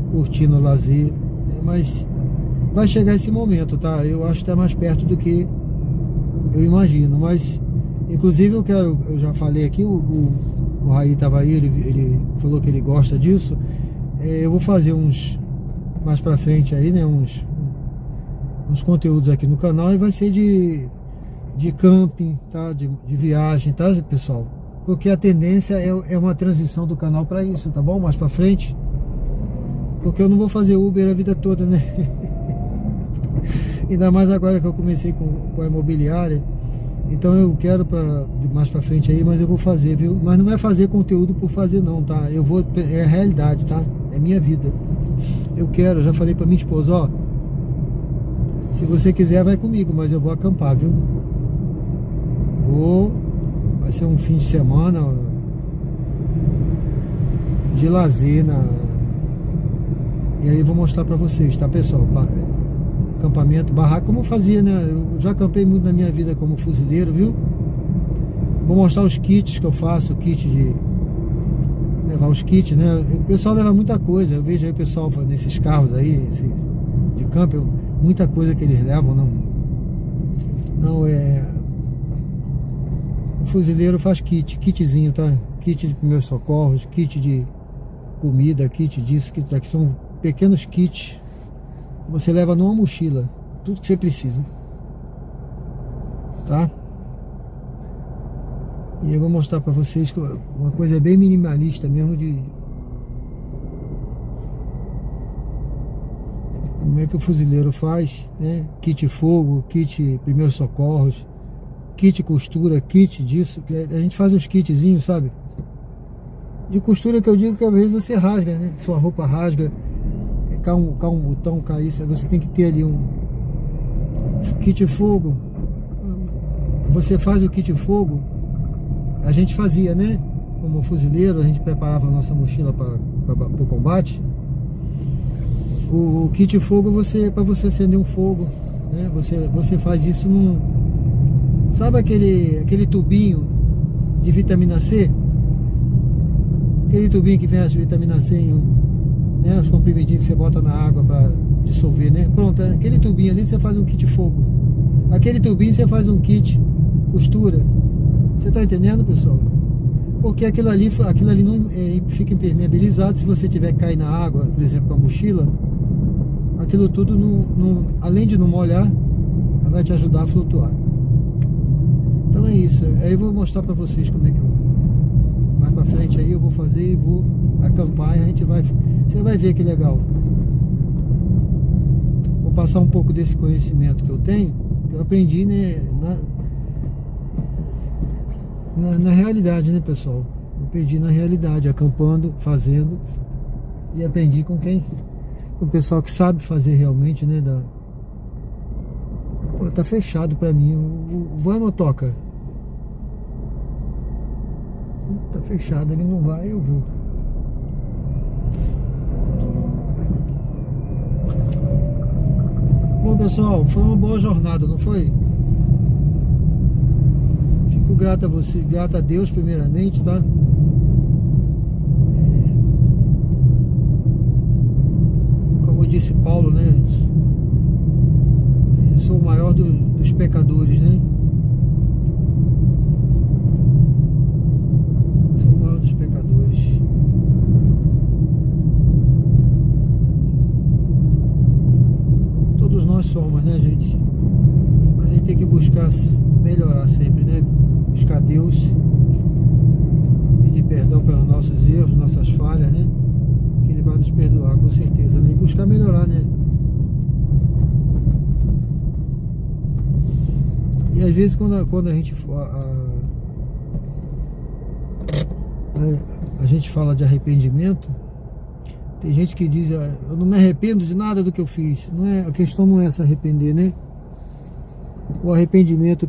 curtindo o lazer, né? Mas vai chegar esse momento, tá? Eu acho que tá mais perto do que eu imagino, mas inclusive eu já falei aqui, o Raí tava aí, ele falou que ele gosta disso. Eu vou fazer uns mais pra frente aí, né, uns conteúdos aqui no canal, e vai ser de camping, tá? De viagem, tá, pessoal? Porque a tendência é uma transição do canal para isso, tá bom? Mais pra frente. Porque eu não vou fazer Uber a vida toda, né? Ainda mais agora que eu comecei com a imobiliária. Então eu quero mais pra frente aí, mas eu vou fazer, viu? Mas não é fazer conteúdo por fazer não, tá? É a realidade, tá? É minha vida. Eu já falei pra minha esposa, ó, se você quiser vai comigo, mas eu vou acampar, viu? Vai ser um fim de semana de lazer e aí eu vou mostrar pra vocês, tá, pessoal? Acampamento, barraco, como eu fazia, né? Eu já acampei muito na minha vida como fuzileiro, viu? Vou mostrar os kits que eu faço, o kit de levar os kits, né? O pessoal leva muita coisa. Eu vejo aí o pessoal nesses carros aí, de camping, muita coisa que eles levam, não é. O fuzileiro faz kitzinho, tá? Kit de primeiros socorros, kit de comida, kit disso, kit daqui, são pequenos kits. Você leva numa mochila tudo que você precisa, tá? E eu vou mostrar pra vocês uma coisa bem minimalista mesmo, como é que o fuzileiro faz, né? Kit fogo, kit primeiros socorros, kit costura, kit disso. A gente faz uns kitzinhos, sabe? De costura, que eu digo que às vezes você rasga, né? Sua roupa rasga, cai um botão, cai isso, você tem que ter ali um kit fogo. Você faz o kit fogo, a gente fazia, né? Como fuzileiro, a gente preparava a nossa mochila para o combate. O kit fogo para você acender um fogo, né? Você faz isso sabe aquele tubinho de vitamina C? Aquele tubinho que vem as vitamina C, né? Os comprimidinhos que você bota na água para dissolver, né? Pronto, aquele tubinho ali você faz um kit fogo. Aquele tubinho você faz um kit costura. Você tá entendendo, pessoal? Porque aquilo ali não fica impermeabilizado. Se você tiver que cair na água, por exemplo, com a mochila, aquilo tudo, além de não molhar, vai te ajudar a flutuar. Então é isso. Aí eu vou mostrar pra vocês como é que mais pra frente aí eu vou fazer e vou acampar, e você vai ver que legal. Vou passar um pouco desse conhecimento que eu tenho, que eu aprendi, né, na realidade, né, pessoal? Eu aprendi na realidade, acampando, fazendo, e aprendi com o pessoal que sabe fazer realmente, né? Pô, tá fechado pra mim. Vai, motoca? Tá fechado, ele não vai, eu vou. Bom, pessoal, foi uma boa jornada, não foi? Fico grato a você, grato a Deus primeiramente, tá? Como disse Paulo, né? Sou o maior dos pecadores, né? Sou o maior dos pecadores. Todos nós somos, né, gente? Mas a gente tem que buscar melhorar sempre, né? Buscar Deus, pedir perdão pelos nossos erros, nossas falhas, né? Que Ele vai nos perdoar, com certeza, né? E buscar melhorar, né? E às vezes quando a gente a gente fala de arrependimento, tem gente que diz, eu não me arrependo de nada do que eu fiz. A questão não é se arrepender, né? O arrependimento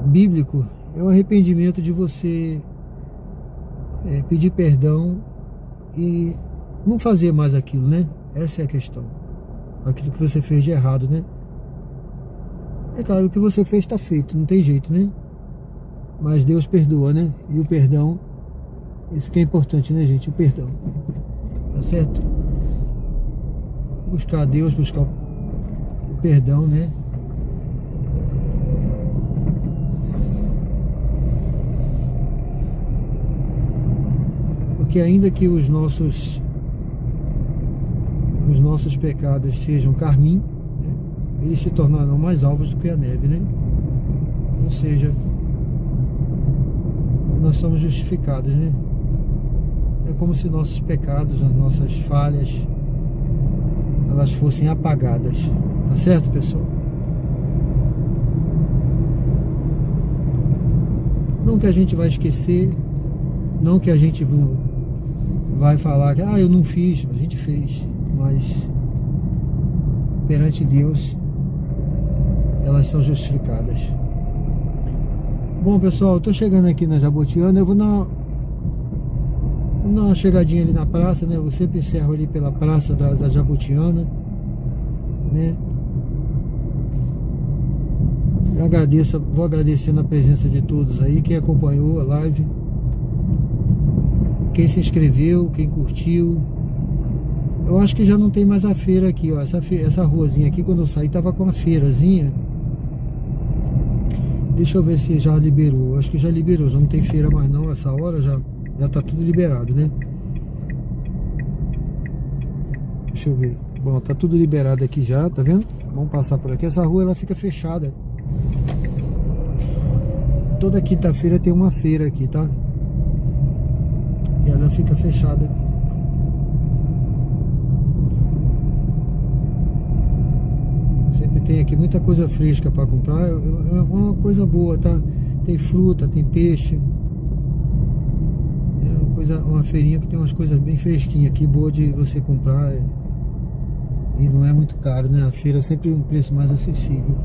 bíblico é o arrependimento de você pedir perdão e não fazer mais aquilo, né? Essa é a questão. Aquilo que você fez de errado, né? É claro, o que você fez está feito, não tem jeito, né? Mas Deus perdoa, né? E o perdão, isso que é importante, né, gente? O perdão. Tá certo? buscar a Deus, buscar o perdão, né? Porque ainda que os nossos pecados sejam carmim, né, eles se tornarão mais alvos do que a neve, né? Ou seja, nós somos justificados, né? É como se nossos pecados, as nossas falhas, elas fossem apagadas. Tá certo, pessoal? Não que a gente vai esquecer, não que a gente vai falar que eu não fiz, a gente fez, mas perante Deus elas são justificadas. Bom, pessoal, eu tô chegando aqui na Jabotiana, eu vou dar uma chegadinha ali na praça, né? Eu sempre encerro ali pela praça da Jabotiana, né? Eu vou agradecendo a presença de todos aí, quem acompanhou a live, quem se inscreveu, quem curtiu. Eu acho que já não tem mais a feira aqui, ó. Essa ruazinha aqui, quando eu saí, tava com uma feirazinha. Deixa eu ver se já liberou. Acho que já liberou, já não tem feira mais não. Essa hora já tá tudo liberado, né? Deixa eu ver. Bom, tá tudo liberado aqui já, tá vendo? Vamos passar por aqui. Essa rua, ela fica fechada. Toda quinta-feira tem uma feira aqui, tá? E ela fica fechada. Sempre tem aqui muita coisa fresca para comprar. É uma coisa boa, tá? Tem fruta, tem peixe. É uma feirinha que tem umas coisas bem fresquinhas aqui, boa de você comprar. E não é muito caro, né? A feira é sempre um preço mais acessível.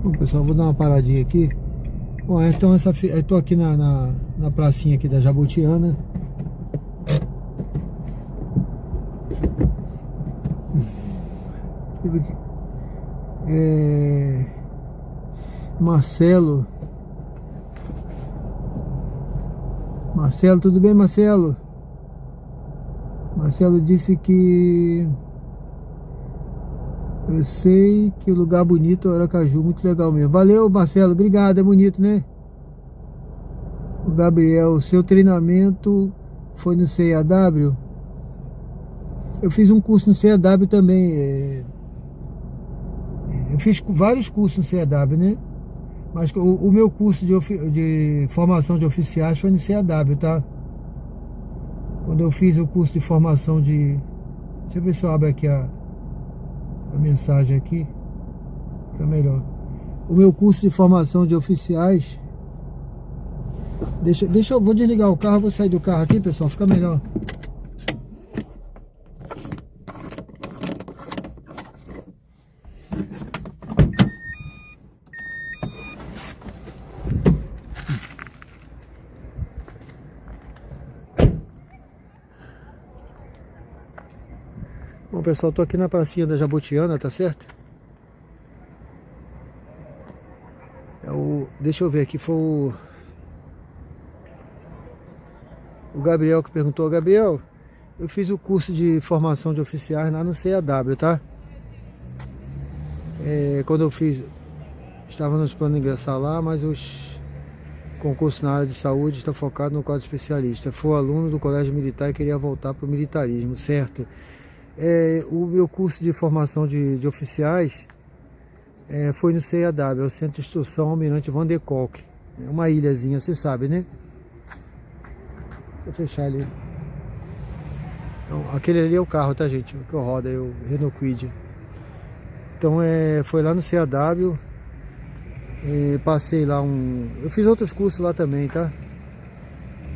Bom, pessoal, vou dar uma paradinha aqui. Bom, então eu tô aqui na pracinha aqui da Jabotiana. Marcelo, tudo bem, Marcelo? Marcelo disse que eu sei que o lugar bonito é o Aracaju, muito legal mesmo. Valeu, Marcelo, obrigado, é bonito, né? O Gabriel, o seu treinamento foi no CAW? Eu fiz um curso no CAW também. Eu fiz vários cursos no CAW, né? Mas o meu curso de formação de oficiais foi no CAW, tá? Quando eu fiz o curso de formação de... Deixa eu ver se eu abro aqui a mensagem aqui. Fica melhor. O meu curso de formação de oficiais... Vou desligar o carro, vou sair do carro aqui, pessoal, fica melhor. Bom, pessoal, tô aqui na pracinha da Jabotiana, tá certo? Deixa eu ver aqui, foi o Gabriel que perguntou. Gabriel, eu fiz o curso de formação de oficiais lá no CAW, tá? Quando eu fiz, estava nos planos de ingressar lá, mas os concursos na área de saúde está focado no quadro especialista. Fui aluno do colégio militar e queria voltar para o militarismo, certo? O meu curso de formação de oficiais foi no CAW, o Centro de Instrução Almirante Van der Kolk. É uma ilhazinha, você sabe, né? Vou fechar ali. Então, aquele ali é o carro, tá, gente? O que eu rodo é o Renault Kwid. Então foi lá no CAW. Passei lá eu fiz outros cursos lá também, tá?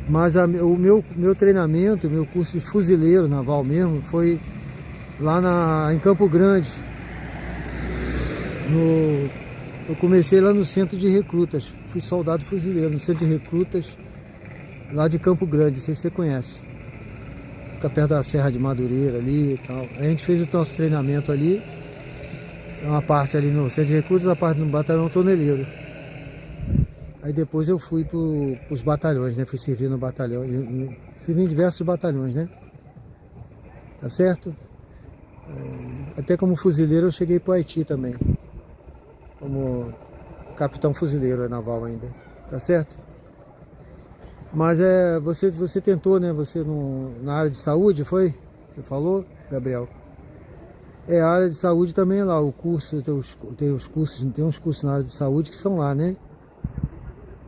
Mas o meu treinamento, o meu curso de fuzileiro naval mesmo, foi lá em Campo Grande. Eu comecei lá no centro de recrutas. Fui soldado fuzileiro no centro de recrutas lá de Campo Grande, não sei se você conhece. Fica perto da Serra de Madureira ali e tal. A gente fez o nosso treinamento ali. uma parte ali no centro de recrutas, a parte no batalhão toneleiro. Aí depois eu fui pros batalhões, né? Fui servir no batalhão, servi em diversos batalhões, né? Tá certo? Até como fuzileiro eu cheguei pro Haiti também. Como capitão fuzileiro naval ainda. Tá certo? Mas você tentou, né? Você na área de saúde, foi? Você falou, Gabriel? A área de saúde também é lá, o curso, tem uns cursos na área de saúde que são lá, né?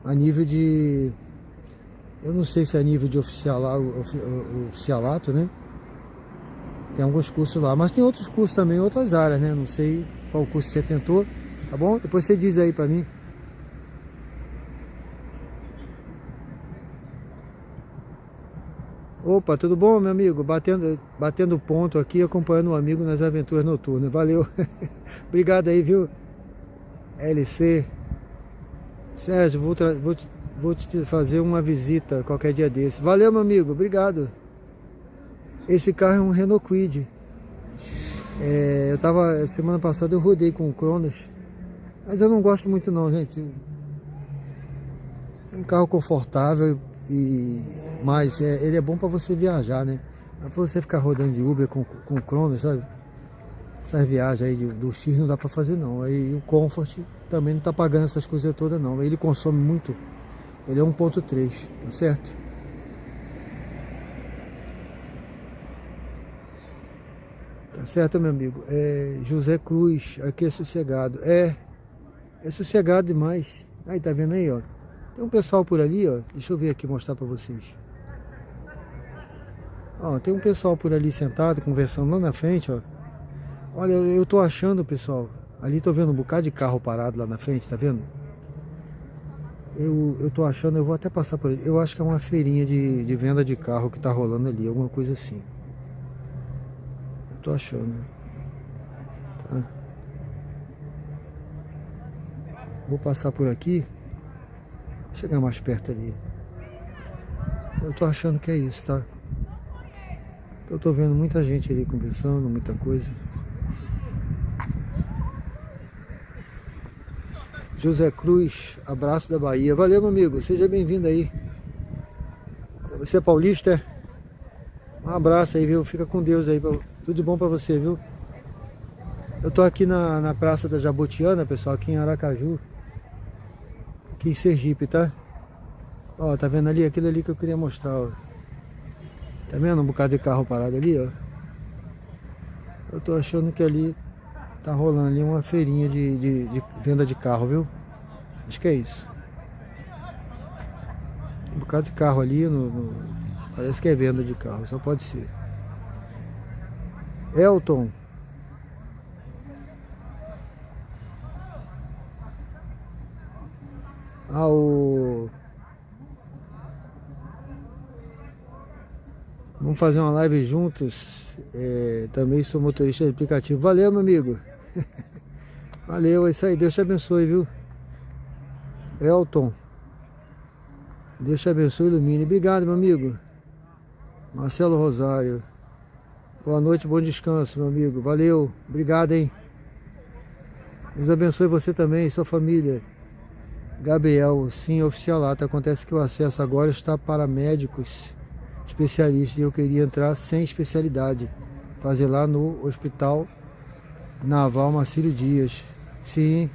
A nível de... Eu não sei se é a nível de oficialato, né? Tem alguns cursos lá, mas tem outros cursos também, outras áreas, né? Não sei qual curso você tentou, tá bom? Depois você diz aí pra mim. Opa, tudo bom, meu amigo? Batendo ponto aqui, acompanhando um amigo nas aventuras noturnas. Valeu. Obrigado aí, viu? LC. Sérgio, vou te fazer uma visita qualquer dia desse. Valeu, meu amigo. Obrigado. Esse carro é um Renault Kwid. Semana passada eu rodei com o Cronos. Mas eu não gosto muito não, gente. É um carro confortável mas ele é bom para você viajar, né? Não é pra você ficar rodando de Uber com o Cronos, sabe? Essas viagens aí do X não dá para fazer não. Aí o Comfort também não tá pagando essas coisas todas não. Ele consome muito. Ele é 1.3, tá certo? Tá certo, meu amigo? José Cruz, aqui é sossegado. É sossegado demais. Aí, tá vendo aí, ó? Tem um pessoal por ali, ó. Deixa eu ver aqui, mostrar pra vocês. Ó, tem um pessoal por ali sentado, conversando lá na frente, ó. Olha, eu tô achando, pessoal. Ali tô vendo um bocado de carro parado lá na frente, tá vendo? Eu tô achando, eu vou até passar por ali. Eu acho que é uma feirinha de venda de carro que tá rolando ali, alguma coisa assim. Eu tô achando. Tá? Vou passar por aqui. Chegar mais perto ali. Eu tô achando que é isso, tá? Eu tô vendo muita gente ali conversando, muita coisa. José Cruz, abraço da Bahia. Valeu, meu amigo, seja bem-vindo aí. Você é paulista, é? Um abraço aí, viu? Fica com Deus aí. Tudo de bom pra você, viu? Eu tô aqui na Praça da Jabotiana, pessoal, aqui em Aracaju. Aqui em Sergipe, tá? Ó, tá vendo ali? Aquilo ali que eu queria mostrar, ó. Tá vendo um bocado de carro parado ali, ó? Eu tô achando que ali tá rolando ali uma feirinha de venda de carro, viu? Acho que é isso. Um bocado de carro ali, parece que é venda de carro, só pode ser. Elton. Vamos fazer uma live juntos. Também sou motorista de aplicativo. Valeu, meu amigo. Valeu, é isso aí. Deus te abençoe, viu? Elton. Deus te abençoe e ilumine. Obrigado, meu amigo. Marcelo Rosário. Boa noite, bom descanso, meu amigo. Valeu. Obrigado, hein? Deus abençoe você também e sua família. Gabriel, sim, oficialato. Acontece que o acesso agora está para médicos especialistas e eu queria entrar sem especialidade, fazer lá no Hospital Naval Marcílio Dias. Sim,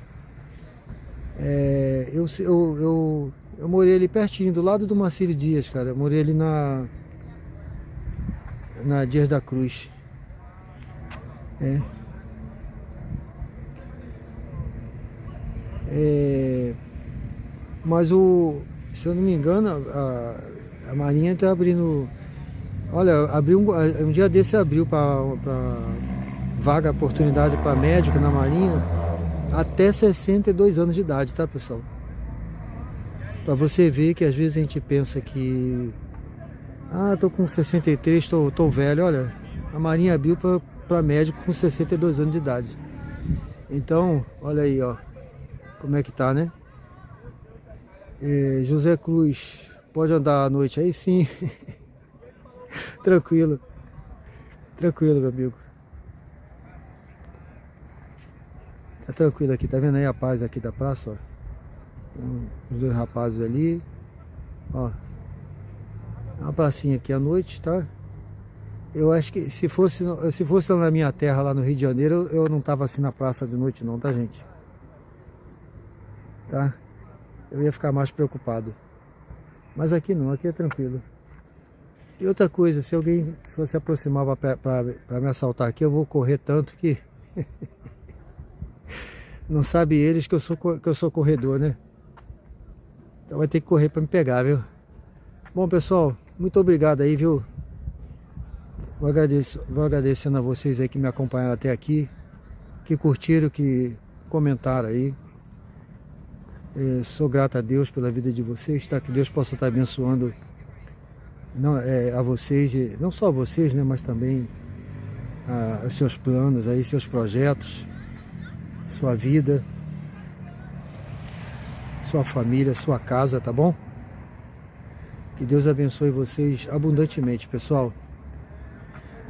eu morei ali pertinho, do lado do Marcílio Dias, cara. Eu morei ali na Dias da Cruz. Mas se eu não me engano, a Marinha está abrindo. Olha, abriu um dia desse abriu para vaga, oportunidade para médico na Marinha até 62 anos de idade, tá, pessoal? Para você ver que às vezes a gente pensa que tô com 63, tô velho. Olha, a Marinha abriu para médico com 62 anos de idade. Então, olha aí, ó, como é que tá, né? José Cruz, pode andar à noite aí? Sim. Tranquilo, meu amigo. É tranquilo aqui, tá vendo aí a paz aqui da praça, ó. Os dois rapazes ali, ó. Uma pracinha aqui à noite, tá? Eu acho que se fosse na minha terra, lá no Rio de Janeiro, eu não tava assim na praça de noite não, tá, gente? Tá? Eu ia ficar mais preocupado. Mas aqui não, aqui é tranquilo. E outra coisa, se alguém for se aproximar para me assaltar aqui, eu vou correr tanto que... Não sabe eles que eu sou corredor, né? Então vai ter que correr para me pegar, viu? Bom, pessoal, muito obrigado aí, viu? Vou agradecendo a vocês aí que me acompanharam até aqui, que curtiram, que comentaram aí. Sou grato a Deus pela vida de vocês, tá? Que Deus possa estar abençoando a vocês, não só a vocês, né? Mas também os seus planos aí, seus projetos, sua vida, sua família, sua casa, tá bom? Que Deus abençoe vocês abundantemente, pessoal.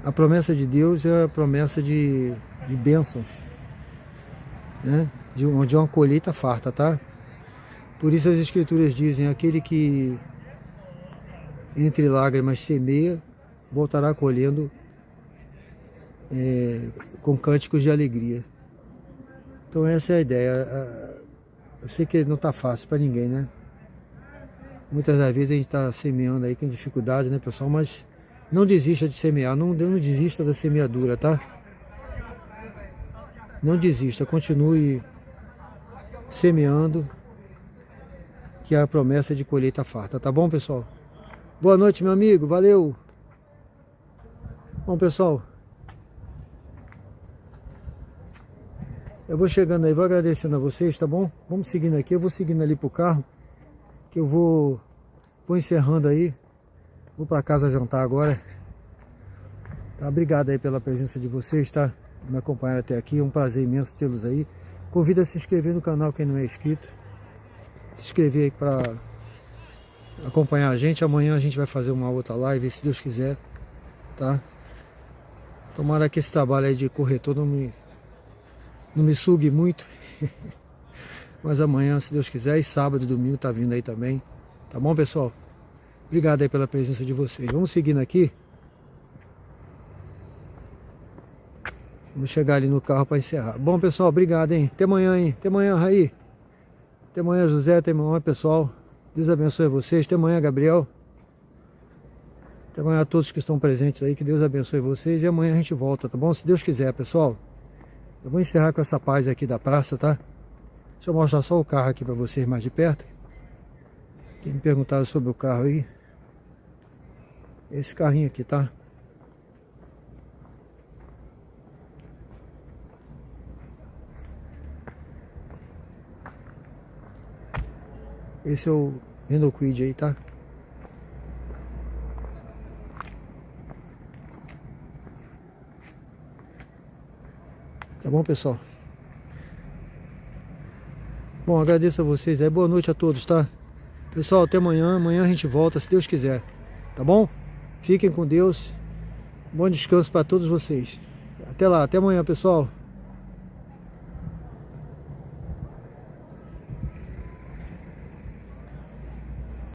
A promessa de Deus é a promessa de bênçãos, né? De uma colheita farta, tá? Por isso as escrituras dizem, aquele que entre lágrimas semeia, voltará colhendo com cânticos de alegria. Então essa é a ideia. Eu sei que não está fácil para ninguém, né? Muitas das vezes a gente está semeando aí com dificuldade, né, pessoal? Mas não desista de semear, não desista da semeadura, tá? Não desista, continue semeando, que é a promessa de colheita farta, tá bom, pessoal? Boa noite, meu amigo, valeu! Bom, pessoal, eu vou chegando aí, vou agradecendo a vocês, tá bom? Vamos seguindo aqui, eu vou seguindo ali pro carro, que eu vou encerrando aí, vou para casa jantar agora. Tá? Obrigado aí pela presença de vocês, tá? Me acompanharam até aqui, é um prazer imenso tê-los aí. Convido a se inscrever no canal quem não é inscrito. Se inscrever aí para acompanhar a gente. Amanhã a gente vai fazer uma outra live, se Deus quiser, tá? Tomara que esse trabalho aí de corretor não me sugue muito. Mas amanhã, se Deus quiser, e sábado e domingo tá vindo aí também. Tá bom, pessoal? Obrigado aí pela presença de vocês. Vamos seguindo aqui. Vamos chegar ali no carro para encerrar. Bom, pessoal, obrigado, hein? Até amanhã, hein? Até amanhã, Raí. Até amanhã, José. Até amanhã, pessoal. Deus abençoe vocês. Até amanhã, Gabriel. Até amanhã a todos que estão presentes aí. Que Deus abençoe vocês. E amanhã a gente volta, tá bom? Se Deus quiser, pessoal. Eu vou encerrar com essa paz aqui da praça, tá? Deixa eu mostrar só o carro aqui para vocês mais de perto. Quem me perguntaram sobre o carro aí. Esse carrinho aqui, tá? Esse é o Renault Kwid aí, tá? Tá bom, pessoal? Bom, agradeço a vocês aí. Boa noite a todos, tá? Pessoal, até amanhã. Amanhã a gente volta, se Deus quiser. Tá bom? Fiquem com Deus. Bom descanso para todos vocês. Até lá, até amanhã, pessoal.